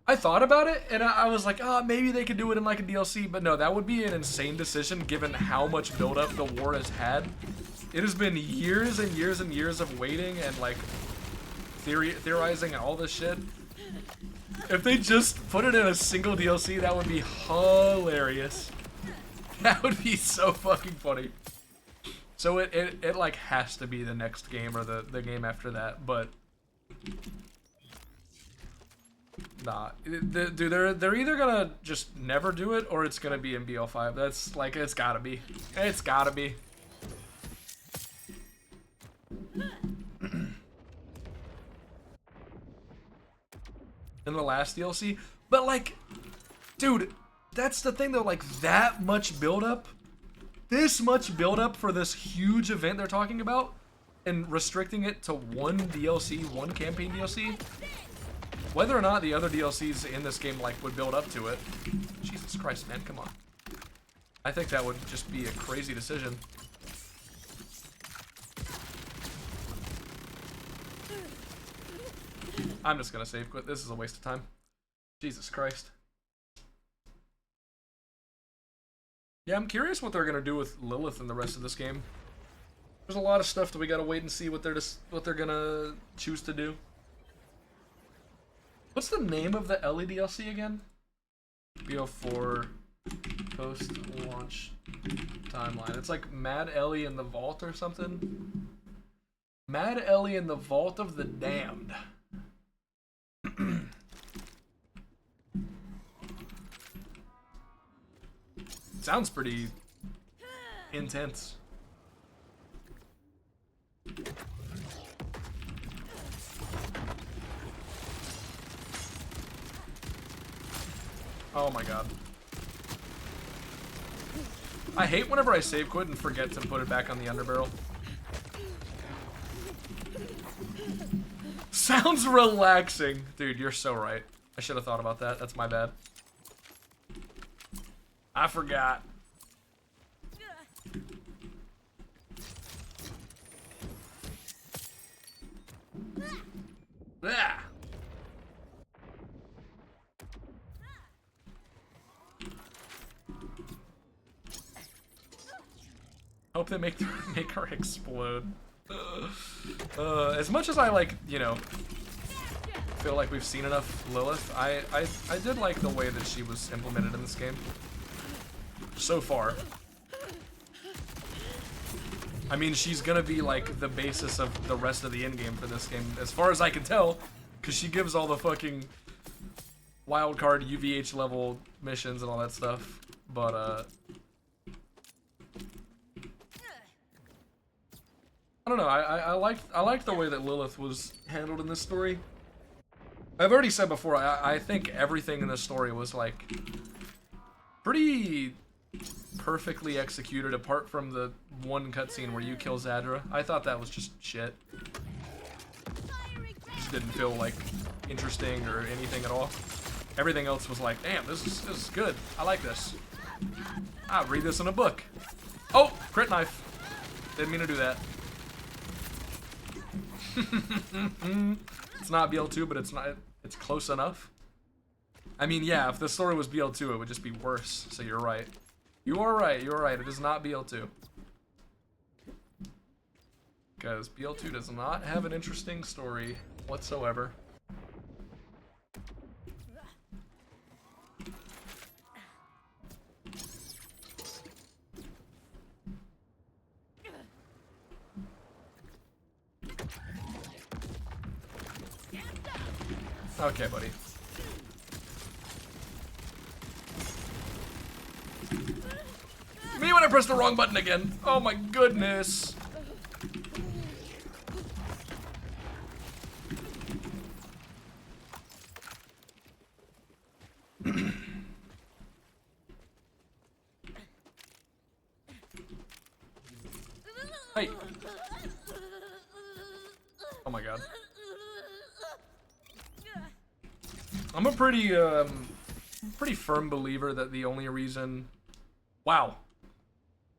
I thought about it, and I was like, oh, maybe they could do it in like a DLC, but no, that would be an insane decision given how much buildup the war has had. It has been years and years and years of waiting and like theorizing and all this shit. If they just put it in a single DLC, that would be hilarious. That would be so fucking funny. So it like has to be the next game or the game after that, but nah, dude, they're either gonna just never do it or it's gonna be in BL5. That's like, it's gotta be. It's gotta be. In the last DLC, but like, dude, that's the thing though. Like, that much buildup. This much build-up for this huge event they're talking about, and restricting it to one DLC, one campaign DLC, whether or not the other DLCs in this game like would build up to it, Jesus Christ, man, come on. I think that would just be a crazy decision. I'm just gonna save quit. This is a waste of time. Jesus Christ. Yeah, I'm curious what they're gonna do with Lilith in the rest of this game. There's a lot of stuff that we gotta wait and see what they're gonna choose to do. What's the name of the Ellie DLC again? BO4 post-launch timeline. It's like Mad Ellie in the Vault or something. Mad Ellie in the Vault of the Damned. Sounds pretty intense. Oh my god. I hate whenever I save quit and forget to put it back on the underbarrel. Sounds relaxing. Dude, you're so right. I should have thought about that. That's my bad. I forgot. Ah. Hope they make her explode. As much as I like, you know, feel like we've seen enough Lilith, I did like the way that she was implemented in this game. So far. I mean, she's gonna be like the basis of the rest of the endgame for this game, as far as I can tell, because she gives all the fucking wildcard UVH level missions and all that stuff. But I don't know. I liked the way that Lilith was handled in this story. I've already said before. I think everything in this story was like pretty perfectly executed, apart from the one cutscene where you kill Zadra. I thought that was just shit. Just didn't feel like interesting or anything at all. Everything else was like, damn, this is good. I like this. I'll read this in a book. Oh, crit knife. Didn't mean to do that. It's not BL2, but it's close enough. I mean, yeah, if the story was BL2, it would just be worse. So you're right. You are right. You are right. It is not BL2. Because BL2 does not have an interesting story whatsoever. Okay, buddy. Me when I pressed the wrong button again. Oh my goodness. Hey. Oh my god. I'm a pretty firm believer that the only reason... Wow.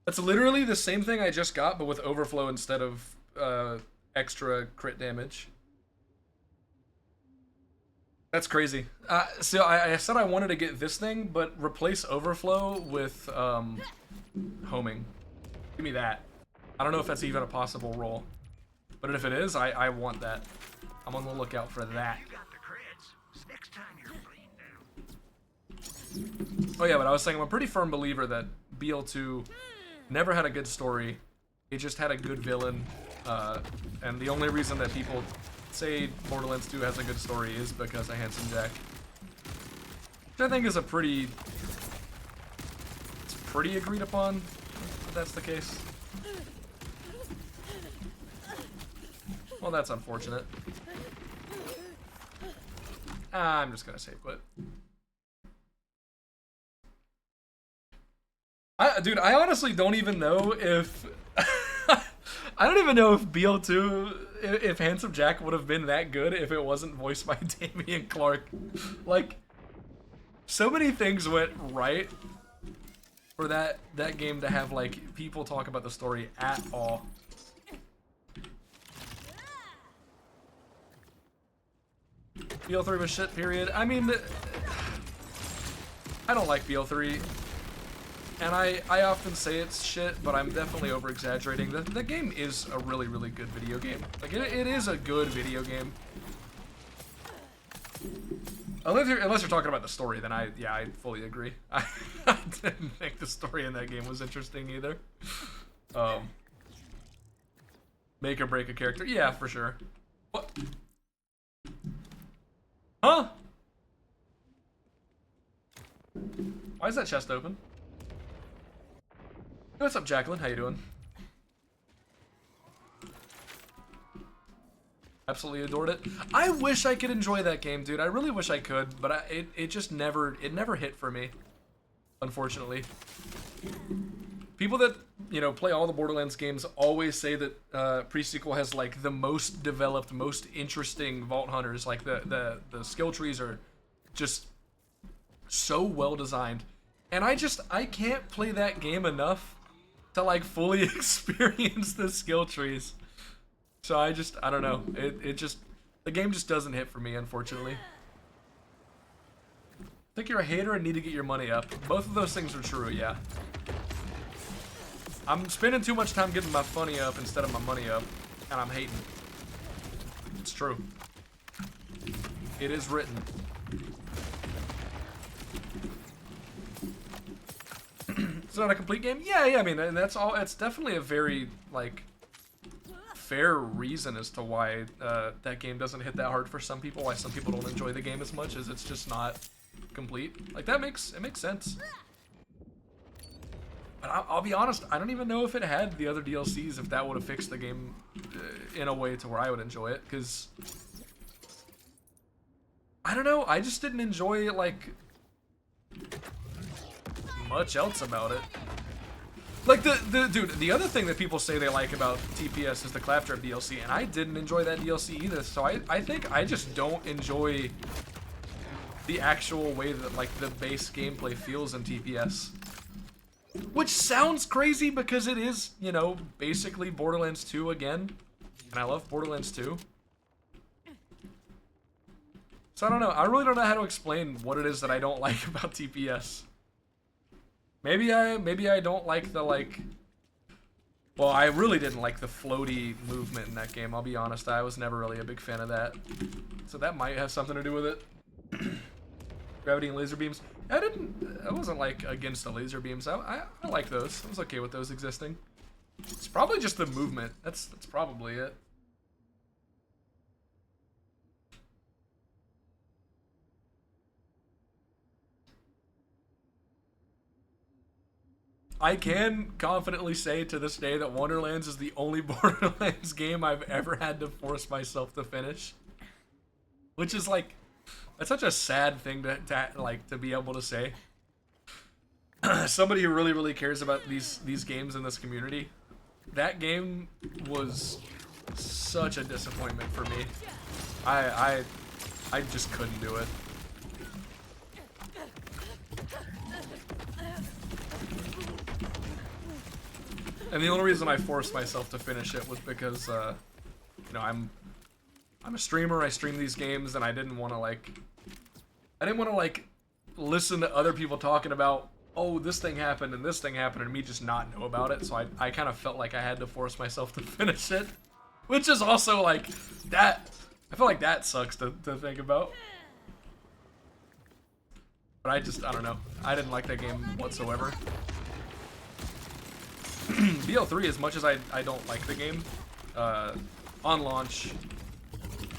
That's literally the same thing I just got, but with overflow instead of extra crit damage. That's crazy. So I said I wanted to get this thing, but replace overflow with homing. Give me that. I don't know if that's even a possible role. But if it is, I want that. I'm on the lookout for that. Oh yeah, but I was saying I'm a pretty firm believer that BL2 never had a good story. It just had a good villain. And the only reason that people say Borderlands 2 has a good story is because of Handsome Jack. Which I think is it's pretty agreed upon, if that's the case. Well, that's unfortunate. I'm just gonna save quit. Dude, I honestly don't even know if... I don't even know if BL2, if Handsome Jack would have been that good if it wasn't voiced by Damian Clark. Like, so many things went right for that game to have, like, people talk about the story at all. BL3 was shit, period. I mean, I don't like BL3. And I often say it's shit, but I'm definitely over-exaggerating. The game is a really, really good video game. Like, it is a good video game. Unless you're talking about the story, then I fully agree. I didn't think the story in that game was interesting either. Make or break a character. Yeah, for sure. What? Huh? Why is that chest open? Hey, what's up, Jacqueline? How you doing? Absolutely adored it. I wish I could enjoy that game, dude. I really wish I could, but it just never hit for me, unfortunately. People that, you know, play all the Borderlands games always say that pre-sequel has like the most developed, most interesting Vault Hunters. Like the skill trees are just so well designed, and I can't play that game enough to like fully experience the skill trees. So I don't know. The game just doesn't hit for me, unfortunately. I think you're a hater and need to get your money up. Both of those things are true, yeah. I'm spending too much time getting my funny up instead of my money up, and I'm hating. It's true. It is written. It's not a complete game? Yeah, I mean, and that's all. It's definitely a very, like, fair reason as to why that game doesn't hit that hard for some people, why some people don't enjoy the game as much, as it's just not complete. Like, it makes sense. But I'll be honest, I don't even know if it had the other DLCs, if that would have fixed the game in a way to where I would enjoy it, because I don't know, I just didn't enjoy, like, much else about it. Like, the other thing that people say they like about TPS is the Claptrap DLC, and I didn't enjoy that DLC either, so I think I just don't enjoy the actual way that, like, the base gameplay feels in TPS. Which sounds crazy because it is, you know, basically Borderlands 2 again, and I love Borderlands 2. So I don't know, I really don't know how to explain what it is that I don't like about TPS. Maybe I don't like the, like... Well, I really didn't like the floaty movement in that game, I'll be honest. I was never really a big fan of that. So that might have something to do with it. Gravity and laser beams. I wasn't, like, against the laser beams. I like those. I was okay with those existing. It's probably just the movement. That's probably it. I can confidently say to this day that Wonderlands is the only Borderlands game I've ever had to force myself to finish. Which is like, that's such a sad thing to be able to say. Somebody who really, really cares about these games in this community. That game was such a disappointment for me. I just couldn't do it. And the only reason I forced myself to finish it was because, you know, I'm a streamer. I stream these games, and I didn't want to like listen to other people talking about, oh, this thing happened and this thing happened, and me just not know about it. So I kind of felt like I had to force myself to finish it, which is also like that. I feel like that sucks to think about. But I don't know. I didn't like that game whatsoever. BL3, as much as I don't like the game, on launch,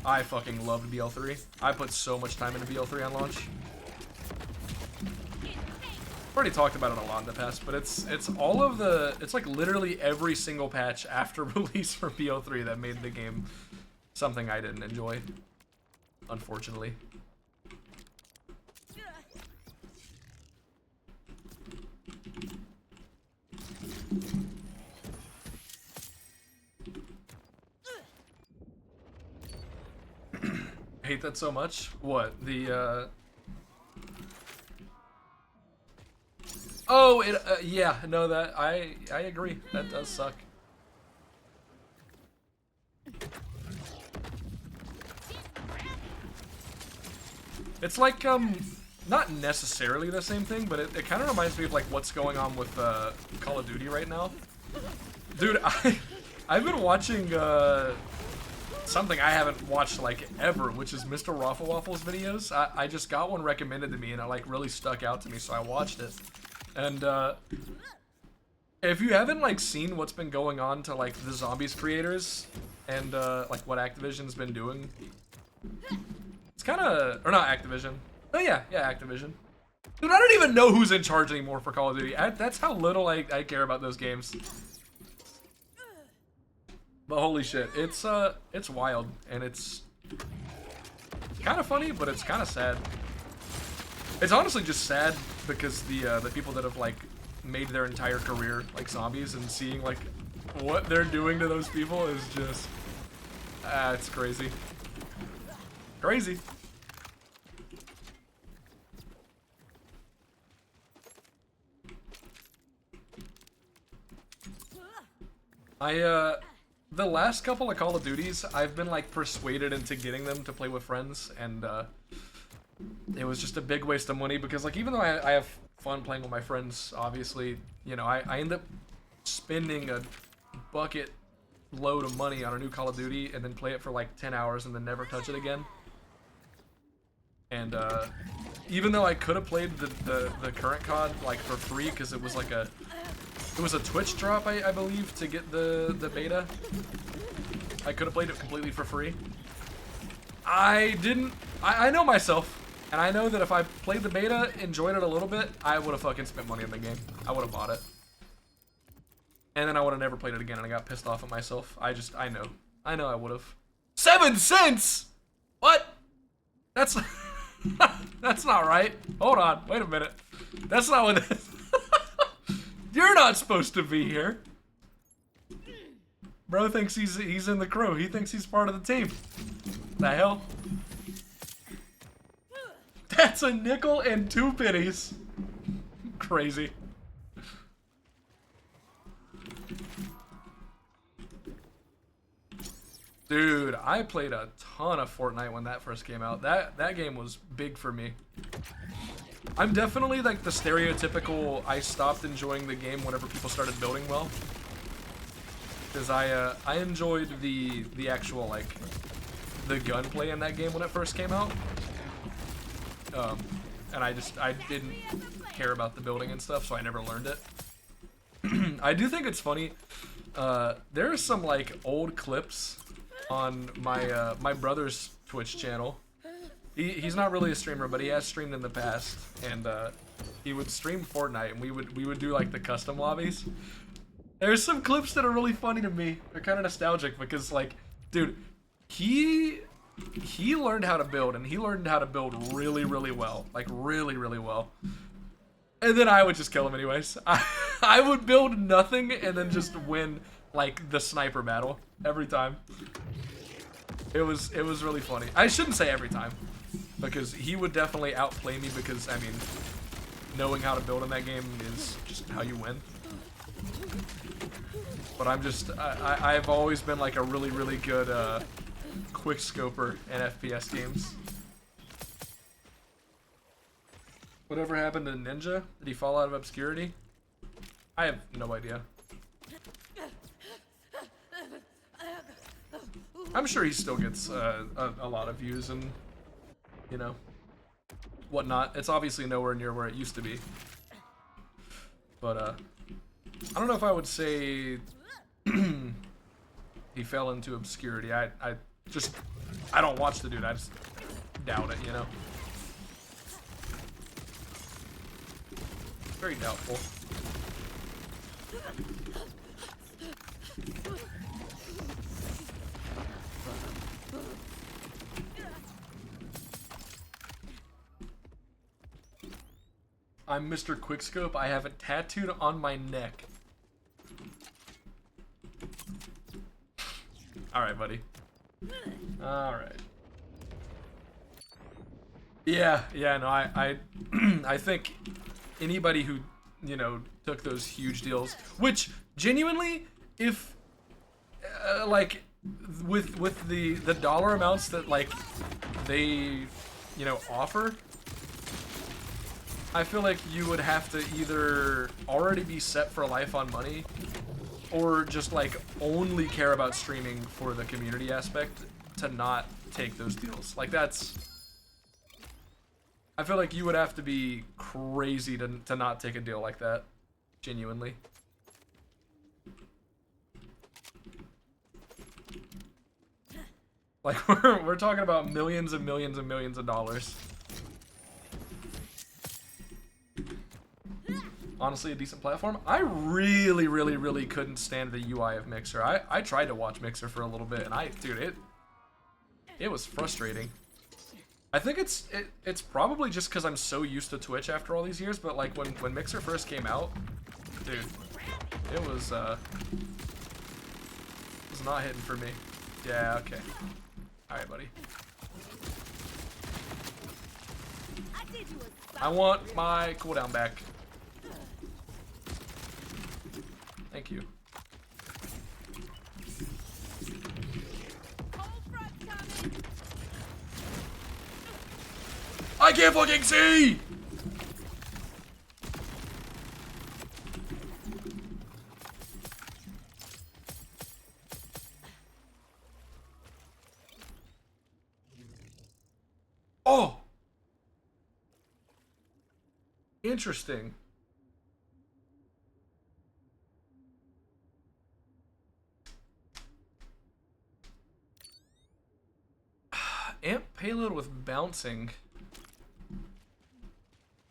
I fucking loved BL3. I put so much time into BL3 on launch. I've already talked about it a lot in the past, but it's all of the, it's like literally every single patch after release for BL3 that made the game something I didn't enjoy, unfortunately. I hate that so much. What? The, Oh, yeah, no, that, I agree. That does suck. It's like, not necessarily the same thing, but it kind of reminds me of like what's going on with Call of Duty right now. Dude, I've been watching something I haven't watched like ever, which is Mr. Raffle Waffle's videos. I just got one recommended to me and it like really stuck out to me, so I watched it. And if you haven't like seen what's been going on to like the Zombies creators and like what Activision's been doing, it's kind of, or not Activision. Oh yeah, Activision. Dude, I don't even know who's in charge anymore for Call of Duty. That's how little I care about those games. But holy shit, it's wild, and it's kind of funny, but it's kind of sad. It's honestly just sad because the people that have like made their entire career like zombies and seeing like what they're doing to those people is just it's crazy. Crazy. The last couple of Call of Duties, I've been like persuaded into getting them to play with friends, and it was just a big waste of money because like even though I have fun playing with my friends, obviously, you know, I end up spending a bucket load of money on a new Call of Duty and then play it for like 10 hours and then never touch it again. And even though I could have played the current COD like for free because it was like a Twitch drop, I believe, to get the beta. I could have played it completely for free. I didn't. I know myself, and I know that if I played the beta, enjoyed it a little bit, I would have fucking spent money on the game. I would have bought it. And then I would have never played it again, and I got pissed off at myself. I know I would have. 7 cents? What? That's that's not right. Hold on, wait a minute. That's not what it is. You're not supposed to be here. Bro thinks he's in the crew. He thinks he's part of the team. The hell? That's a nickel and 2 pennies. Crazy. Dude, I played a ton of Fortnite when that first came out. That game was big for me. I'm definitely like the stereotypical I stopped enjoying the game whenever people started building well. Because I enjoyed the actual like the gunplay in that game when it first came out. And I didn't care about the building and stuff, so I never learned it. I do think it's funny. There are some like old clips on my my brother's Twitch channel. He's not really a streamer, but he has streamed in the past, and he would stream Fortnite, and we would do like the custom lobbies. There's some clips that are really funny to me. They're kind of nostalgic because, like, dude, he learned how to build, and he learned how to build really, really well, like really, really well. And then I would just kill him anyways. I would build nothing and then just win like the sniper battle every time. It was really funny. I shouldn't say every time, because he would definitely outplay me because, I mean, knowing how to build in that game is just how you win. But I've always been like a really, really good quick scoper in FPS games. Whatever happened to Ninja? Did he fall out of obscurity? I have no idea. I'm sure he still gets a lot of views and, you know, whatnot. It's obviously nowhere near where it used to be. But, I don't know if I would say he fell into obscurity. I don't watch the dude. I just doubt it, you know? Very doubtful. I'm Mr. Quickscope. I have it tattooed on my neck. Alright, buddy. Alright. Yeah, no, I I think anybody who, you know, took those huge deals, which genuinely, if like with the dollar amounts that like they, you know, offer, I feel like you would have to either already be set for life on money, or just like only care about streaming for the community aspect to not take those deals. Like that's, I feel like you would have to be crazy to not take a deal like that, genuinely. Like we're talking about millions and millions and millions of dollars. Honestly, a decent platform. I really couldn't stand the UI of Mixer. I tried to watch Mixer for a little bit, and dude, it was frustrating. I think it's probably just because I'm so used to Twitch after all these years, but like when Mixer first came out, dude, it was not hitting for me. Yeah, okay. Alright, buddy. I want my cooldown back. Thank you. I can't fucking see! Oh! Interesting. Amp payload with bouncing.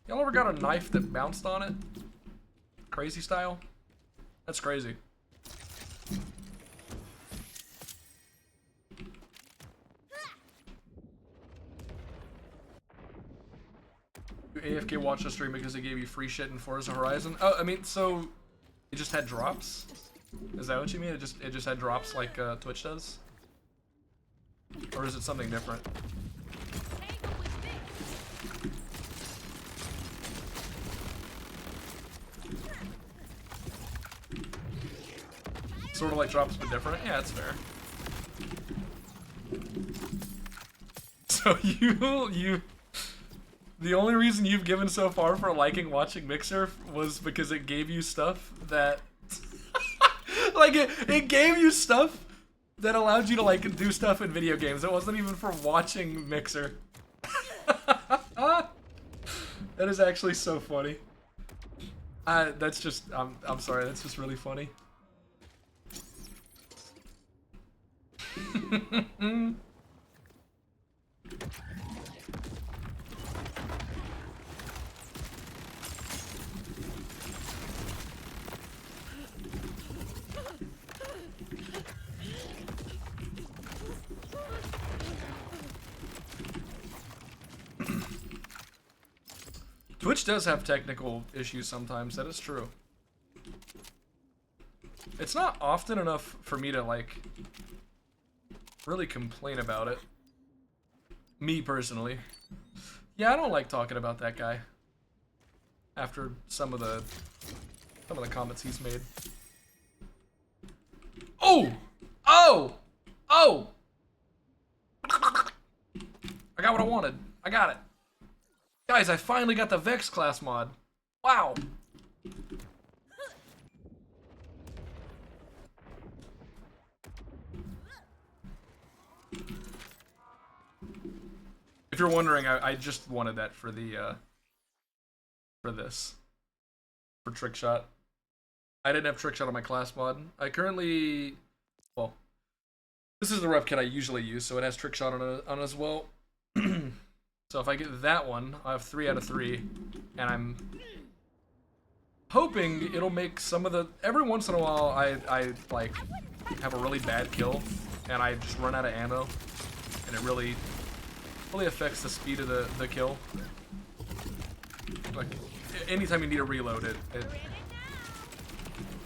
Y'all ever got a knife that bounced on it? Crazy style? That's crazy. You AFK watch the stream because they gave you free shit in Forza Horizon? Oh, I mean, so it just had drops? Is that what you mean? It just had drops like Twitch does? Or is it something different? Sort of like drops but different? Yeah, that's fair. So the only reason you've given so far for liking watching Mixer was because it gave you stuff that like it gave you stuff that allowed you to like do stuff in video games. It wasn't even for watching Mixer. That is actually so funny. That's just I'm sorry, that's just really funny. Twitch does have technical issues sometimes, that is true. It's not often enough for me to, like, really complain about it. Me, personally. Yeah, I don't like talking about that guy. After some of the comments he's made. Oh! Oh! Oh! I got what I wanted. I got it. Guys, I finally got the Vex class mod. Wow. If you're wondering, I just wanted that for the, for this. For Trickshot. I didn't have Trickshot on my class mod. I currently, well, this is the rep kit I usually use, so it has Trickshot on it as well. So if I get that one, I have 3 out of 3, and I'm hoping it'll make some of the, every once in a while I like have a really bad kill, and I just run out of ammo, and it really affects the speed of the kill. Like, anytime you need to reload it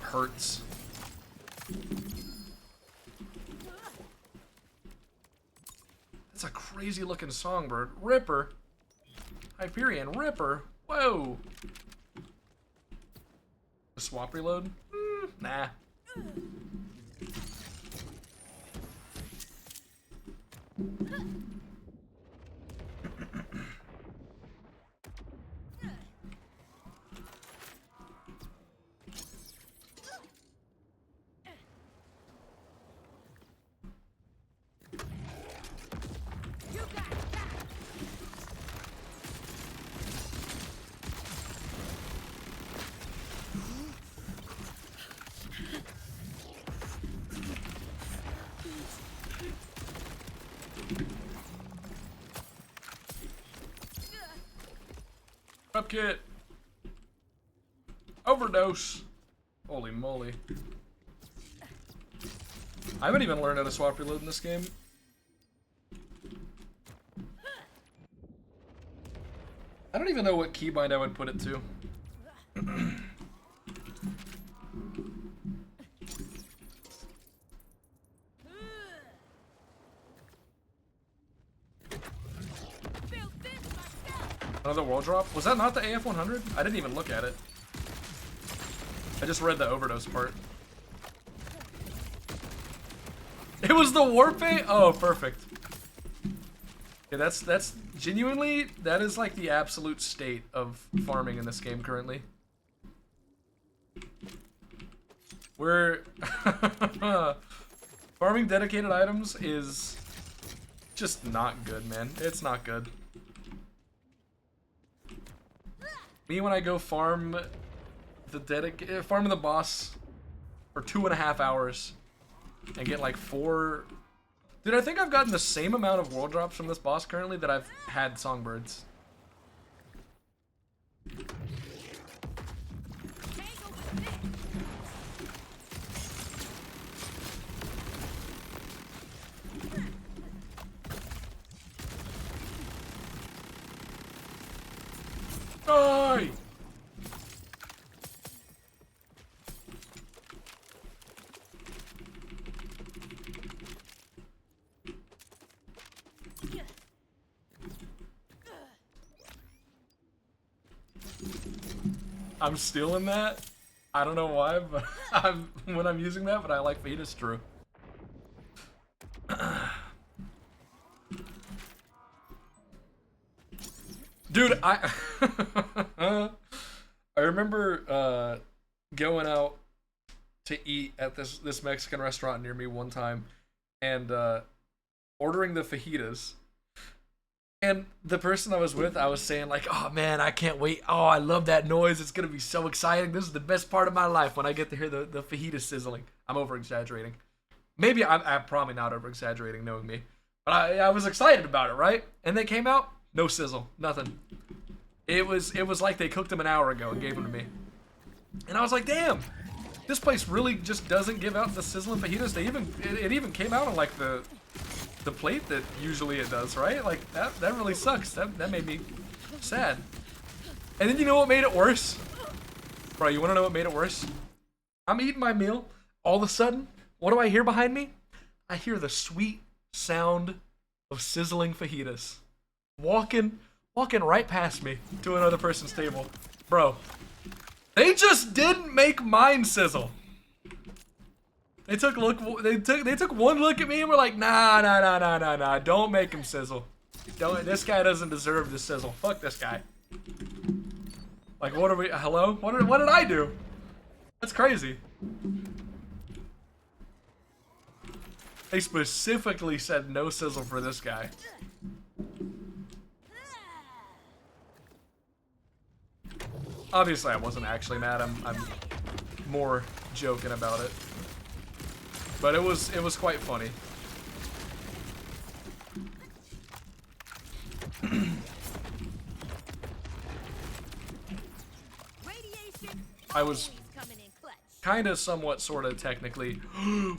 hurts. That's a crazy looking Songbird. Ripper. Hyperion. Ripper. Whoa. A swap reload? Nah. Up kit. Overdose. Holy moly. I haven't even learned how to swap reload in this game. I don't even know what keybind I would put it to. Another wall drop? Was that not the AF-100? I didn't even look at it. I just read the overdose part. It was the warpaint? Oh, perfect. Yeah, that's genuinely, that is like the absolute state of farming in this game currently. We're farming dedicated items is just not good, man. It's not good. Me when I go farm farming the boss for 2.5 hours and get like 4. Dude, I think I've gotten the same amount of world drops from this boss currently that I've had songbirds. Die! I'm stealing that. I don't know why, but when I'm using that, but I like Fetus True. Dude, I remember going out to eat at this Mexican restaurant near me one time and ordering the fajitas. And the person I was with, I was saying like, oh man, I can't wait. Oh, I love that noise. It's going to be so exciting. This is the best part of my life when I get to hear the fajita sizzling. I'm over-exaggerating. Maybe I'm probably not over-exaggerating knowing me. But I was excited about it, right? And they came out, no sizzle, nothing. It was like they cooked them an hour ago and gave them to me. And I was like, damn, this place really just doesn't give out the sizzling fajitas. It even came out on like the plate that usually it does, right? Like that really sucks. That made me sad. And then you know what made it worse? Bro, you wanna know what made it worse? I'm eating my meal, all of a sudden, what do I hear behind me? I hear the sweet sound of sizzling fajitas. Walking right past me to another person's table. Bro, they just didn't make mine sizzle. They took one look at me and were like, nah, don't make him sizzle. This guy doesn't deserve the sizzle. Fuck this guy. Like, what are we, hello? What did I do? That's crazy. They specifically said no sizzle for this guy. Obviously I wasn't actually mad, I'm more joking about it. But it was quite funny. I was kind of somewhat sort of technically.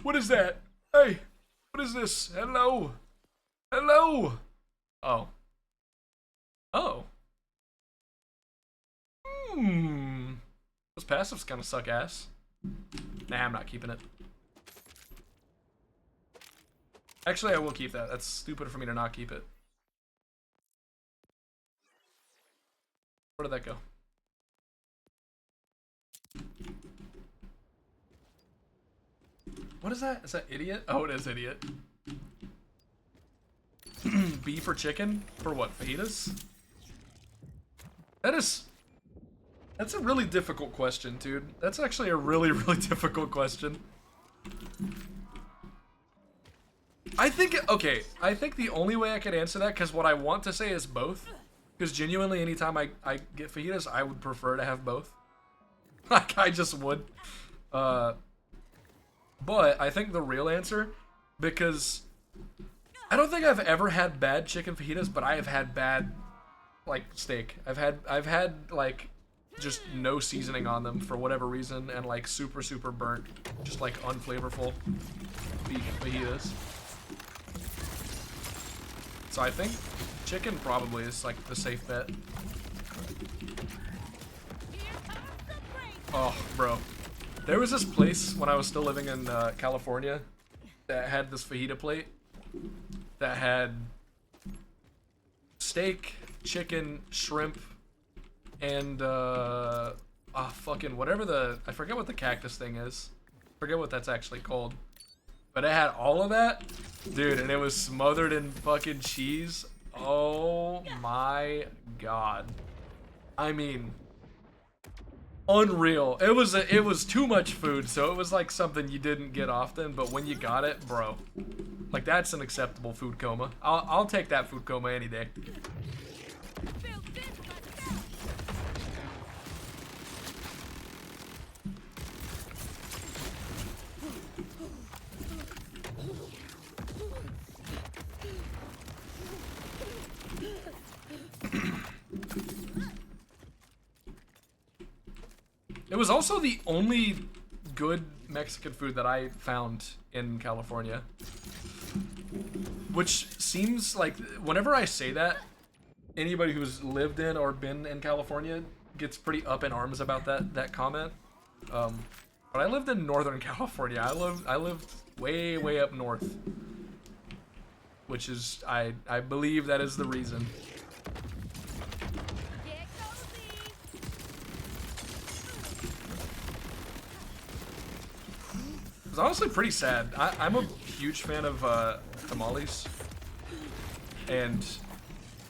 What is that? Hey, what is this? Hello. Hello. Oh. Oh. Those passives kind of suck ass. Nah, I'm not keeping it. Actually, I will keep that. That's stupid for me to not keep it. Where did that go? What is that? Is that idiot? Oh, it is idiot. Beef or chicken? For what? Fajitas? That's a really difficult question, dude. That's actually a really, really difficult question. I think the only way I could answer that, because what I want to say is both. Because genuinely, anytime I get fajitas, I would prefer to have both. Like, I just would. But I think the real answer, because I don't think I've ever had bad chicken fajitas, but I have had bad like steak. I've had like just no seasoning on them for whatever reason, and like super burnt, just like unflavorful beef fajitas. So I think chicken probably is like the safe bet. Oh, bro. There was this place when I was still living in California that had this fajita plate that had steak, chicken, shrimp, and fucking whatever I forget what the cactus thing is. Forget what that's actually called. But it had all of that, dude, and it was smothered in fucking cheese. Oh my god. I mean, unreal. It was too much food, so it was like something you didn't get often, but when you got it, bro, like that's an acceptable food coma. I'll take that food coma any day. It was also the only good Mexican food that I found in California. Which seems like, whenever I say that, anybody who's lived in or been in California gets pretty up in arms about that comment. But I lived in Northern California. I lived way up north. Which is, I believe that is the reason. It's honestly pretty sad. I'm a huge fan of tamales, and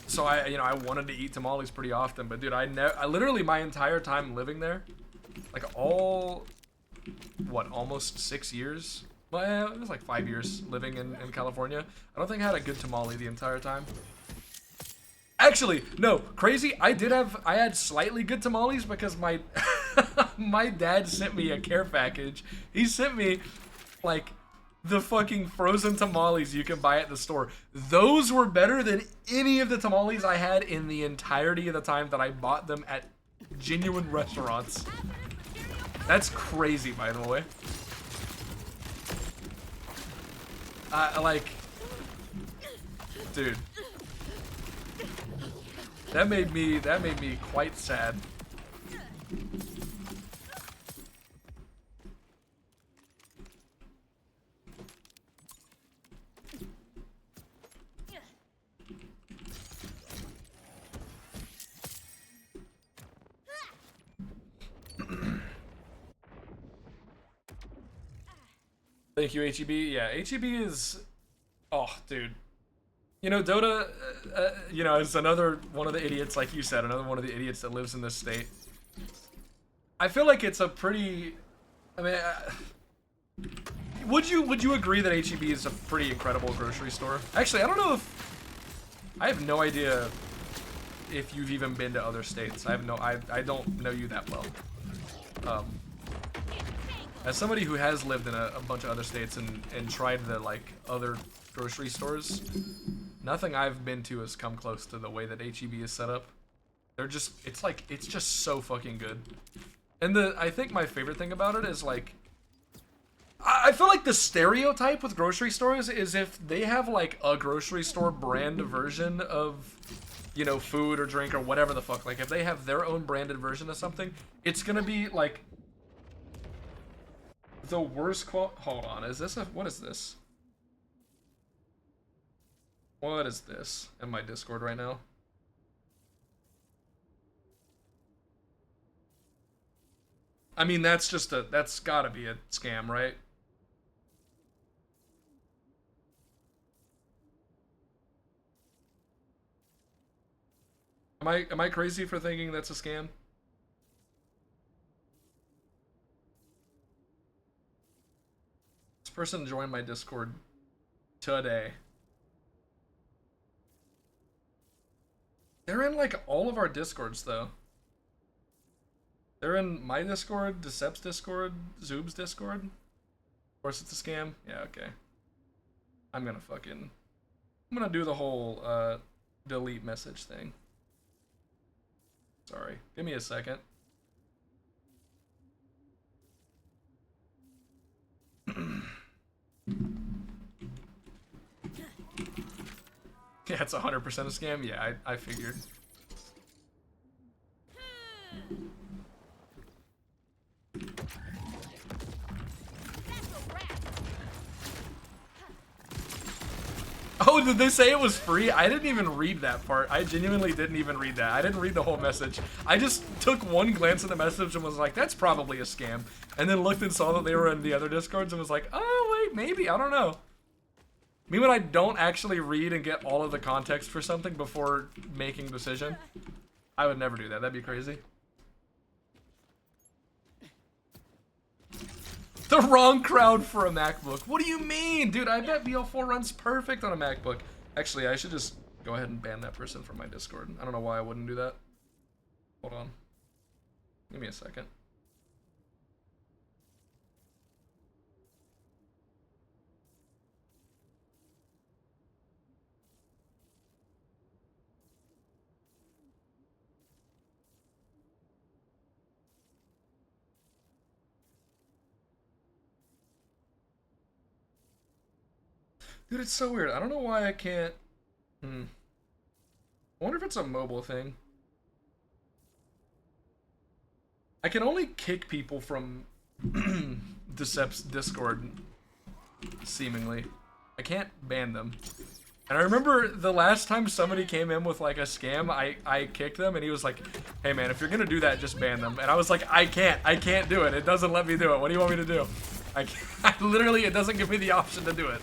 so I wanted to eat tamales pretty often. But dude, I literally my entire time living there, like almost 6 years. Well, it was like 5 years living in California. I don't think I had a good tamale the entire time. Actually, no, crazy. I had slightly good tamales because my my dad sent me a care package. He sent me like the fucking frozen tamales you can buy at the store. Those were better than any of the tamales I had in the entirety of the time that I bought them at genuine restaurants. That's crazy, by the way. Like, dude. That made me quite sad. Thank you, HEB. Yeah, HEB is, oh, dude. You know, Dota, is another one of the idiots, like you said, another one of the idiots that lives in this state. I feel like it's a pretty, I mean, would you agree that HEB is a pretty incredible grocery store? Actually, I don't know if, I have no idea if you've even been to other states. I don't know you that well. As somebody who has lived in a bunch of other states and tried the like other grocery stores, nothing I've been to has come close to the way that HEB is set up. It's just so fucking good. And I think my favorite thing about it is like, I feel like the stereotype with grocery stores is if they have like a grocery store brand version of, food or drink or whatever the fuck, like if they have their own branded version of something, it's gonna be like the worst hold on, what is this? What is this in my Discord right now? I mean, that's gotta be a scam, right? Am I crazy for thinking that's a scam? This person joined my Discord today. They're in like all of our Discords though. They're in my Discord, Decep's Discord, Zoob's Discord. Of course it's a scam. Yeah, okay. I'm gonna do the whole delete message thing. Sorry. Give me a second. Yeah, it's 100% a scam. Yeah, I figured. Oh, did they say it was free? I didn't even read that part. I genuinely didn't even read that. I didn't read the whole message. I just took one glance at the message and was like, that's probably a scam. And then looked and saw that they were in the other Discords and was like, oh, wait, maybe. I don't know. Me when I don't actually read and get all of the context for something before making a decision, I would never do that. That'd be crazy. The wrong crowd for a MacBook. What do you mean? Dude, I bet BL4 runs perfect on a MacBook. Actually, I should just go ahead and ban that person from my Discord. I don't know why I wouldn't do that. Hold on. Give me a second. Dude, it's so weird. I don't know why I can't... I wonder if it's a mobile thing. I can only kick people from Decep's Discord, seemingly. I can't ban them. And I remember the last time somebody came in with like a scam, I kicked them and he was like, hey man, if you're gonna do that, just ban them. And I was like, I can't do it. It doesn't let me do it. What do you want me to do? Literally, it doesn't give me the option to do it.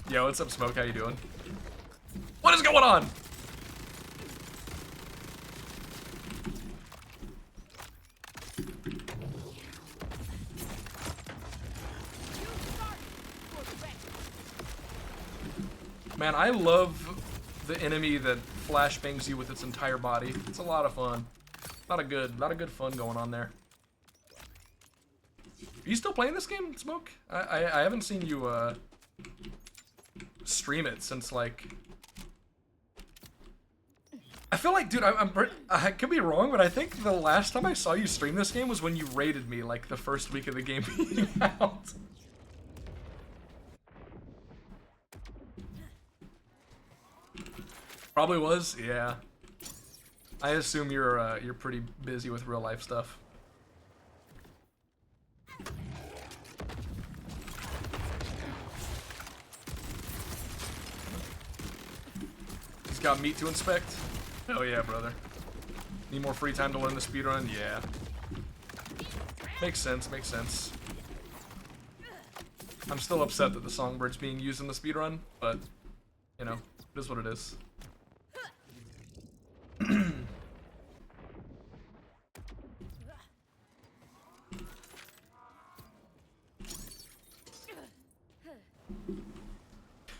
Yo, what's up, Smoke? How you doing? What is going on? Man, I love the enemy that flashbangs you with its entire body. It's a lot of fun. Lot of good fun going on there. Are you still playing this game, Smoke? I haven't seen you stream it since like... I feel like, dude, I could be wrong, but I think the last time I saw you stream this game was when you raided me, like the first week of the game being out. Probably was, yeah. I assume you're pretty busy with real life stuff. He's got meat to inspect. Hell yeah, brother. Need more free time to learn the speedrun? Yeah. Makes sense, makes sense. I'm still upset that the Songbird's being used in the speedrun, but, you know, it is what it is.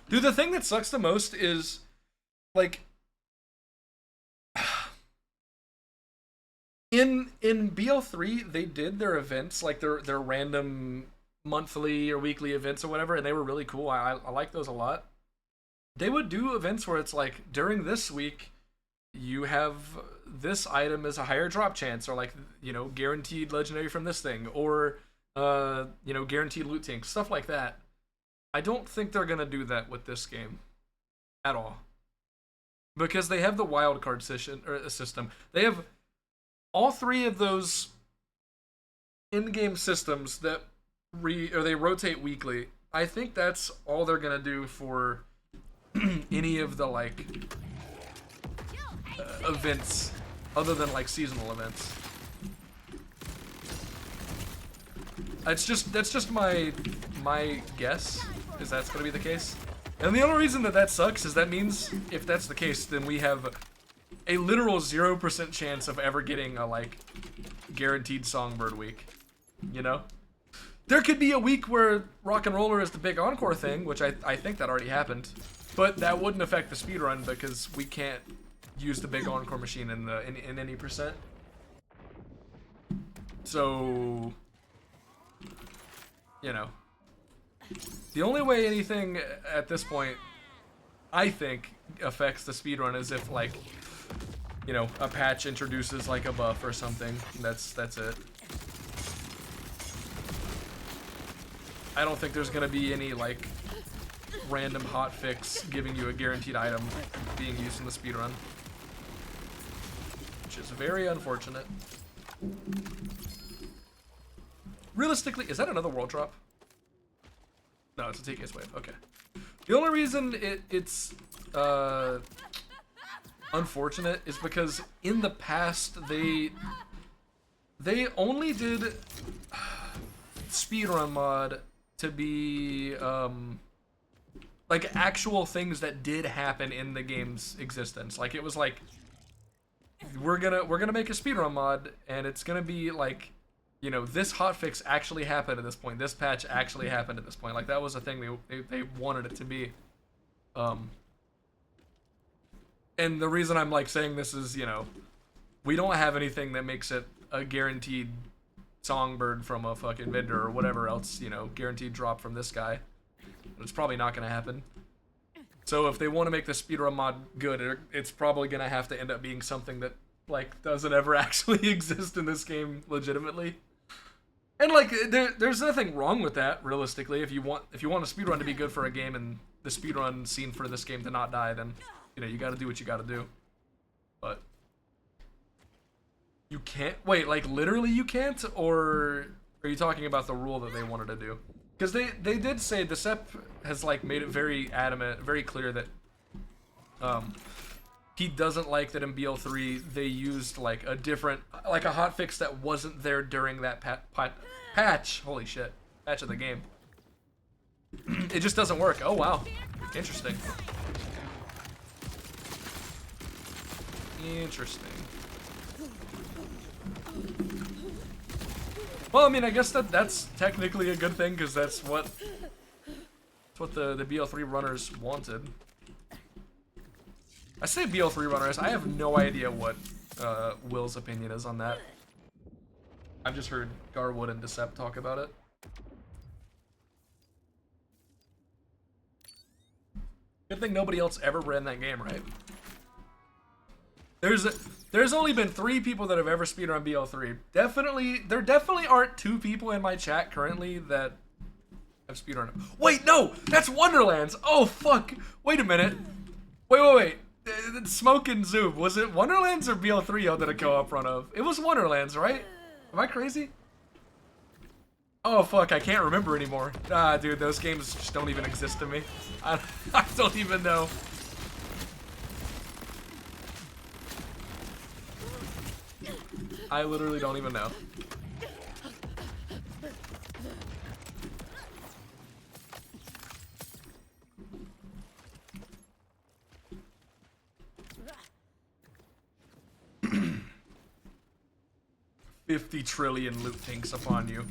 Dude, the thing that sucks the most is, like, in BL3, they did their events, like their random monthly or weekly events or whatever, and they were really cool. I like those a lot. They would do events where it's like, during this week, you have this item as a higher drop chance, or like, you know, guaranteed legendary from this thing, or, you know, guaranteed loot tank, stuff like that. I don't think they're gonna do that with this game at all, because they have the wildcard system. They have all three of those in-game systems that they rotate weekly. I think that's all they're gonna do for any of the like events, other than like seasonal events. That's just my guess, is that's gonna be the case. And the only reason that sucks is that means if that's the case, then we have a literal 0% chance of ever getting a like guaranteed Songbird week. You know? There could be a week where Rock and Roller is the big encore thing, which I think that already happened. But that wouldn't affect the speedrun because we can't use the big encore machine in any percent. So, you know, the only way anything at this point I think affects the speedrun is if like, you know, a patch introduces like a buff or something. That's it. I don't think there's gonna be any like random hotfix giving you a guaranteed item being used in the speedrun, which is very unfortunate. Realistically, is that another world drop? No, it's a TK's wave. Okay. The only reason it's unfortunate is because in the past they only did speedrun mod to be like actual things that did happen in the game's existence. Like it was like we're gonna make a speedrun mod and it's gonna be like, you know, this hotfix actually happened at this point. This patch actually happened at this point. Like that was a thing they wanted it to be. And the reason I'm like saying this is, you know, we don't have anything that makes it a guaranteed Songbird from a fucking vendor or whatever else, you know, guaranteed drop from this guy. It's probably not gonna happen. So if they want to make the speedrun mod good, it's probably gonna have to end up being something that like doesn't ever actually exist in this game legitimately. And like there's nothing wrong with that realistically. If you want a speedrun to be good for a game and the speedrun scene for this game to not die, then you know you got to do what you got to do. But you can't wait, like literally you can't, or are you talking about the rule that they wanted to do? Because they did say Decep has like made it very adamant, very clear that he doesn't like that in BL3 they used like a different, like a hotfix that wasn't there during that patch. Holy shit, patch of the game. It just doesn't work. Oh wow, interesting. Interesting. Well, I mean, I guess that's technically a good thing because that's what the BL3 runners wanted. I say BL3 runners. I have no idea what Will's opinion is on that. I've just heard Garwood and Decep talk about it. Good thing nobody else ever ran that game, right? There's only been 3 people that have ever speedrun BL3. There definitely aren't 2 people in my chat currently that have speedrun. Wait, no, that's Wonderlands. Oh fuck! Wait a minute. Wait. Smoke and Zoom. Was it Wonderlands or BL3 y'all did a co-op run of? It was Wonderlands, right? Am I crazy? Oh fuck, I can't remember anymore. Ah, dude, those games just don't even exist to me. I don't even know. I literally don't even know. $50 trillion loot tanks upon you.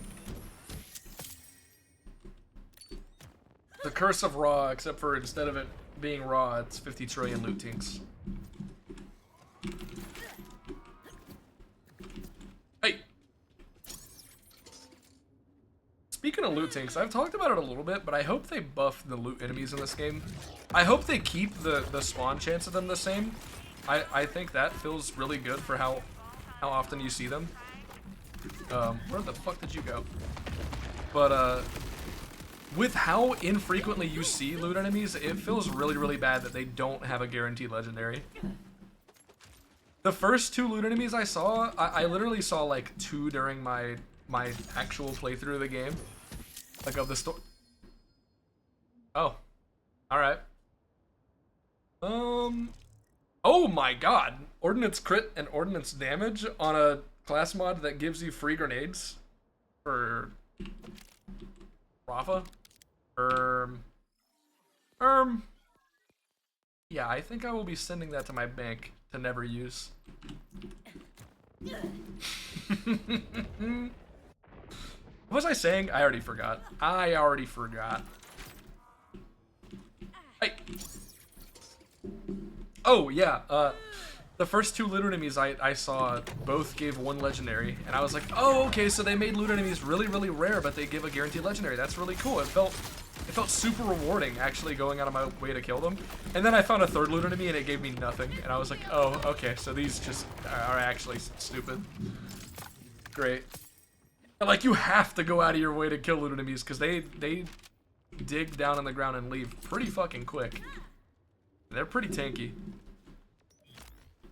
The curse of raw, except for instead of it being raw, it's 50 trillion loot tanks. Hey! Speaking of loot tanks, I've talked about it a little bit, but I hope they buff the loot enemies in this game. I hope they keep the spawn chance of them the same. I think that feels really good for how often you see them. Where the fuck did you go? But, with how infrequently you see loot enemies, it feels really, really bad that they don't have a guaranteed legendary. The first 2 loot enemies I saw, I literally saw like 2 during my actual playthrough of the game. Like of the story. Oh. Alright. Oh my god. Ordnance crit and ordnance damage on a class mod that gives you free grenades for Rafa? Yeah, I think I will be sending that to my bank to never use. What was I saying? I already forgot. Hey. Oh, yeah, the first 2 loot enemies I saw both gave 1 legendary, and I was like, oh, okay, so they made loot enemies really, really rare, but they give a guaranteed legendary. That's really cool. It felt It felt super rewarding actually going out of my way to kill them. And then I found a third loot enemy and it gave me nothing. And I was like, oh, okay, so these just are actually stupid. Great. And like, you have to go out of your way to kill loot enemies because they dig down in the ground and leave pretty fucking quick. They're pretty tanky.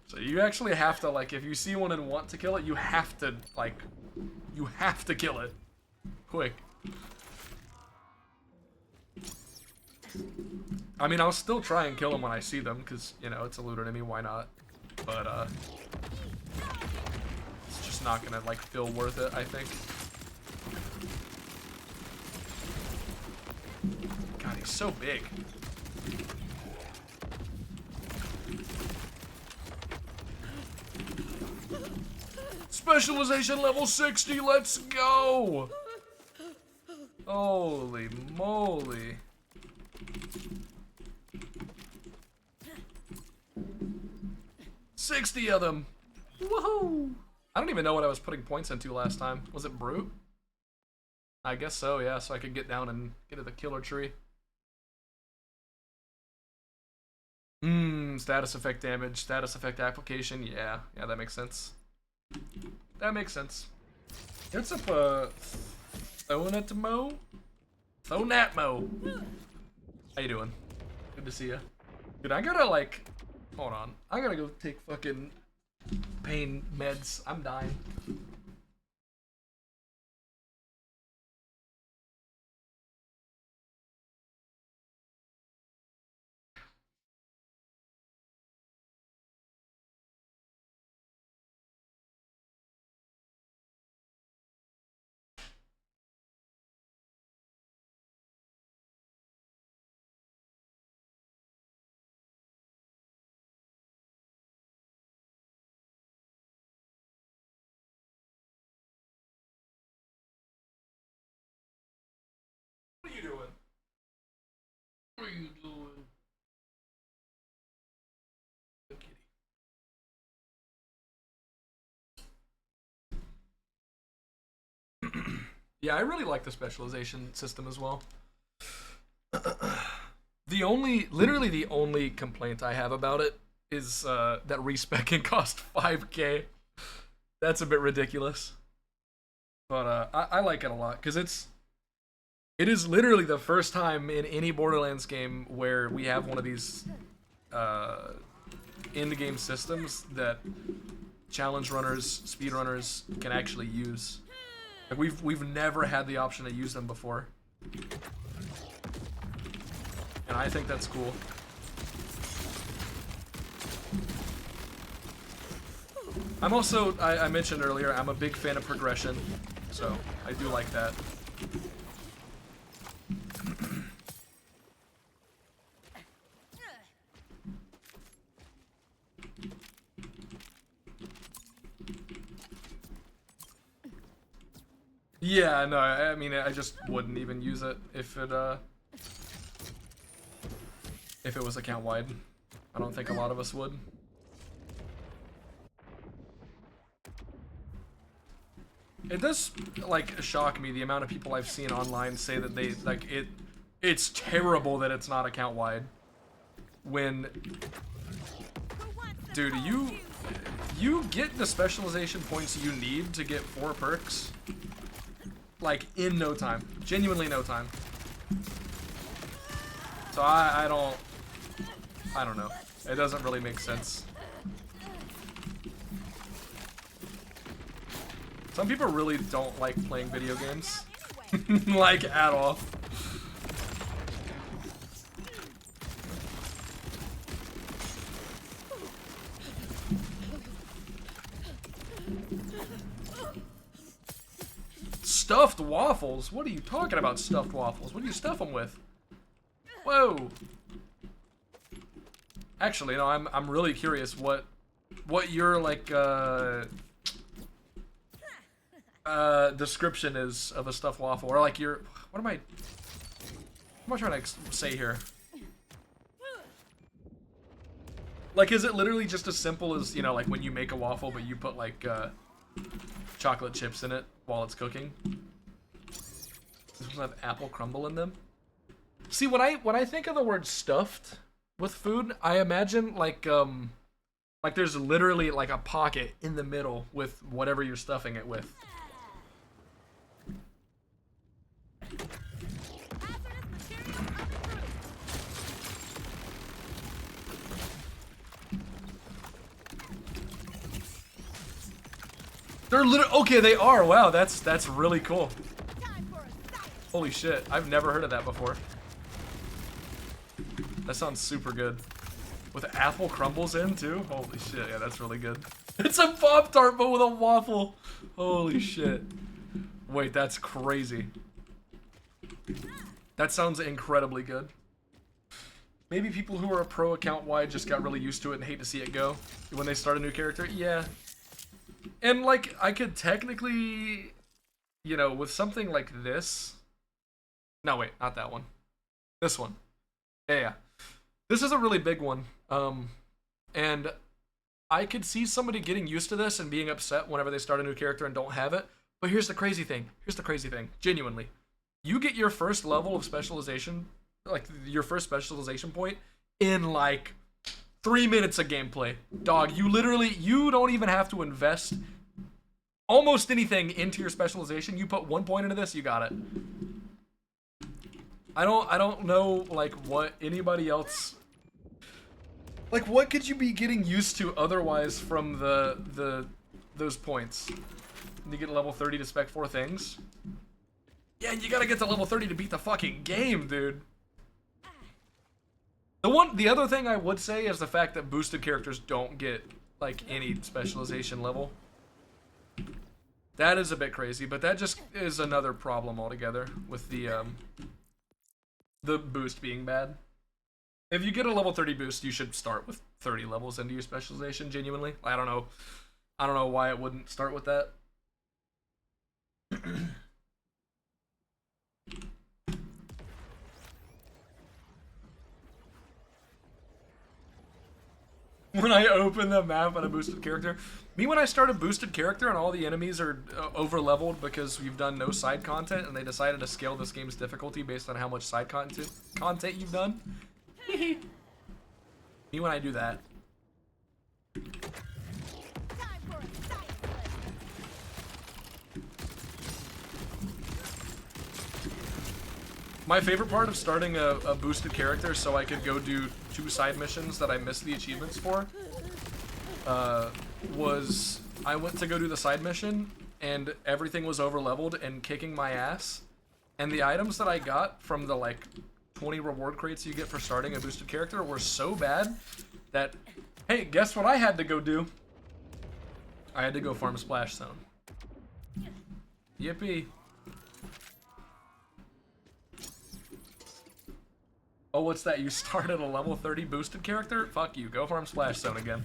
So you actually have to, like, if you see one and want to kill it, you have to, like, you have to kill it. Quick. I mean, I'll still try and kill them when I see them, because, you know, it's a loot enemy, why not? But, it's just not gonna, like, feel worth it, I think. God, he's so big. Specialization level 60, let's go! Holy moly. $60 of them! Woohoo! I don't even know what I was putting points into last time. Was it Brute? I guess so, yeah, so I could get down and get to the killer tree. Status effect damage, status effect application, yeah, that makes sense. That makes sense. What's up, Thonatmo? Thonatmo! How you doing? Good to see you. Dude, I gotta, like, hold on. I gotta go take fucking pain meds. I'm dying. What are you doing? What are you doing? Good kitty. Yeah, I really like the specialization system as well. Literally the only complaint I have about it is that respecking cost 5K. That's a bit ridiculous. But I like it a lot because it is literally the first time in any Borderlands game where we have one of these in-game systems that challenge runners, speedrunners can actually use. Like we've never had the option to use them before. And I think that's cool. I'm also, I mentioned earlier, I'm a big fan of progression, so I do like that. Yeah, no, I mean, I just wouldn't even use it if it was account wide. I don't think a lot of us would. It does, like, shock me the amount of people I've seen online say that they, like, it's terrible that it's not account wide. When, dude, you get the specialization points you need to get 4 perks. Like, in no time. Genuinely no time. So I don't know. It doesn't really make sense. Some people really don't like playing video games. Like, at all. Stuffed waffles? What are you talking about, stuffed waffles? What do you stuff them with? Whoa. Actually, no, I'm really curious what your, like, description is of a stuffed waffle, or like your, what am I trying to say here? Like, is it literally just as simple as, you know, like when you make a waffle but you put like chocolate chips in it while it's cooking? Does it have apple crumble in them? See, when I think of the word stuffed with food, I imagine like there's literally like a pocket in the middle with whatever you're stuffing it with. They're literally okay. They are. Wow, that's really cool. Holy shit! I've never heard of that before. That sounds super good. With apple crumbles in too. Holy shit! Yeah, that's really good. It's a Pop-Tart but with a waffle. Holy shit! Wait, that's crazy. That sounds incredibly good. Maybe people who are a pro account wide just got really used to it and hate to see it go when they start a new character. Yeah. And like I could technically, you know, with something like this. No, wait, not that one. This one. Yeah. This is a really big one. And I could see somebody getting used to this and being upset whenever they start a new character and don't have it. But here's the crazy thing. Genuinely. You get your first level of specialization, like your first specialization point, in like 3 minutes of gameplay. Dog, you don't even have to invest almost anything into your specialization. You put 1 point into this, you got it. I don't know like what anybody else, like what could you be getting used to otherwise from those points? You get level 30 to spec 4 things. Yeah, you gotta get to level 30 to beat the fucking game, dude. The other thing I would say is the fact that boosted characters don't get like any specialization level. That is a bit crazy, but that just is another problem altogether with the boost being bad. If you get a level 30 boost, you should start with 30 levels into your specialization, genuinely. I don't know why it wouldn't start with that. When I open the map on a boosted character. Me when I start a boosted character and all the enemies are over leveled because we've done no side content and they decided to scale this game's difficulty based on how much side content you've done. Me when I do that. My favorite part of starting a boosted character so I could go do 2 side missions that I missed the achievements for was I went to go do the side mission and everything was over leveled and kicking my ass, and the items that I got from the like 20 reward crates you get for starting a boosted character were so bad that, hey, guess what I had to go do? I had to go farm Splash Zone. Yippee. Oh, what's that? You started a level 30 boosted character? Fuck you. Go farm Splash Zone again.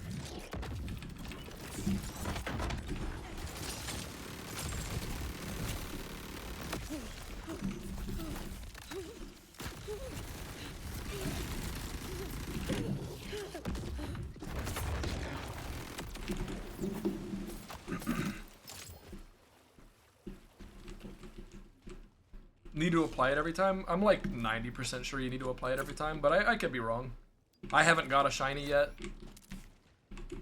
Need to apply it every time? I'm like 90% sure you need to apply it every time, but I could be wrong. I haven't got a shiny yet,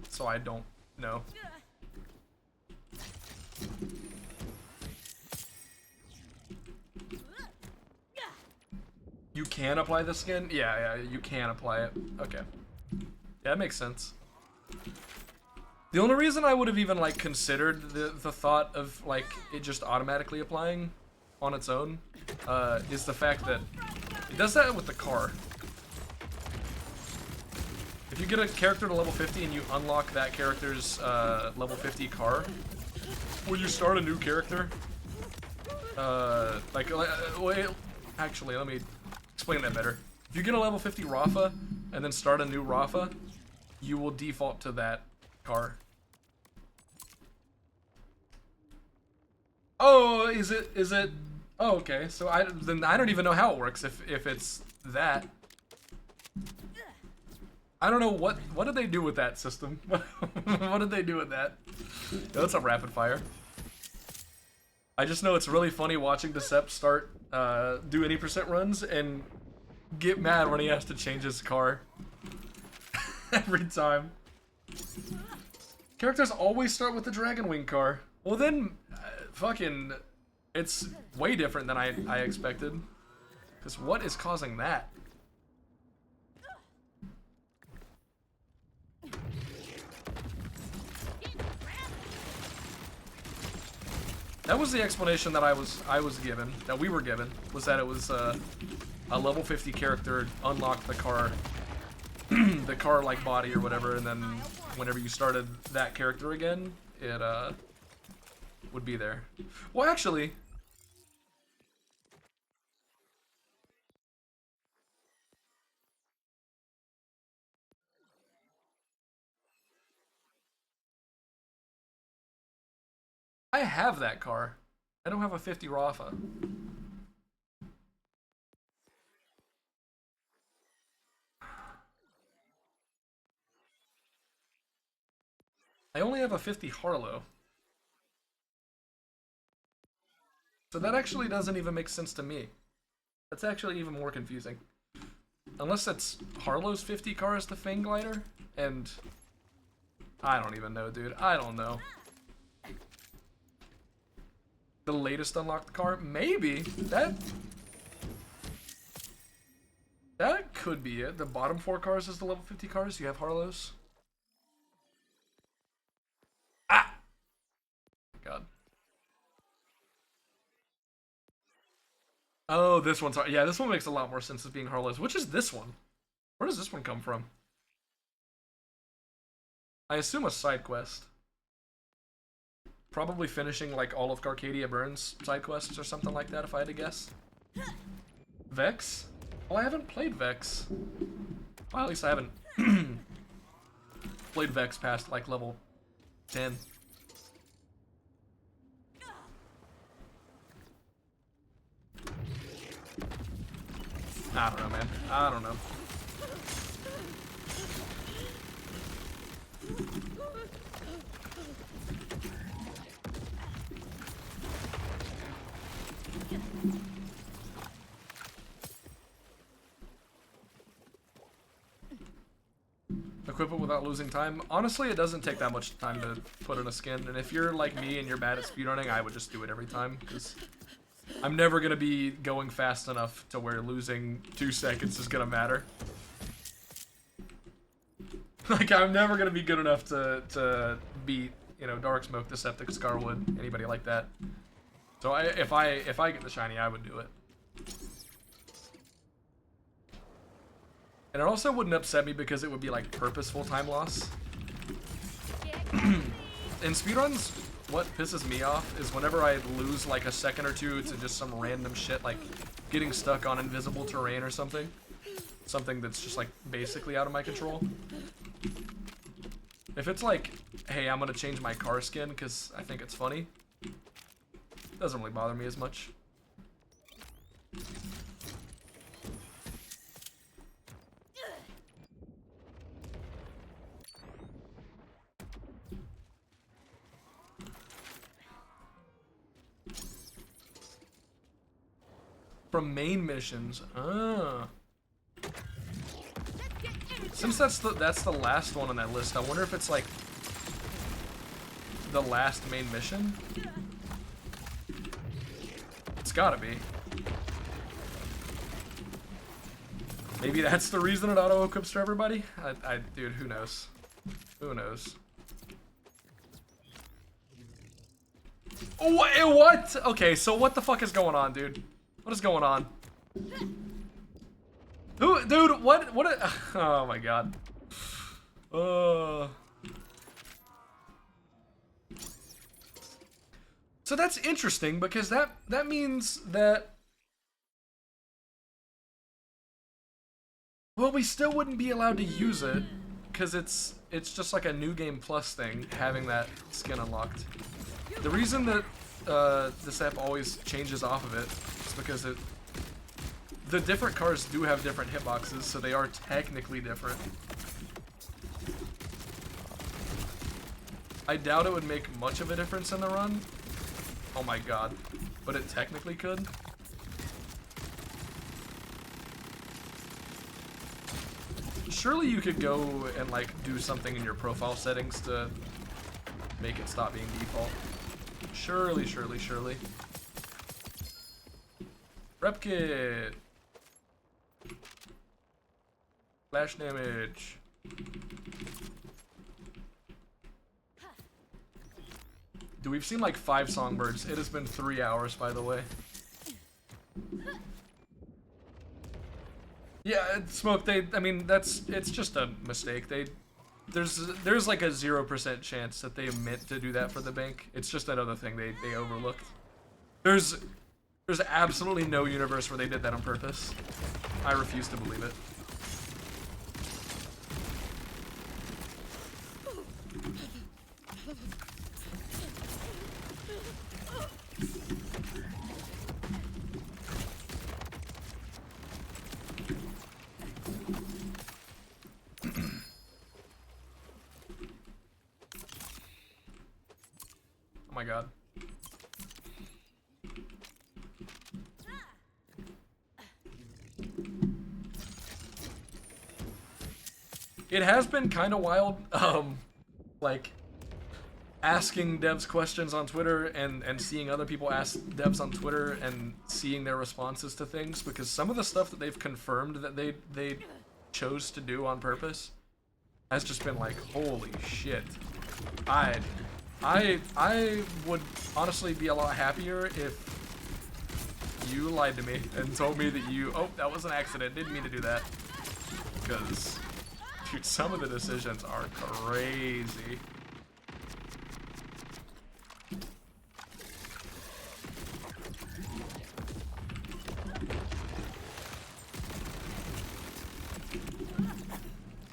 so I don't know. You can apply the skin? Yeah, you can apply it. Okay. Yeah, that makes sense. The only reason I would have even like considered the thought of like it just automatically applying on its own is the fact that it does that with the car. If you get a character to level 50 and you unlock that character's level 50 car, when you start a new character, wait, actually, let me explain that better. If you get a level 50 Rafa and then start a new Rafa, you will default to that car. Oh, is it? Oh, okay. So then I don't even know how it works if it's that. I don't know what did they do with that system? What did they do with that? No, that's a rapid fire. I just know it's really funny watching Decept start do any percent runs and get mad when he has to change his car. Every time. Characters always start with the Dragon Wing car. Well then, fucking, it's way different than I expected. Because what is causing that? That was the explanation that I was given, that we were given, was that it was a level 50 character unlocked the car, the car like body or whatever, and then whenever you started that character again, it would be there. Well, actually, I have that car. I don't have a 50 Rafa. I only have a 50 Harlow. So that actually doesn't even make sense to me. That's actually even more confusing. Unless that's Harlow's 50 car is the Fang Glider, and I don't even know, dude. I don't know. The latest unlocked car? Maybe. That could be it. The bottom 4 cars is the level 50 cars. You have Harlow's. Ah! God. Oh, this one's... Yeah, this one makes a lot more sense as being Harlow's. Which is this one? Where does this one come from? I assume a side quest. Probably finishing like all of Carcadia Burns side quests or something like that if I had to guess. Vex? Well, I haven't played Vex. Well, at least I haven't played Vex past like level 10. I don't know, man. I don't know. Equip it without losing time. Honestly, it doesn't take that much time to put in a skin, and if you're like me and you're bad at speedrunning, I would just do it every time, because I'm never going to be going fast enough to where losing 2 seconds is going to matter. Like, I'm never going to be good enough to beat, you know, Dark Smoke, Deceptic, Scarwood, anybody like that. So if I get the shiny, I would do it. And it also wouldn't upset me because it would be like purposeful time loss. In speedruns, what pisses me off is whenever I lose like a second or two to just some random shit, like getting stuck on invisible terrain or something. Something that's just like basically out of my control. If it's like, hey, I'm gonna change my car skin because I think it's funny, it doesn't really bother me as much. From main missions. Since that's the last one on that list, I wonder if it's like the last main mission. It's gotta be. Maybe that's the reason it auto equips for everybody. Dude, who knows? Who knows? Oh, what? Okay, so what the fuck is going on, dude? What is going on? Who, dude? What? Oh my god. So that's interesting because that means that, well, we still wouldn't be allowed to use it because it's just like a new game plus thing having that skin unlocked. The reason that this app always changes off of it is because the different cars do have different hitboxes, so they are technically different. I doubt it would make much of a difference in the run. Oh my god. But it technically could. Surely you could go and like do something in your profile settings to make it stop being default. Surely, surely, surely. Rep kit. Flash damage. Dude, we've seen like 5 songbirds. It has been 3 hours, by the way. Yeah, Smoke, I mean, it's just a mistake. There's like a 0% chance that they meant to do that for the bank. It's just another thing they overlooked. There's absolutely no universe where they did that on purpose. I refuse to believe it. Oh my god. It has been kind of wild, like, asking devs questions on Twitter and seeing other people ask devs on Twitter and seeing their responses to things, because some of the stuff that they've confirmed that they chose to do on purpose has just been like, holy shit. I would honestly be a lot happier if you lied to me and told me that that was an accident, didn't mean to do that. Because, dude, some of the decisions are crazy.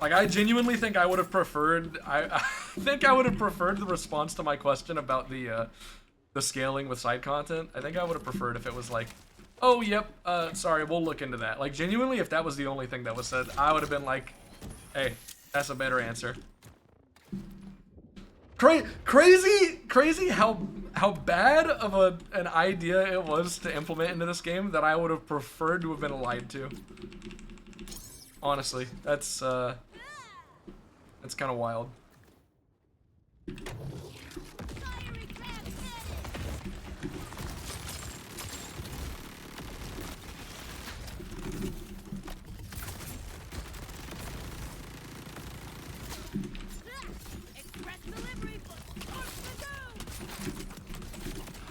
Like, I genuinely think I would have preferred, I think I would have preferred the response to my question about the scaling with side content. I think I would have preferred if it was like, oh, yep, sorry, we'll look into that. Like, genuinely, if that was the only thing that was said, I would have been like, hey, that's a better answer. Crazy how bad of an idea it was to implement into this game that I would have preferred to have been lied to. Honestly, that's kind of wild.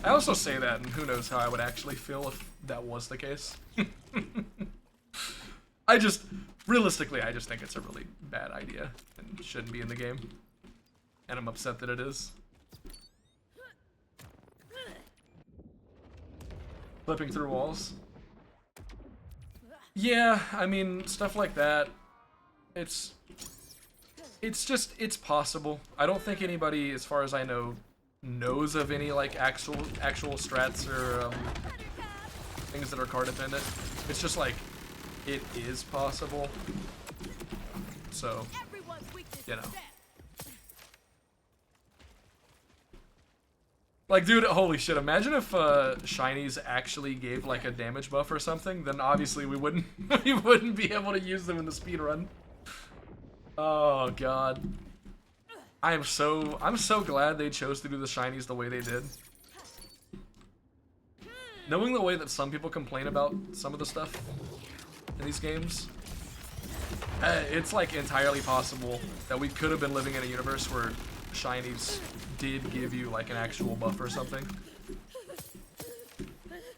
I also say that, and who knows how I would actually feel if that was the case. Realistically, I just think it's a really bad idea and shouldn't be in the game. And I'm upset that it is. Flipping through walls. Yeah, I mean, stuff like that. It's possible. I don't think anybody, as far as I know, knows of any like actual strats or things that are card dependent. It's just like, it is possible. So, you know. Like, dude, holy shit, imagine if shinies actually gave like a damage buff or something, then obviously we wouldn't be able to use them in the speedrun. Oh god. I'm so glad they chose to do the shinies the way they did. Knowing the way that some people complain about some of the stuff in these games, it's like entirely possible that we could have been living in a universe where shinies did give you like an actual buff or something,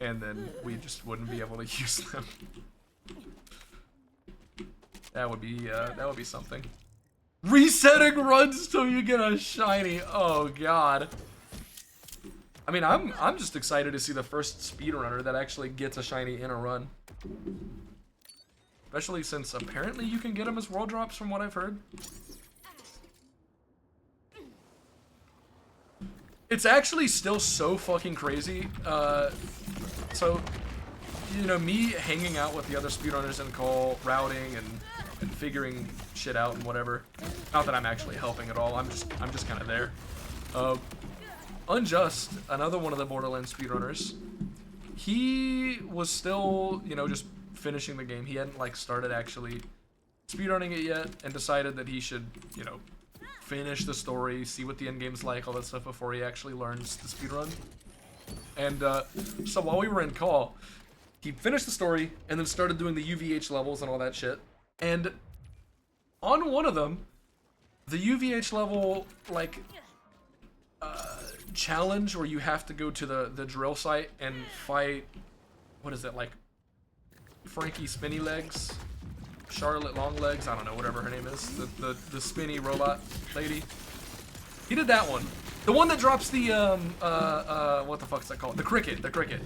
and then we just wouldn't be able to use them. That would be something. Resetting runs till you get a shiny. Oh god. I mean, I'm just excited to see the first speedrunner that actually gets a shiny in a run. Especially since apparently you can get them as world drops from what I've heard. It's actually still so fucking crazy. So, you know, me hanging out with the other speedrunners in call, routing and figuring shit out and whatever. Not that I'm actually helping at all. I'm just kind of there. Unjust, another one of the Borderlands speedrunners, he was still, you know, just finishing the game. He hadn't like started actually speedrunning it yet and decided that he should, you know, finish the story, see what the end game's like, all that stuff before he actually learns the speedrun. And so while we were in call, he finished the story and then started doing the UVH levels and all that shit. And on one of them, the UVH level, like, challenge where you have to go to the drill site and fight, what is it, like, Frankie Spinny Legs? Charlotte Longlegs, I don't know, whatever her name is, the spinny robot lady. He did that one. The one that drops the, what the fuck's that called? The cricket.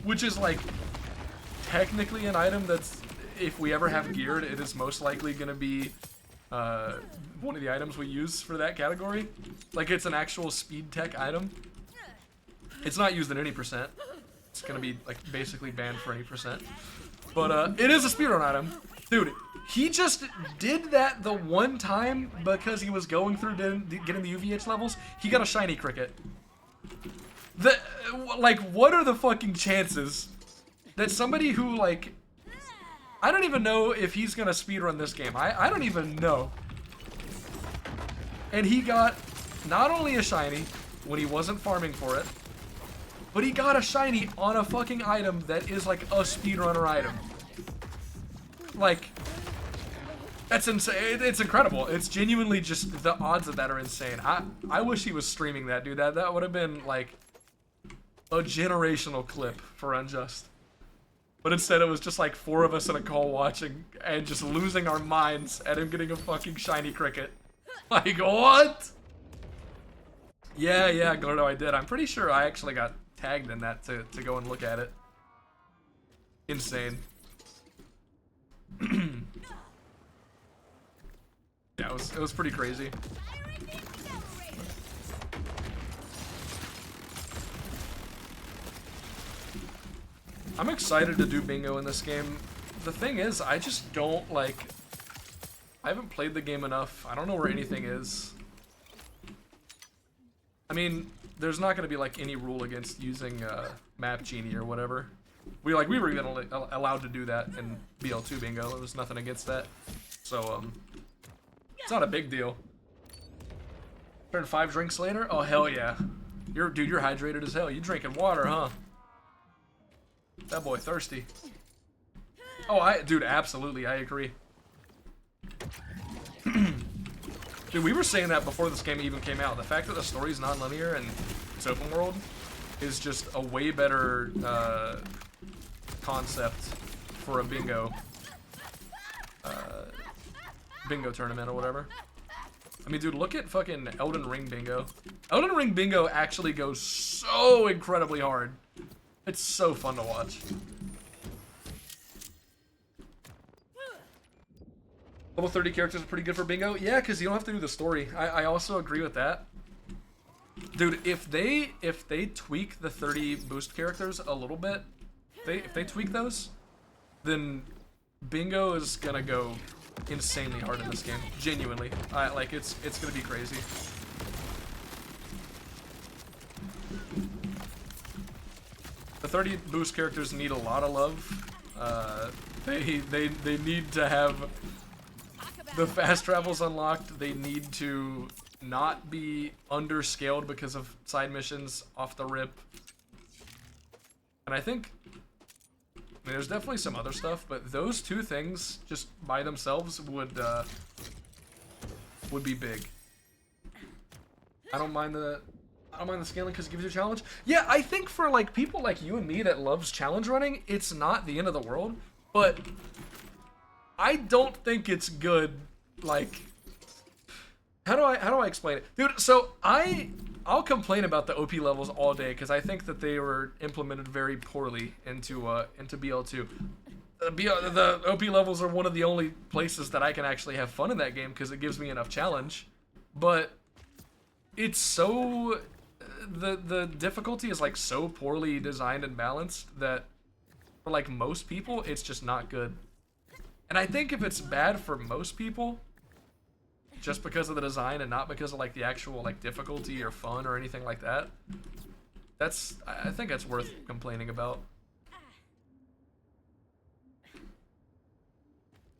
Which is, like, technically an item that's, if we ever have geared, it is most likely gonna be, one of the items we use for that category. Like, it's an actual speed tech item. It's not used in any percent. It's gonna be, like, basically banned for any percent. But, it is a speedrun item. Dude, he just did that the one time because he was going through getting the UVH levels. He got a shiny cricket. Like, what are the fucking chances that somebody who, like, I don't even know if he's gonna speedrun this game. I don't even know. And he got not only a shiny when he wasn't farming for it, but he got a shiny on a fucking item that is like a speedrunner item. Like, that's insane. It's incredible. It's genuinely just, the odds of that are insane. I wish he was streaming that, dude. That would have been like a generational clip for Unjust. But instead it was just like 4 of us in a call watching and just losing our minds at him getting a fucking shiny cricket. Like, what? Yeah, Gordo, I did. I'm pretty sure I actually got tagged in that to go and look at it. Insane. Yeah, it was pretty crazy. I'm excited to do bingo in this game. The thing is, I just don't, like, I haven't played the game enough. I don't know where anything is. I mean, there's not gonna be like any rule against using Map Genie or whatever. We were even allowed to do that in BL2 bingo. There was nothing against that. So it's not a big deal. Turn 5 drinks later? Oh hell yeah. You're hydrated as hell. You drinking water, huh? That boy thirsty. Oh, dude, absolutely, I agree. Dude, we were saying that before this game even came out. The fact that the story's non-linear and it's open world is just a way better concept for a bingo tournament or whatever. I mean, dude, look at fucking Elden Ring bingo. Elden Ring bingo actually goes so incredibly hard. It's so fun to watch. Level 30 characters are pretty good for bingo. Yeah, because you don't have to do the story. I also agree with that. Dude, if they tweak the 30 boost characters a little bit, if they tweak those, then bingo is gonna go insanely hard in this game. Genuinely. Like, it's gonna be crazy. The 30 boost characters need a lot of love. They need to have the fast travels unlocked. They need to not be underscaled because of side missions off the rip. And I think, I mean, there's definitely some other stuff, but those 2 things just by themselves would be big. I don't mind the scaling because it gives you a challenge. Yeah, I think for like people like you and me that loves challenge running, it's not the end of the world, but I don't think it's good. Like, how do I explain it, dude? So I'll complain about the OP levels all day because I think that they were implemented very poorly into BL2. The OP levels are one of the only places that I can actually have fun in that game because it gives me enough challenge. But it's so the difficulty is like so poorly designed and balanced that for like most people it's just not good. And I think if it's bad for most people, just because of the design and not because of like the actual like difficulty or fun or anything like that, I think that's worth complaining about.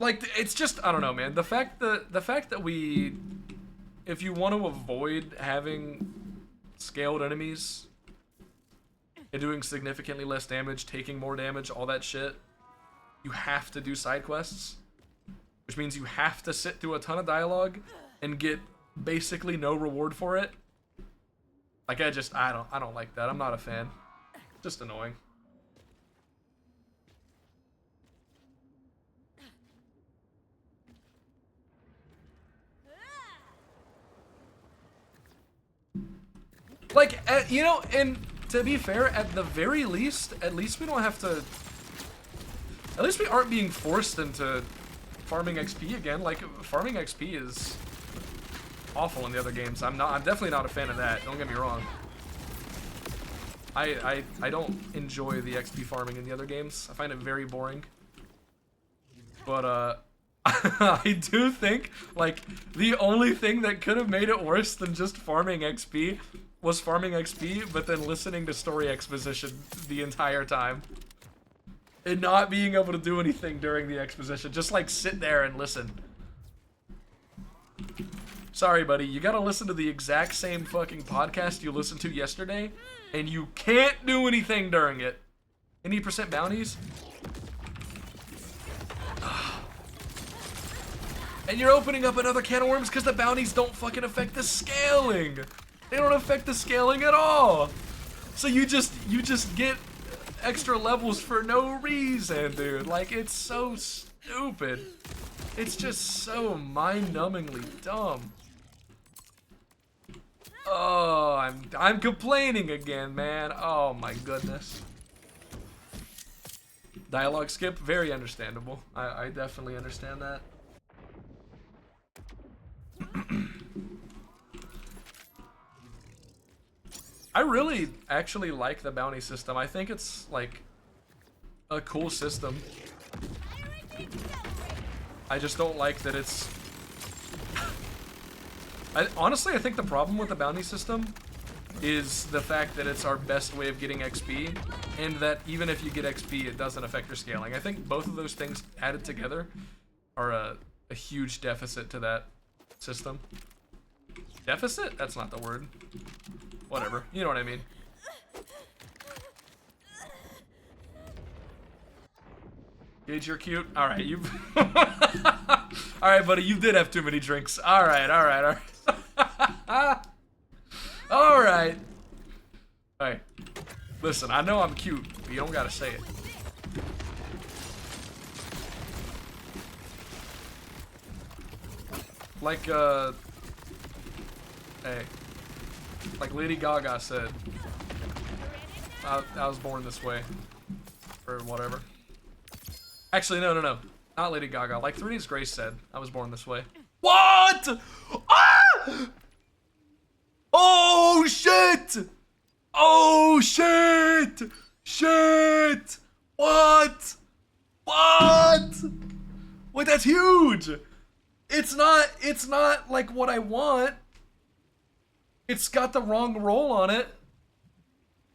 Like, it's just, I don't know, man. The fact that we, if you want to avoid having scaled enemies and doing significantly less damage, taking more damage, all that shit, you have to do side quests, which means you have to sit through a ton of dialogue and get basically no reward for it. Like, I don't like that. I'm not a fan. Just annoying. Like, you know, and to be fair, at the very least, at least we don't have to. At least we aren't being forced into farming XP again. Like, farming XP is awful in the other games. I'm definitely not a fan of that. Don't get me wrong. I don't enjoy the XP farming in the other games. I find it very boring. But I do think like the only thing that could have made it worse than just farming XP was farming XP, but then listening to story exposition the entire time. And not being able to do anything during the exposition. Just like sit there and listen. Sorry, buddy, you gotta listen to the exact same fucking podcast you listened to yesterday, and you can't do anything during it. Any percent bounties? And you're opening up another can of worms because the bounties don't fucking affect the scaling. They don't affect the scaling at all. So you just get extra levels for no reason, dude. Like, it's so stupid. It's just so mind-numbingly dumb. Oh, I'm complaining again, man. Oh my goodness. Dialogue skip, very understandable. I definitely understand that. I really actually like the bounty system. I think it's like a cool system. I just don't like that it's... honestly, I think the problem with the bounty system is the fact that it's our best way of getting XP, and that even if you get XP, it doesn't affect your scaling. I think both of those things added together are a huge deficit to that system. Deficit? That's not the word. Whatever. You know what I mean. Gage, you're cute. Alright, you... Alright, buddy, you did have too many drinks. Alright. Alright. Hey, listen, I know I'm cute, but you don't gotta say it. Like, hey. Like Lady Gaga said, I was born this way. Or whatever. Actually, no. Not Lady Gaga. Like 3 Days Grace said, I was born this way. What? Ah! Oh, shit! Oh, shit! Shit! What? What? Wait, that's huge! It's not like what I want. It's got the wrong roll on it.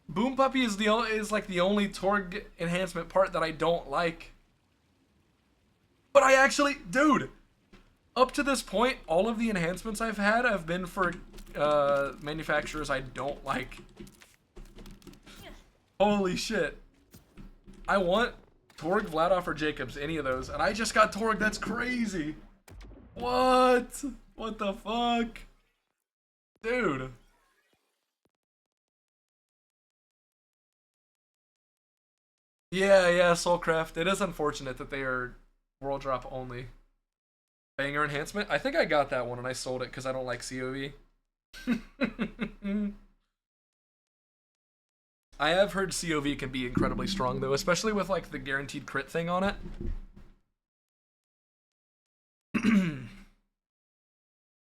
Boom Puppy is like the only Torg enhancement part that I don't like. But I actually, dude, up to this point, all of the enhancements I've had have been for manufacturers I don't like. Holy shit. I want Torg, Vladoff, or Jacobs, any of those, and I just got Torg. That's crazy. What? What the fuck? Dude. Yeah, Soulcraft. It is unfortunate that they are World Drop only. Banger enhancement? I think I got that one and I sold it because I don't like COV. I have heard COV can be incredibly strong though, especially with like the guaranteed crit thing on it.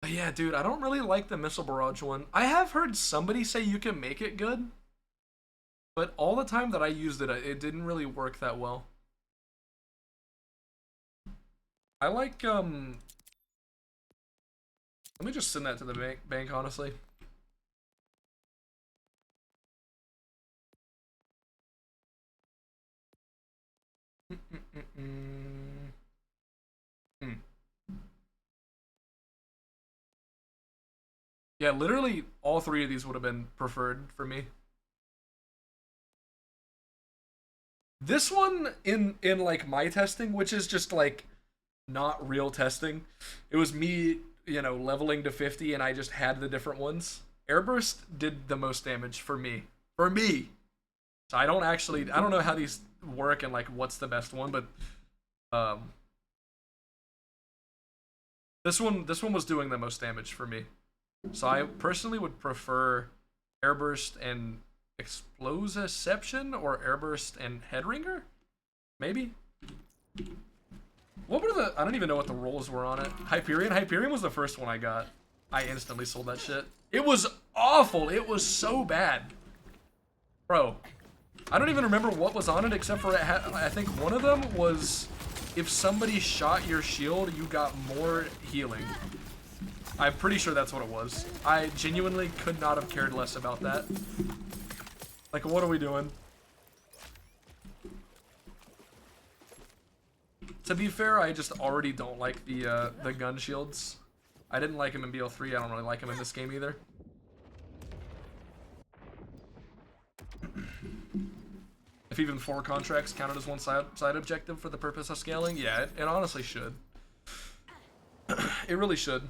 But yeah, dude, I don't really like the Missile Barrage one. I have heard somebody say you can make it good, but all the time that I used it, it didn't really work that well. I like, let me just send that to the bank honestly. Yeah, literally all three of these would have been preferred for me. This one in like my testing, which is just like not real testing. It was me, leveling to 50 and I just had the different ones. Airburst did the most damage for me. For me. So I don't know how these work and like what's the best one, but um this one was doing the most damage for me. So I personally would prefer Airburst and Exploseception or Airburst and Headringer? Maybe? What were the... I don't even know what the rolls were on it. Hyperion? Hyperion was the first one I got. I instantly sold that shit. It was awful. It was so bad. Bro. I don't even remember what was on it except for I think one of them was if somebody shot your shield, you got more healing. I'm pretty sure that's what it was. I genuinely could not have cared less about that. Like, what are we doing? To be fair, I just already don't like the gun shields. I didn't like him in BL3. I don't really like him in this game either. If even 4 contracts counted as one side objective for the purpose of scaling, yeah, it honestly should. It really should.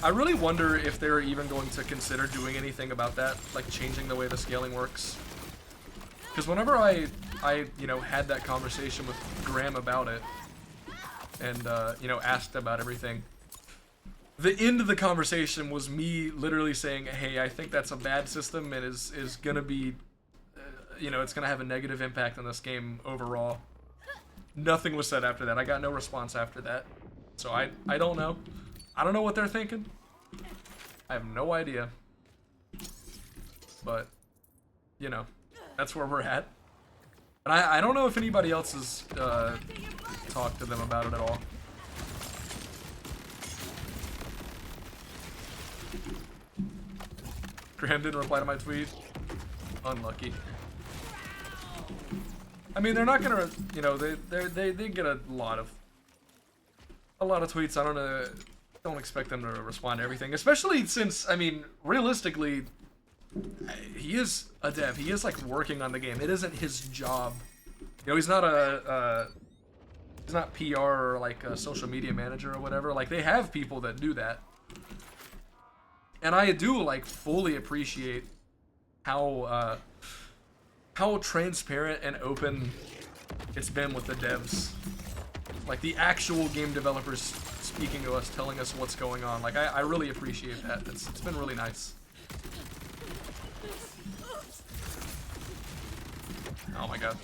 I really wonder if they're even going to consider doing anything about that, like changing the way the scaling works. Because whenever I had that conversation with Graham about it, and asked about everything, the end of the conversation was me literally saying, "Hey, I think that's a bad system and is gonna be, it's gonna have a negative impact on this game overall." Nothing was said after that. I got no response after that, so I don't know. I don't know what they're thinking. I have no idea. But, that's where we're at. And I don't know if anybody else has talked to them about it at all. Graham didn't reply to my tweet. Unlucky. I mean, they're not gonna, they get a lot of tweets. I don't know. Don't expect them to respond to everything, especially since, I mean, realistically, he is a dev. He is like working on the game. It isn't his job. He's not he's not PR or like a social media manager or whatever. Like, they have people that do that, and I do like fully appreciate how transparent and open it's been with the devs. Like, the actual game developers speaking to us, telling us what's going on. Like, I really appreciate that. It's been really nice. Oh my god.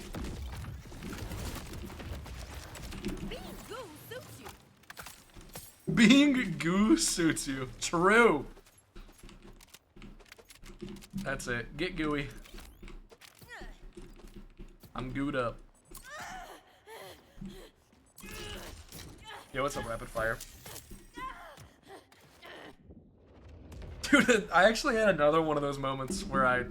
Being goo suits you. True. That's it. Get gooey. I'm gooed up. Yo, what's up, Rapid Fire? Dude, I actually had another one of those moments where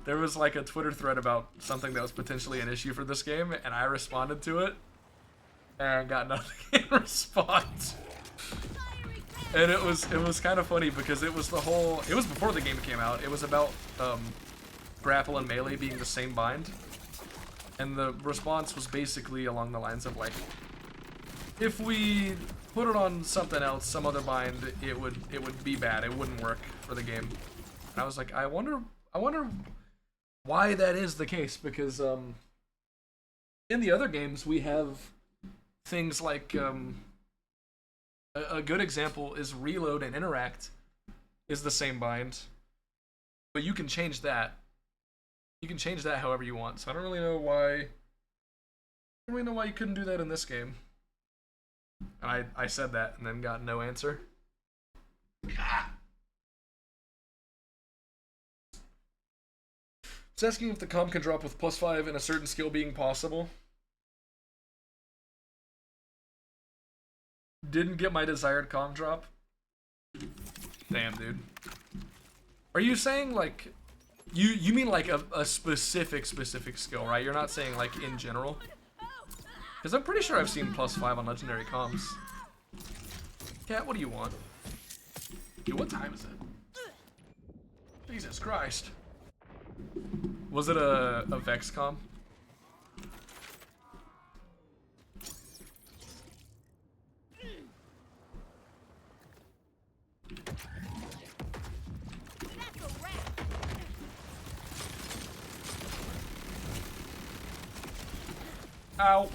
there was like a Twitter thread about something that was potentially an issue for this game, and I responded to it, and got nothing in response. And it was kind of funny because it was before the game came out. It was about grapple and melee being the same bind. And the response was basically along the lines of like, if we put it on something else, some other bind, it would be bad. It wouldn't work for the game. And I was like, I wonder why that is the case, because in the other games we have things like a good example is reload and interact is the same bind, but you can change that. You can change that however you want. So I don't really know why you couldn't do that in this game. And I said that and then got no answer. It's asking if the comm can drop with +5 and a certain skill being possible. Didn't get my desired comm drop. Damn, dude. Are you saying like you mean like a specific skill, right? You're not saying like in general. Because I'm pretty sure I've seen +5 on legendary comms. Cat, what do you want? Dude, what time is it? Jesus Christ. Was it a Vex comm? Ow.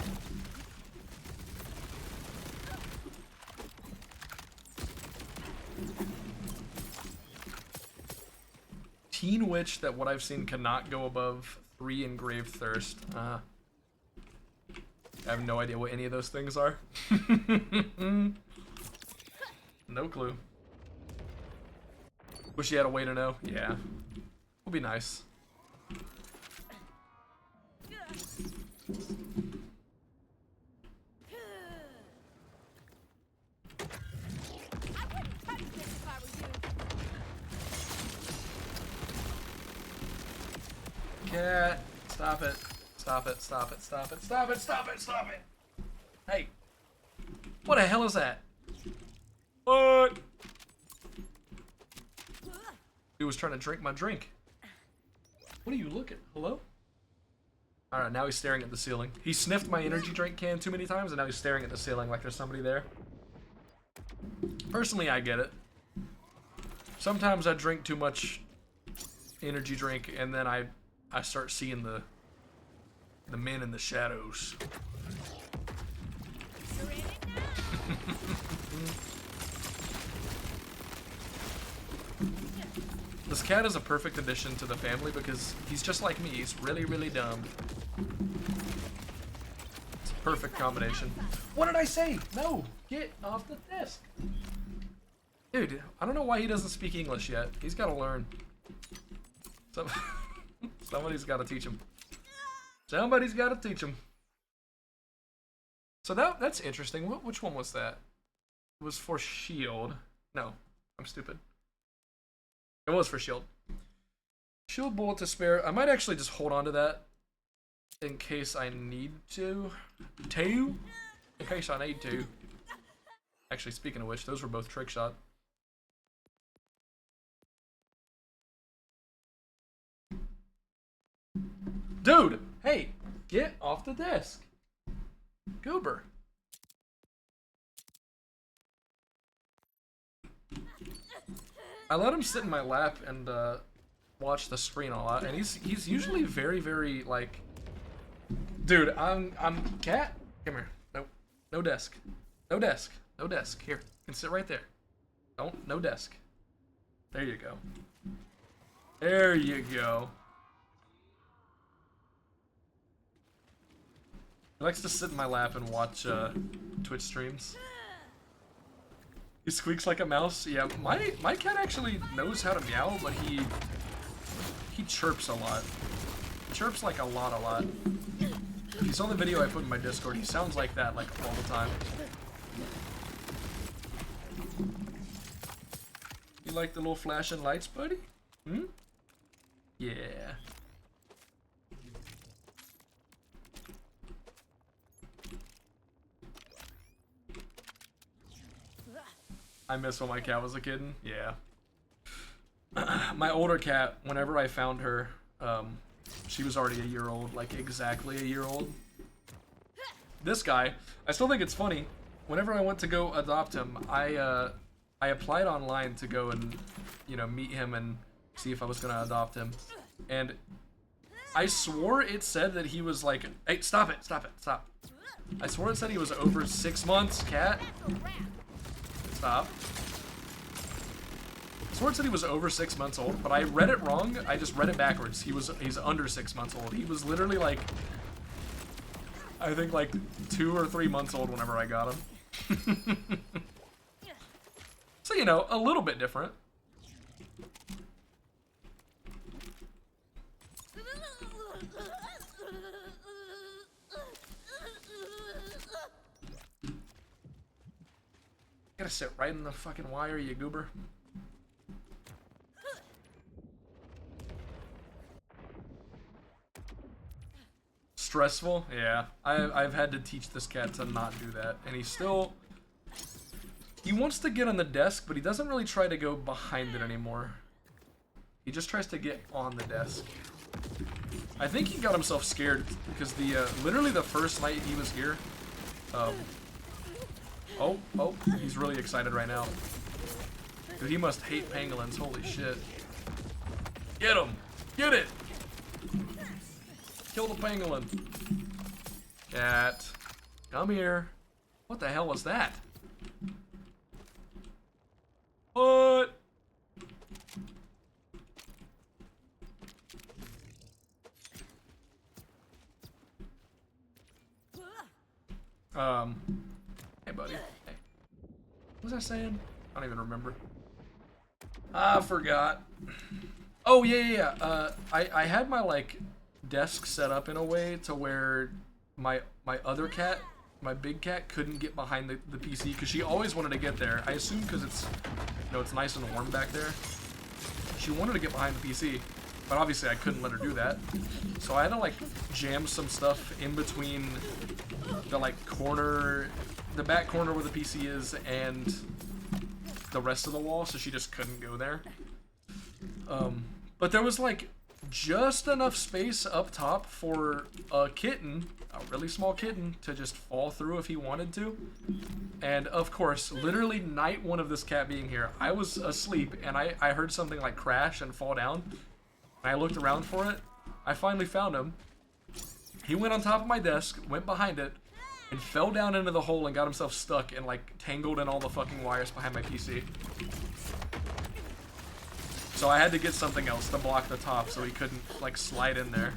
Teen Witch that what I've seen cannot go above 3 Engraved Thirst. I have no idea what any of those things are. No clue. Wish you had a way to know. Yeah. Would be nice. Cat, stop it. Stop it, stop it, stop it, stop it, stop it, stop it! Hey. What the hell is that? What? He was trying to drink my drink. What are you looking? Hello? Alright, now he's staring at the ceiling. He sniffed my energy drink can too many times and now he's staring at the ceiling like there's somebody there. Personally, I get it. Sometimes I drink too much energy drink and then I start seeing the men in the shadows. This cat is a perfect addition to the family because he's just like me. He's really, really dumb. It's a perfect combination. What did I say? No, get off the desk. Dude, I don't know why he doesn't speak English yet. He's got to learn. Somebody's got to teach him. Somebody's got to teach him. So that's interesting. Which one was that? It was for shield. No, I'm stupid. It was for shield. Shield bullet to spare. I might actually just hold on to that in case I need to. In case I need to. Actually, speaking of which, those were both trick shot. Dude, hey, get off the desk. Goober. I let him sit in my lap and watch the screen a lot, and he's usually very, very like, dude, I'm cat. Come here. Nope. No desk. No desk. No desk. Here, you can sit right there. No desk. There you go. There you go. He likes to sit in my lap and watch Twitch streams. He squeaks like a mouse. Yeah, my cat actually knows how to meow, but he chirps a lot. He chirps like a lot. If you saw the video I put in my Discord, he sounds like that like all the time. You like the little flashing lights, buddy? Hmm? Yeah. I miss when my cat was a kitten. Yeah. My older cat, whenever I found her, she was already a year old, like exactly a year old. This guy, I still think it's funny. Whenever I went to go adopt him, I applied online to go and, you know, meet him and see if I was gonna adopt him. And I swore it said that he was like, hey, stop it, stop. I swore it said he was over 6 months, cat. Stop. I swore it said he was over 6 months old, but I read it wrong. I just read it backwards. He's under 6 months old. He was literally like, I think like 2 or 3 months old whenever I got him. So, you know, a little bit different. Gotta sit right in the fucking wire, you goober. Stressful? Yeah. I've had to teach this cat to not do that. And he still... He wants to get on the desk, but he doesn't really try to go behind it anymore. He just tries to get on the desk. I think he got himself scared because the literally the first night he was here. Oh, he's really excited right now. Dude, he must hate pangolins. Holy shit. Get him! Get it! Kill the pangolin. Cat. Come here. What the hell was that? What? Hey buddy. Hey. What was I saying? I don't even remember. I forgot. Oh yeah. I had my like desk set up in a way to where my other cat, my big cat, couldn't get behind the PC because she always wanted to get there. I assume because it's, you know, it's nice and warm back there. She wanted to get behind the PC, but obviously I couldn't let her do that. So I had to like jam some stuff in between the like corner, the back corner where the PC is, and the rest of the wall, so she just couldn't go there. But there was like just enough space up top for a kitten, a really small kitten, to just fall through if he wanted to. And of course, literally night one of this cat being here, I was asleep and I heard something like crash and fall down. And I looked around for it. I finally found him. He went on top of my desk, went behind it, and fell down into the hole and got himself stuck and like tangled in all the fucking wires behind my PC. So I had to get something else to block the top so he couldn't like slide in there.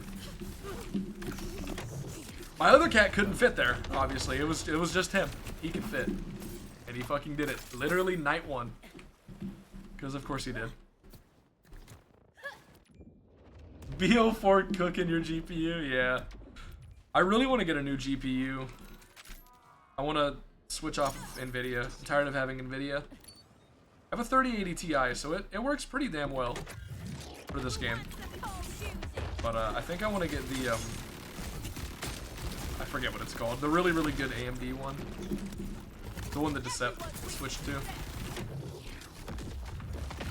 My other cat couldn't fit there, obviously. It was just him. He could fit. And he fucking did it. Literally night one. Because of course he did. BO4 cooking your GPU? Yeah. I really want to get a new GPU. I want to switch off of NVIDIA. I'm tired of having NVIDIA. I have a 3080 Ti, so it works pretty damn well for this game. But I think I want to get the, I forget what it's called. The really, really good AMD one. The one that Decept switched to.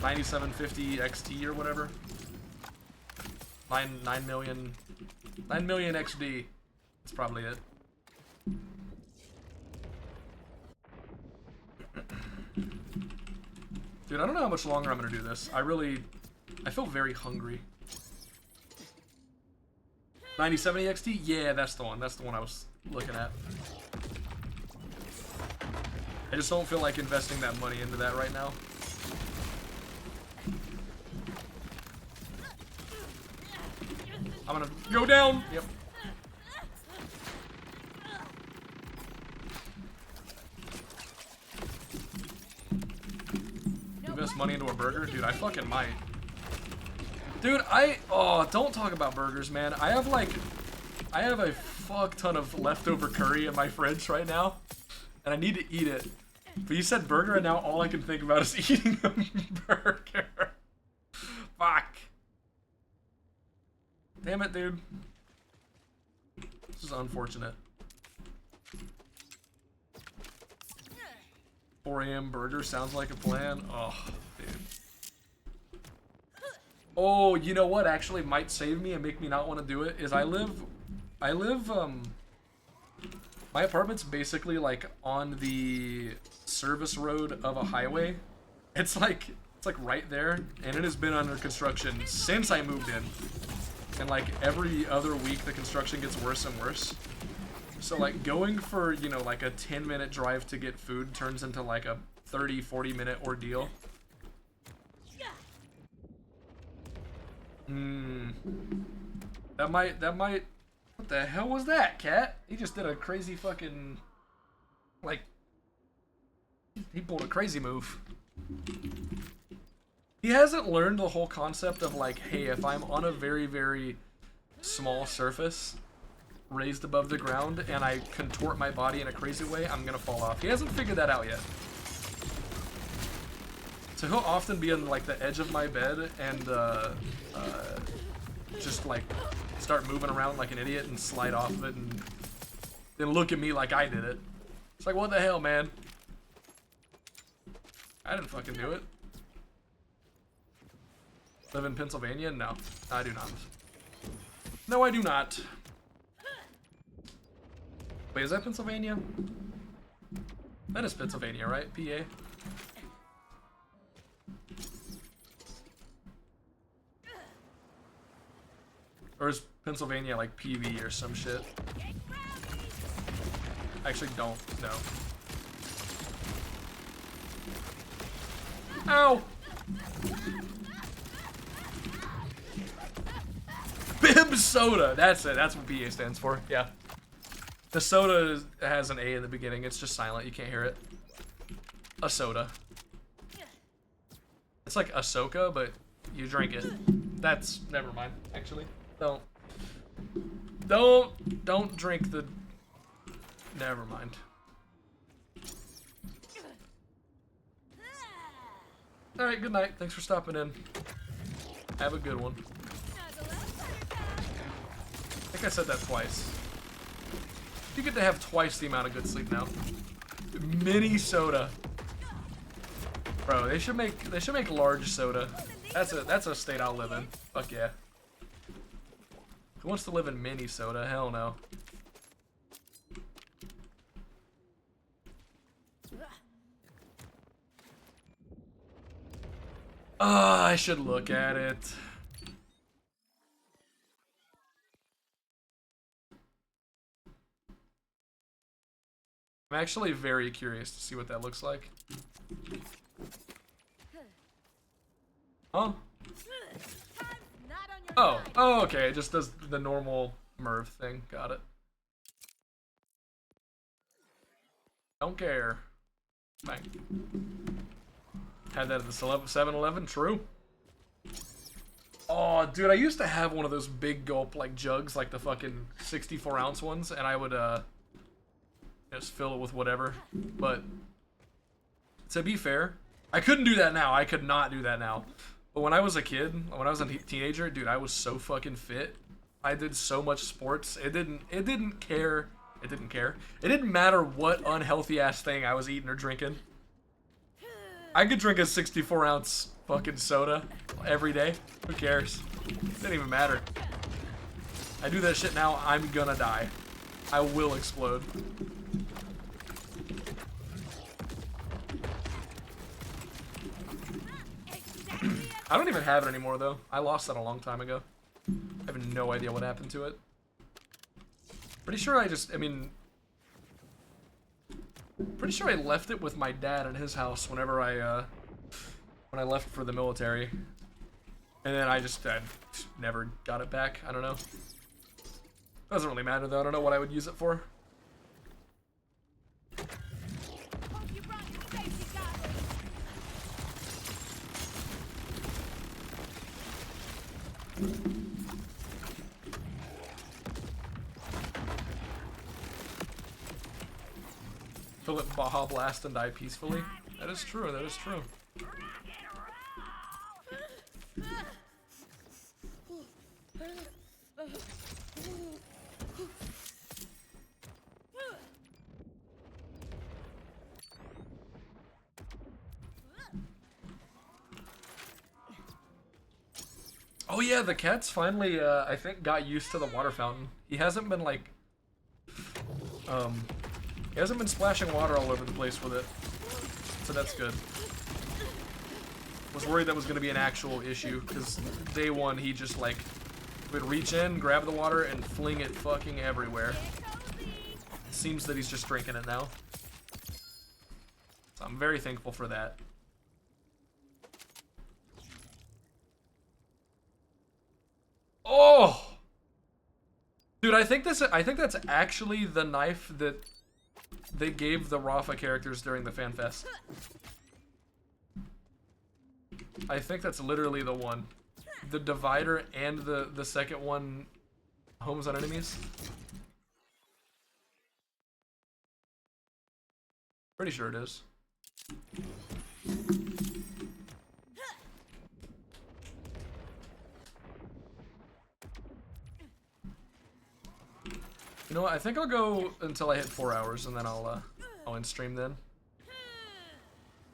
9750 XT or whatever. 9 million XD. That's probably it. Dude, I don't know how much longer I'm gonna do this. I feel very hungry. 9070 XT? Yeah, that's the one. That's the one I was looking at. I just don't feel like investing that money into that right now. I'm gonna go down. Yep. Invest money into a burger? Dude, I fucking might. Dude, oh, don't talk about burgers, man. I have a fuck ton of leftover curry in my fridge right now, and I need to eat it. But you said burger, and now all I can think about is eating a burger. Fuck. Damn it, dude. This is unfortunate. 4 a.m. burger sounds like a plan. Oh, dude. Oh, you know what actually might save me and make me not want to do it is my apartment's basically like on the service road of a highway. It's like right there, and it has been under construction since I moved in. And like every other week the construction gets worse and worse. So like going for, you know, like a 10-minute drive to get food turns into like a 30-40 minute ordeal. That might what the hell was that, cat? He just did a crazy fucking, like, he pulled a crazy move. He hasn't learned the whole concept of like, hey, if I'm on a very, very small surface raised above the ground and I contort my body in a crazy way, I'm gonna fall off. He hasn't figured that out yet. So he'll often be on like the edge of my bed and just like start moving around like an idiot and slide off of it and then look at me like I did it. It's like, what the hell, man? I didn't fucking do it. Live in Pennsylvania? No, I do not. No, I do not. Wait, is that Pennsylvania? That is Pennsylvania, right? PA? Or is Pennsylvania like PV or some shit? I actually don't know. Ow! Bib soda! That's it. That's what PA stands for. Yeah. The soda has an A in the beginning. It's just silent. You can't hear it. A soda. It's like Ahsoka, but you drink it. That's... Never mind, actually. Don't drink the... Never mind. Alright, good night. Thanks for stopping in. Have a good one. I think I said that twice. You get to have twice the amount of good sleep now. Mini soda. Bro, they should make large soda. That's a state I'll live in. Fuck yeah. Who wants to live in mini soda? Hell no. I should look at it. I'm actually very curious to see what that looks like. Huh? Oh, okay. It just does the normal Merv thing. Got it. Don't care. Bang. Had that at the 7-Eleven. True. Oh, dude, I used to have one of those big gulp like jugs, like the fucking 64-ounce ones, and I would just fill it with whatever. But to be fair, I couldn't do that now. I could not do that now. But when I was a kid, when I was a teenager, dude, I was so fucking fit. I did so much sports. It didn't care. It didn't matter what unhealthy ass thing I was eating or drinking. I could drink a 64-ounce fucking soda every day. Who cares? It didn't even matter. I do that shit now, I'm gonna die. I will explode. I don't even have it anymore, though. I lost that a long time ago. I have no idea what happened to it. Pretty sure pretty sure I left it with my dad in his house whenever when I left for the military. And then I never got it back. I don't know. Doesn't really matter, though. I don't know what I would use it for. Fill it Baja Blast and die peacefully. That is true, that is true. Oh yeah, the cat's finally, I think, got used to the water fountain. He hasn't been like, he hasn't been splashing water all over the place with it, so that's good. Was worried that was going to be an actual issue, because day one he just like would reach in, grab the water, and fling it fucking everywhere. Seems that he's just drinking it now. So I'm very thankful for that. Oh! Dude, I think that's actually the knife that they gave the Rafa characters during the FanFest. I think that's literally the one. The divider and the second one, homes on enemies. Pretty sure it is. You know what? I think I'll go until I hit 4 hours, and then I'll end stream then.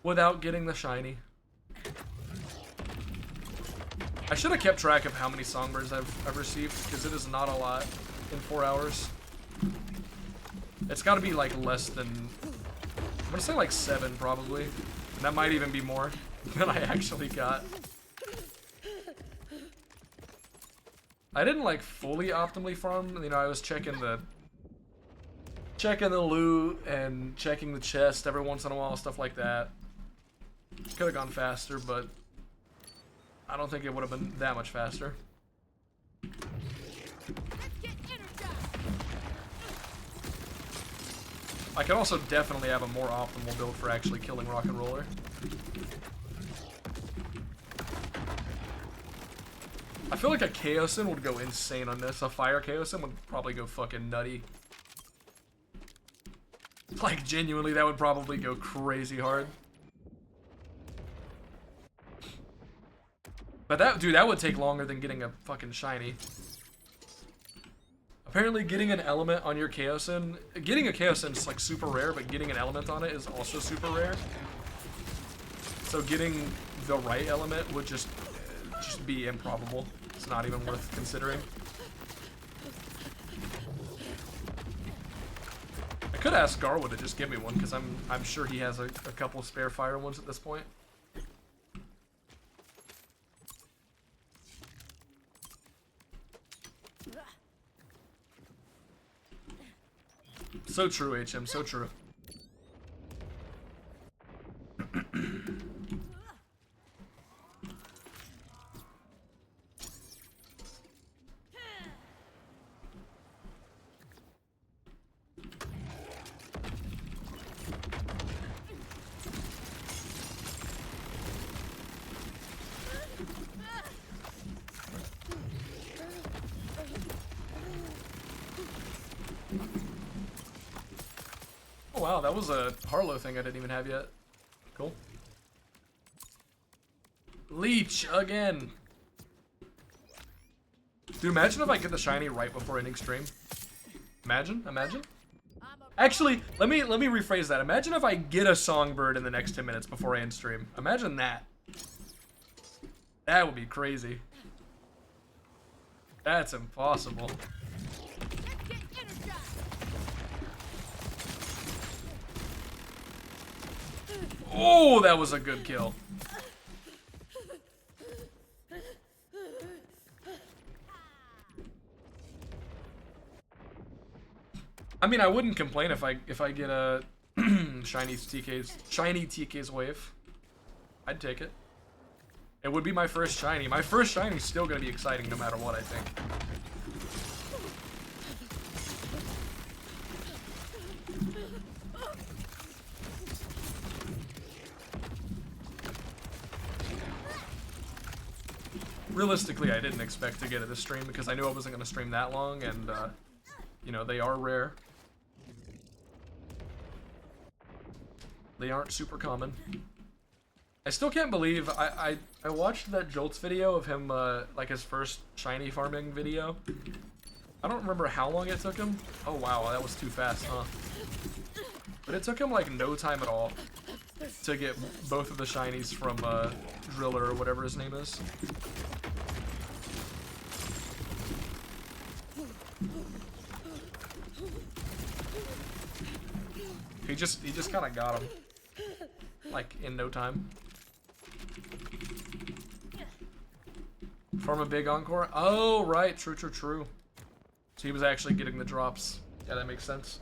Without getting the shiny. I should have kept track of how many songbirds I've received, because it is not a lot in 4 hours. It's got to be like less than, I'm gonna say like 7 probably, and that might even be more than I actually got. I didn't like fully optimally farm. You know, I was checking the loot and checking the chest every once in a while, stuff like that. Could have gone faster, but I don't think it would have been that much faster. I could also definitely have a more optimal build for actually killing Rock and Roller. I feel like a Chaosin would go insane on this. A Fire Chaosin would probably go fucking nutty. Like, genuinely, that would probably go crazy hard. But that would take longer than getting a fucking shiny. Apparently, getting an element on your Chaosin, getting a Chaosin is like super rare, but getting an element on it is also super rare. So getting the right element would just be improbable. It's not even worth considering. I could ask Garwood to just give me one, because I'm sure he has a couple spare fire ones at this point. So true, HM, so true. Oh wow, that was a Harlow thing I didn't even have yet. Cool. Leech again. Dude, imagine if I get the shiny right before ending stream. Imagine. Actually, let me rephrase that. Imagine if I get a Songbird in the next 10 minutes before I end stream. Imagine that. That would be crazy. That's impossible. Oh, that was a good kill. I mean, I wouldn't complain if I get a shiny TK's wave. I'd take it. It would be my first shiny. My first shiny's still gonna be exciting no matter what, I think. Realistically, I didn't expect to get it this stream because I knew I wasn't going to stream that long, and, you know, they are rare. They aren't super common. I still can't believe, I watched that Jolts video of him, like his first shiny farming video. I don't remember how long it took him. Oh wow, that was too fast, huh? But it took him like no time at all to get both of the shinies from Driller or whatever his name is. He just kind of got him, like in no time. Farm a big encore. Oh right, true. So he was actually getting the drops. Yeah, that makes sense.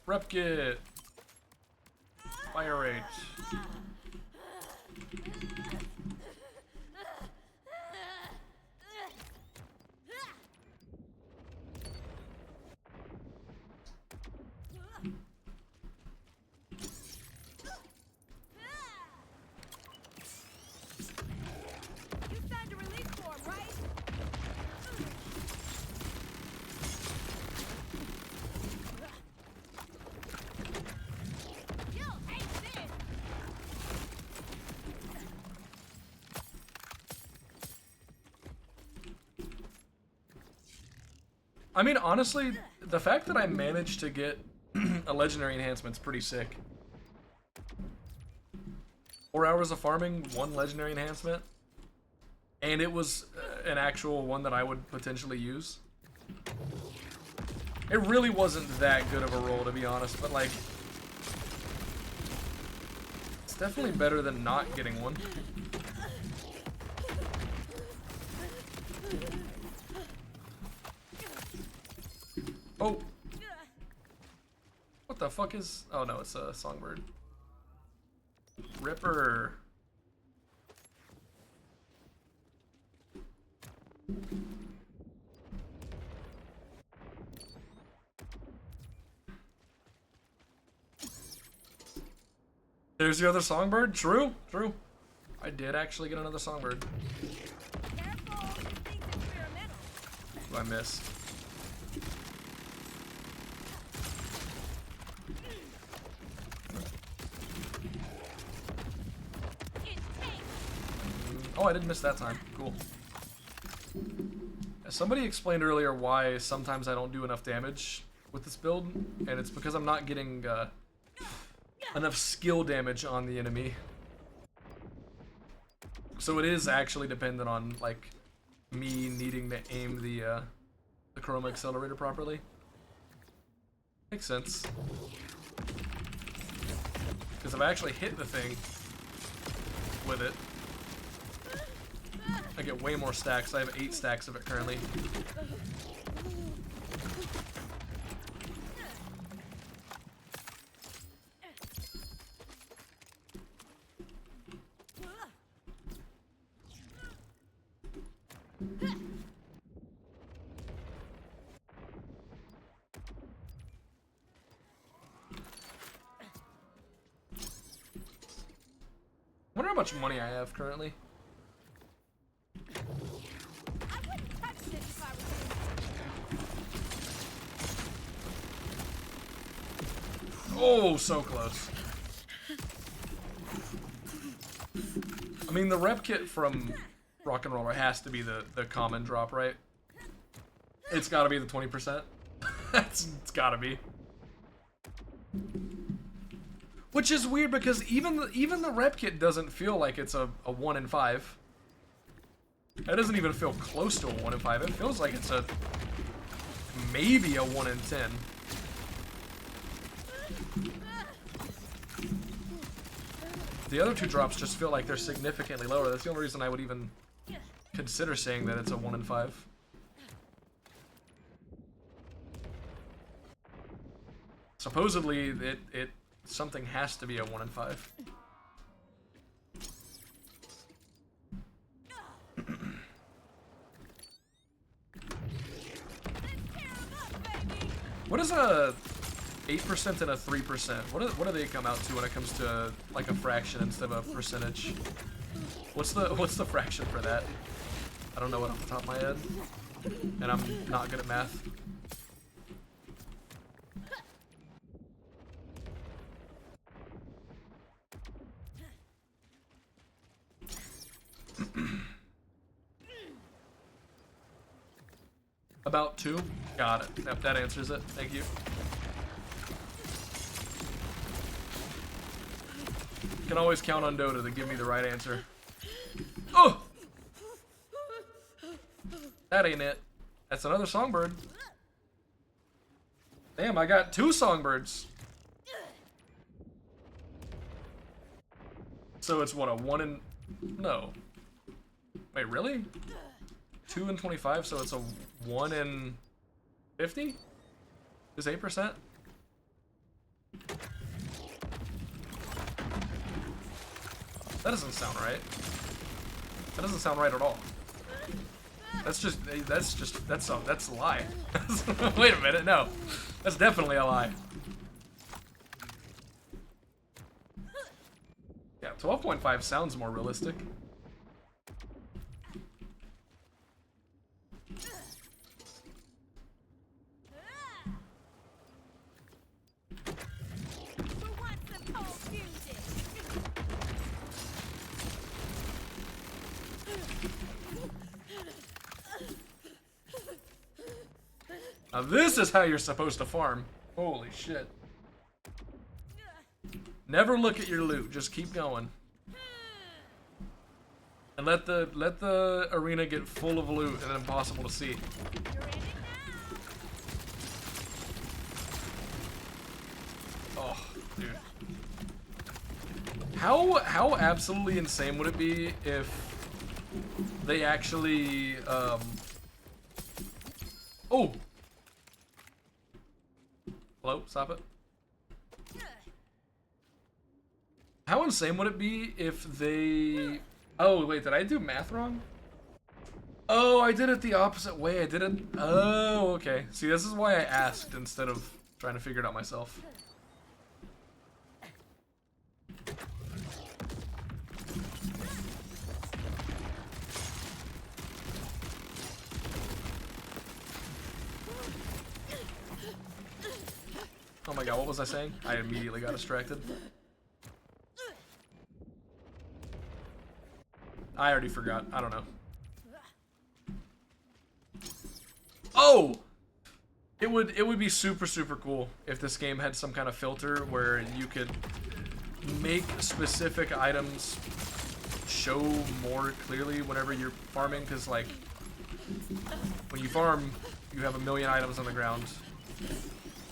Rep kit. Fire rate. I mean, honestly, the fact that I managed to get a legendary enhancement's pretty sick. 4 hours of farming, 1 legendary enhancement, and it was an actual one that I would potentially use. It really wasn't that good of a roll, to be honest, but like, it's definitely better than not getting one. Oh! What the fuck is... Oh no, it's a Songbird. Ripper. There's the other Songbird? True, true. I did actually get another Songbird. Careful, he thinks it's experimental. Who I missed? Oh, I didn't miss that time. Cool. Somebody explained earlier why sometimes I don't do enough damage with this build, and it's because I'm not getting enough skill damage on the enemy. So it is actually dependent on like me needing to aim the chroma accelerator properly. Makes sense. Because if I actually hit the thing with it, I get way more stacks. I have 8 stacks of it currently. I wonder how much money I have currently. I wouldn't touch this if I was you. Oh, so close. I mean, the rep kit from Rock and Roller has to be the common drop, right? It's gotta be the 20%. It's gotta be. Which is weird because even the rep kit doesn't feel like it's a 1 in 5. It doesn't even feel close to a 1 in 5. It feels like it's a maybe a 1 in 10. The other 2 drops just feel like they're significantly lower. That's the only reason I would even consider saying that it's a 1 in 5. Supposedly, it something has to be a 1 in 5. What is a 8% and a 3%? What do they come out to when it comes to like a fraction instead of a percentage? What's the fraction for that? I don't know it off the top of my head, and I'm not good at math. About 2? Got it. Yep, that answers it. Thank you. You can always count on Dota to give me the right answer. Oh! That ain't it. That's another Songbird. Damn, I got 2 Songbirds. So it's what, a 1 in... No. Wait, really? 2 in 25, so it's a 1 in 50? Is 8%? That doesn't sound right. That doesn't sound right at all. That's a lie. Wait a minute, no. That's definitely a lie. Yeah, 12.5 sounds more realistic. Now this is how you're supposed to farm. Holy shit. Never look at your loot, just keep going. And let the arena get full of loot and impossible to see. Oh, dude. How absolutely insane would it be if they actually oh. Hello, stop it. How insane would it be if they... Oh, wait, did I do math wrong? Oh, I did it the opposite way. I did it... Oh, okay. See, this is why I asked instead of trying to figure it out myself. Oh my god, what was I saying? I immediately got distracted. I already forgot. I don't know. Oh! It would be super cool if this game had some kind of filter where you could make specific items show more clearly whenever you're farming, because like when you farm you have a million items on the ground,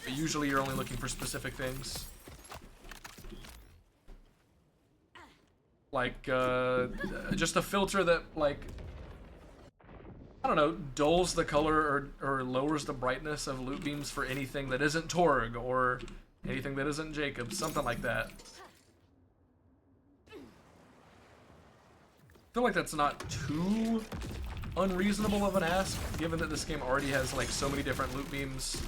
but usually you're only looking for specific things. Like, just a filter that, like, I don't know, dulls the color or lowers the brightness of loot beams for anything that isn't Torg or anything that isn't Jacob, something like that. I feel like that's not too unreasonable of an ask, given that this game already has, like, so many different loot beams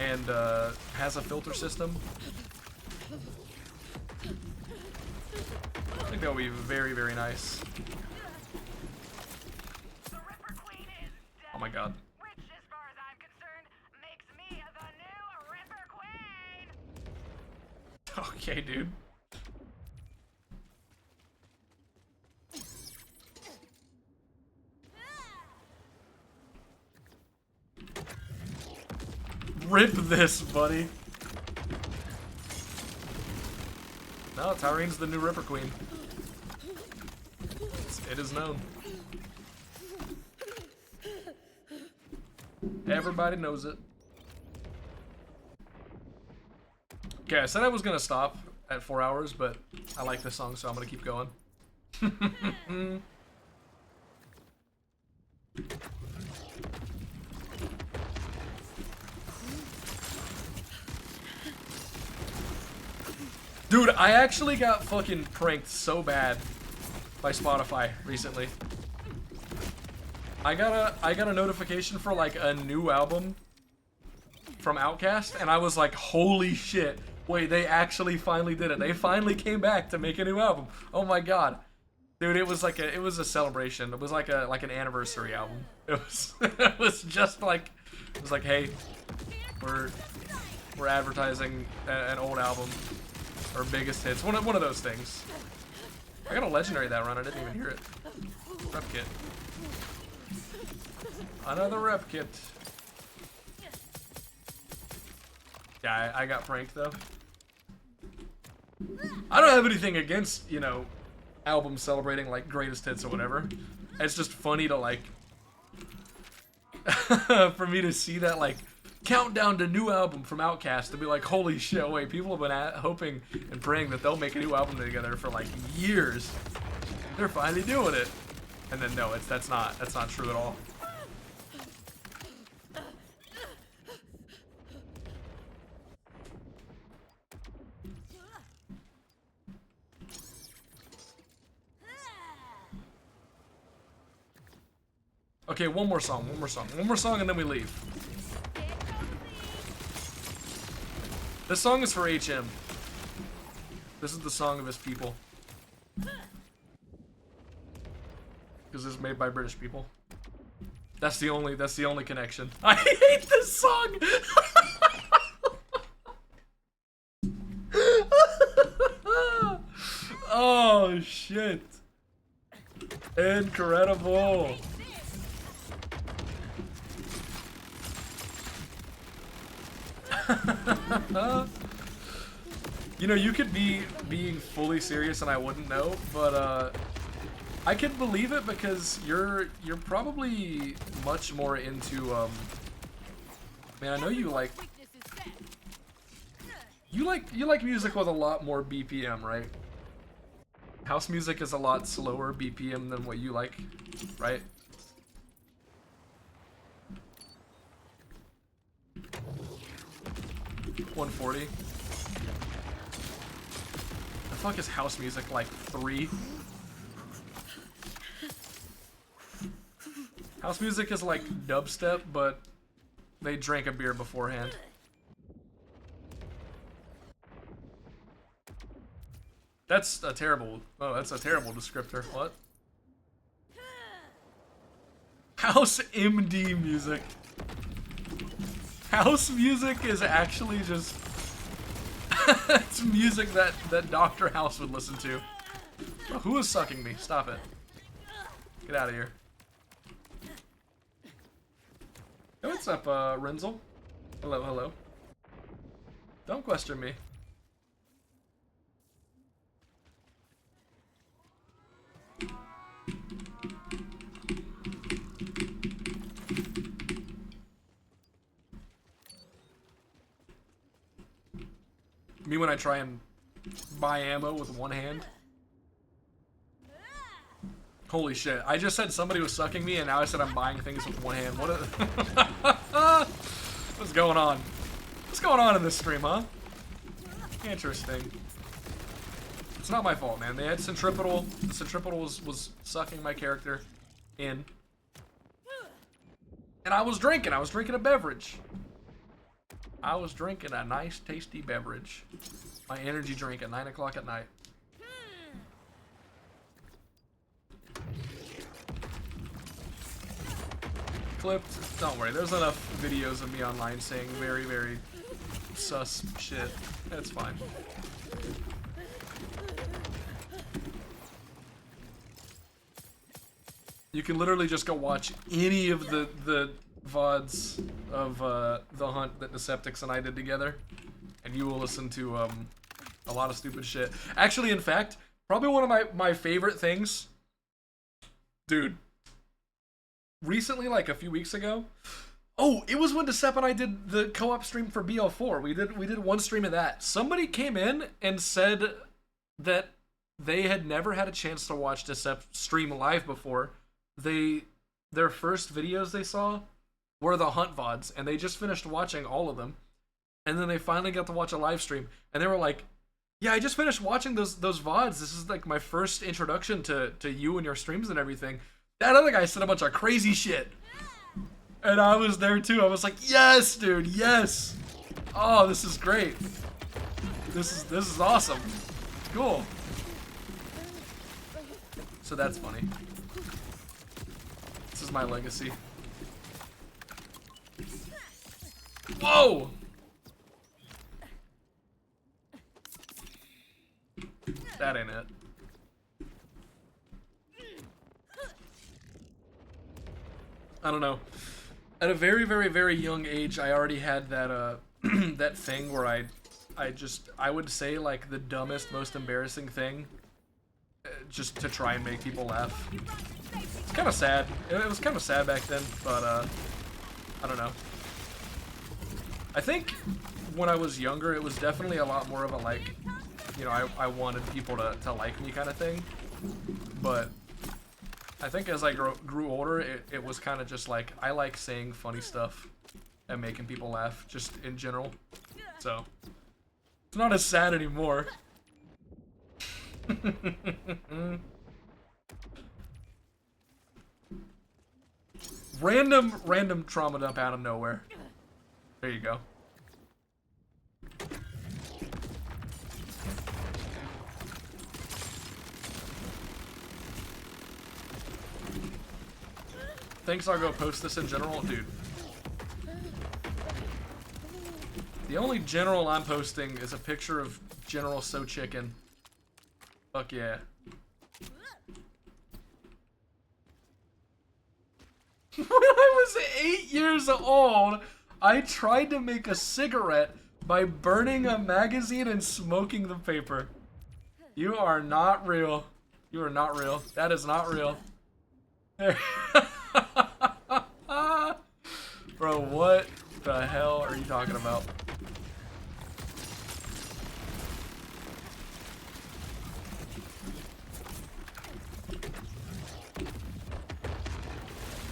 and, has a filter system. I think that would be very nice. Oh my god. Which, as far as I'm concerned, makes me the new Ripper Queen. Okay, dude. Rip this, buddy. No, Tyrene's the new Ripper Queen. It is known. Everybody knows it. Okay, I said I was gonna stop at 4 hours, but I like this song, so I'm gonna keep going. Dude, I actually got fucking pranked so bad by Spotify recently. I got a notification for like a new album from Outkast, and I was like, holy shit, wait, they actually finally did it. They finally came back to make a new album. Oh my god. Dude, it was a celebration. It was like an anniversary album. It was it was just like, it was like, hey, we're advertising an old album, or biggest hits, one of those things. I got a legendary that run, I didn't even hear it. Rep kit. Another rep kit. Yeah, I got pranked though. I don't have anything against, you know, albums celebrating like greatest hits or whatever. It's just funny to like for me to see that like countdown to new album from Outkast, to be like, holy shit, wait, people have been hoping and praying that they'll make a new album together for like years. They're finally doing it. And then no, that's not true at all. Okay, one more song, and then we leave. This song is for HM. This is the song of his people. Because it's made by British people. That's the only connection. I hate this song! Oh shit. Incredible. You know, you could be being fully serious and I wouldn't know, but I can believe it because you're probably much more into man, I know you like music with a lot more BPM, right? House music is a lot slower BPM than what you like, right? $140. The fuck is house music like 3? House music is like dubstep, but they drank a beer beforehand. That's a terrible descriptor. What? House MD music. House music is actually just it's music that Dr. House would listen to. Oh, who is sucking me? Stop it. Get out of here. Hey, what's up, Renzel? Hello, hello. Don't question me. Me when I try and buy ammo with one hand. Holy shit. I just said somebody was sucking me and now I said I'm buying things with one hand. What's going on? What's going on in this stream, huh? Interesting. It's not my fault, man. They had Centripetal. Centripetal was sucking my character in. And I was drinking. I was drinking a beverage. I was drinking a nice, tasty beverage. My energy drink at 9 o'clock at night. Clipped. Don't worry. There's enough videos of me online saying very, very sus shit. That's fine. You can literally just go watch any of the VODs of the hunt that Deceptix and I did together, and you will listen to a lot of stupid shit. Actually, in fact, probably one of my favorite things, dude. Recently, like a few weeks ago, oh, it was when Decep and I did the co-op stream for BL4. We did one stream of that. Somebody came in and said that they had never had a chance to watch Decep stream live before. Their first videos they saw were the hunt VODs, and they just finished watching all of them. And then they finally got to watch a live stream, and they were like, yeah, I just finished watching those VODs. This is like my first introduction to you and your streams and everything. That other guy said a bunch of crazy shit. And I was there too. I was like, yes, dude, yes. Oh, this is great. This is awesome. Cool. So that's funny. This is my legacy. Whoa! That ain't it. I don't know. At a very, very, very young age, I already had that that thing where I would say like the dumbest, most embarrassing thing, just to try and make people laugh. It's kind of sad. It was kind of sad back then, but I don't know. I think when I was younger, it was definitely a lot more of a like, you know, I wanted people to like me kind of thing. But I think as I grew older, it was kind of just like, I like saying funny stuff and making people laugh, just in general. So, it's not as sad anymore. Random trauma dump out of nowhere. There you go. Thanks, I'll go post this in general, dude. The only general I'm posting is a picture of General So Chicken. Fuck yeah. When I was 8 years old, I tried to make a cigarette by burning a magazine and smoking the paper. You are not real. You are not real. That is not real. Bro, what the hell are you talking about?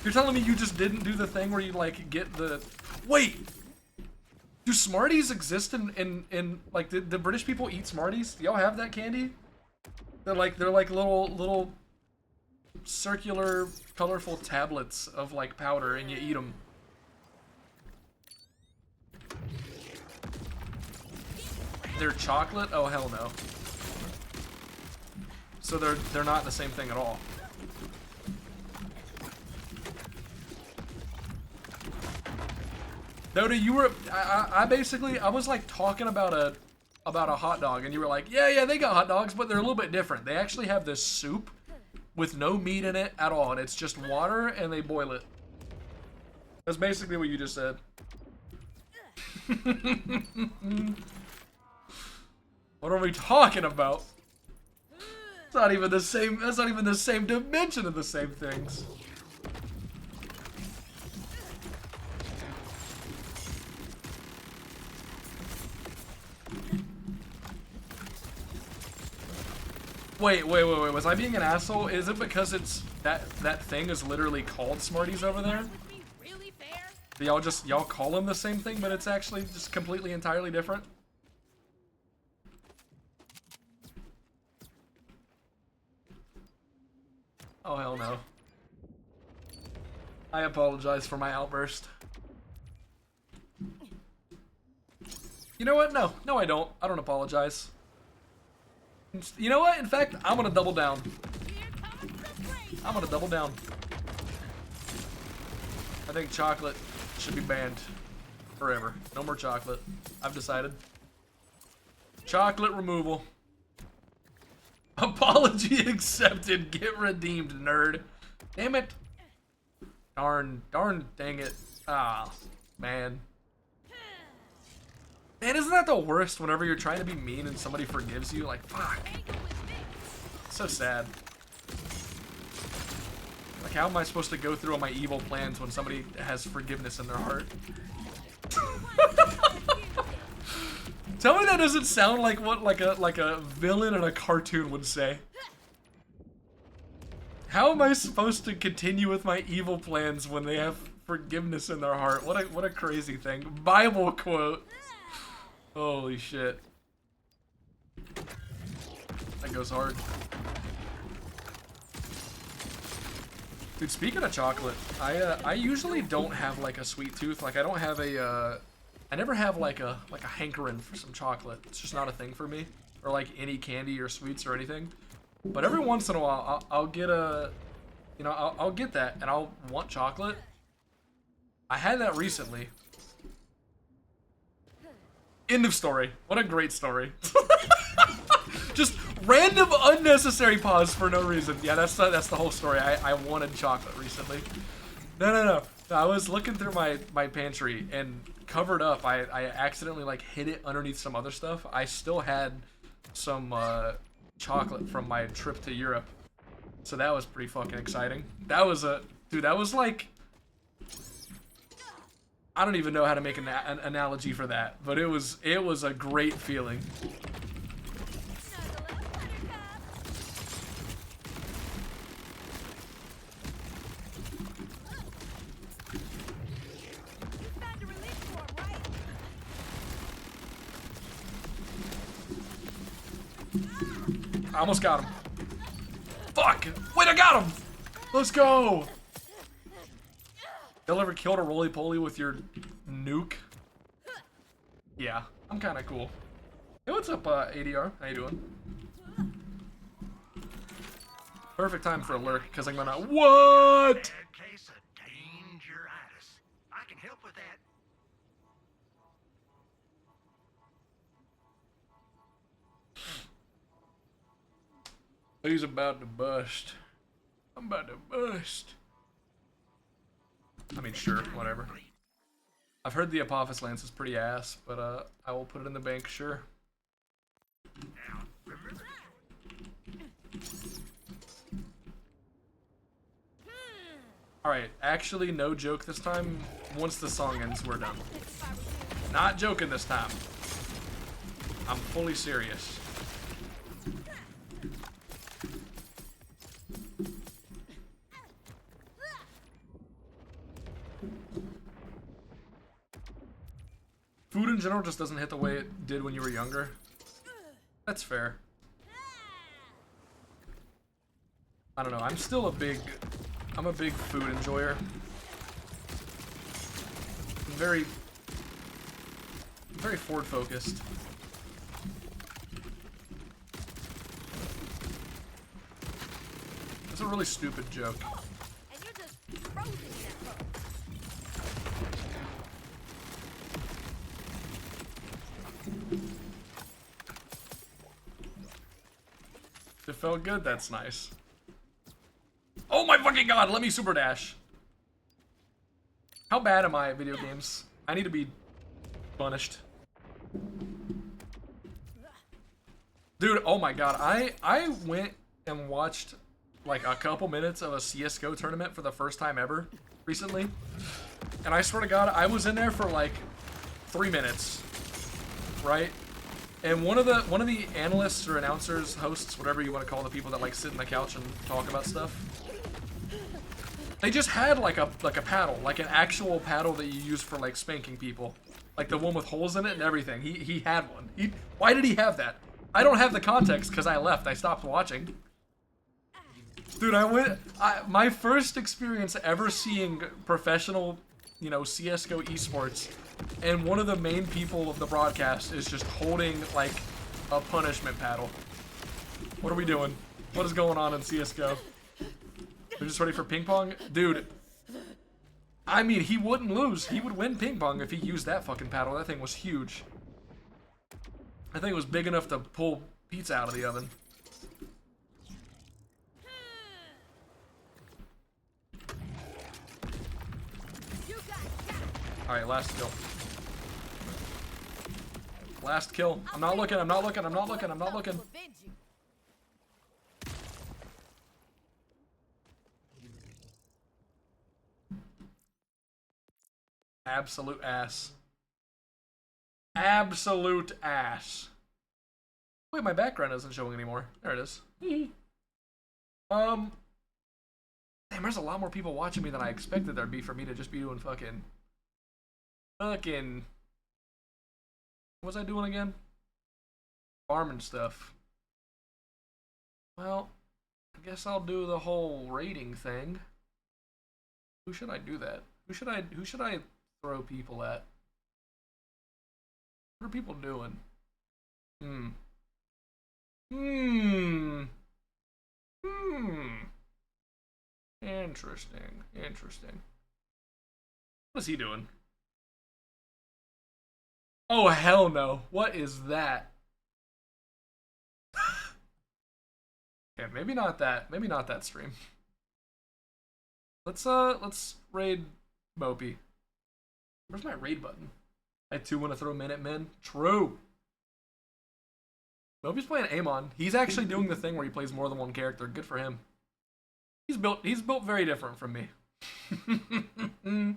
You're telling me you just didn't do the thing where you like get the... Wait! Do Smarties exist in like, the British people eat Smarties? Do y'all have that candy? They're like little circular, colorful tablets of like powder, and you eat them. They're chocolate? Oh hell no. So they're not the same thing at all. Doda, you were I basically I was like talking about a hot dog, and you were like, yeah, they got hot dogs, but they're a little bit different. They actually have this soup with no meat in it at all, and it's just water and they boil it. That's basically what you just said. What are we talking about? It's not even the same. That's not even the same dimension of the same things. Wait. Was I being an asshole? Is it because it's that thing is literally called Smarties over there? Do y'all call them the same thing, but it's actually just completely entirely different? Oh hell no. I apologize for my outburst. You know what? No I don't. I don't apologize. You know what? In fact, I'm gonna double down. I'm gonna double down. I think chocolate should be banned forever. No more chocolate. I've decided. Chocolate removal. Apology accepted. Get redeemed, nerd. Damn it. Darn, dang it. Ah, man. Man, isn't that the worst whenever you're trying to be mean and somebody forgives you? Like, fuck. So sad. Like, how am I supposed to go through all my evil plans when somebody has forgiveness in their heart? Tell me that doesn't sound like what like a villain in a cartoon would say. How am I supposed to continue with my evil plans when they have forgiveness in their heart? What a crazy thing. Bible quote. Holy shit. That goes hard. Dude, speaking of chocolate, I usually don't have like a sweet tooth. Like I don't have a I never have like a hankering for some chocolate. It's just not a thing for me, or like any candy or sweets or anything. But every once in a while, I'll get a, you know, I'll get that, and I'll want chocolate. I had that recently. End of story. What a great story. Just random unnecessary pause for no reason. Yeah, that's the whole story. I wanted chocolate recently. No. I was looking through my pantry, and covered up, I accidentally like hid it underneath some other stuff. I still had some chocolate from my trip to Europe, so that was pretty fucking exciting. That was dude, that was like, I don't even know how to make an analogy for that, but it was a great feeling. I almost got him. Fuck! Wait, I got him! Let's go! Y'all ever killed a roly-poly with your nuke? Yeah, I'm kinda cool. Hey, what's up, ADR? How you doing? Perfect time for a lurk, because I'm gonna... What?! Bad case of dangeritis. I can help with that. He's about to bust. I'm about to bust. I mean, sure, whatever. I've heard the Apophis Lance is pretty ass, but I will put it in the bank, sure. Now, remember, Alright, actually, no joke this time. Once the song ends, we're done. Not joking this time. I'm fully serious. Food in general just doesn't hit the way it did when you were younger. That's fair. I don't know, I'm a big food enjoyer. I'm very forward focused. That's a really stupid joke. And you're just frozen in that boat. It felt good, that's nice. Oh my fucking god, let me super dash. How bad am I at video games? I need to be punished. Dude, oh my god, I went and watched like a couple minutes of a CSGO tournament for the first time ever recently. And I swear to god, I was in there for like 3 minutes. Right? And one of the analysts or announcers, hosts, whatever you want to call the people that like sit on the couch and talk about stuff, they just had like a paddle, like an actual paddle that you use for like spanking people, like the one with holes in it and everything. He had one. Why did he have that? I don't have the context because I left. I stopped watching. Dude, my first experience ever seeing professional, you know, CSGO esports, and one of the main people of the broadcast is just holding like a punishment paddle. What are we doing? What is going on in CSGO? We're just ready for ping pong? Dude, I mean, he wouldn't lose. He would win ping pong if he used that fucking paddle. That thing was huge. I think it was big enough to pull pizza out of the oven. Alright, last kill. Last kill. I'm not looking, I'm not looking, I'm not looking, I'm not looking. Absolute ass. Absolute ass. Wait, my background isn't showing anymore. There it is. Damn, there's a lot more people watching me than I expected there'd be for me to just be doing fucking... What was I doing again? Farming stuff. Well, I guess I'll do the whole rating thing. Who should I do that? Who should I throw people at? What are people doing? Interesting. Interesting. What is he doing? Oh, hell no. What is that? Okay, maybe not that. Maybe not that stream. Let's raid Mopey. Where's my raid button? I too want to throw Minutemen. True. Mopey's playing Amon. He's actually doing the thing where he plays more than one character. Good for him. He's built very different from me. He's a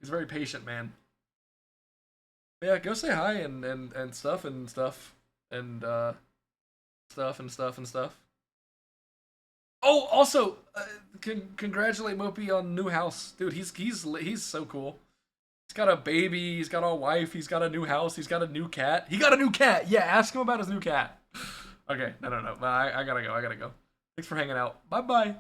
very patient man. Yeah, go say hi and stuff and stuff and stuff. Oh, also, congratulate Mopey on new house, dude. He's so cool. He's got a baby. He's got a wife. He's got a new house. He's got a new cat. He got a new cat. Yeah, ask him about his new cat. Okay, no. I gotta go. Thanks for hanging out. Bye bye.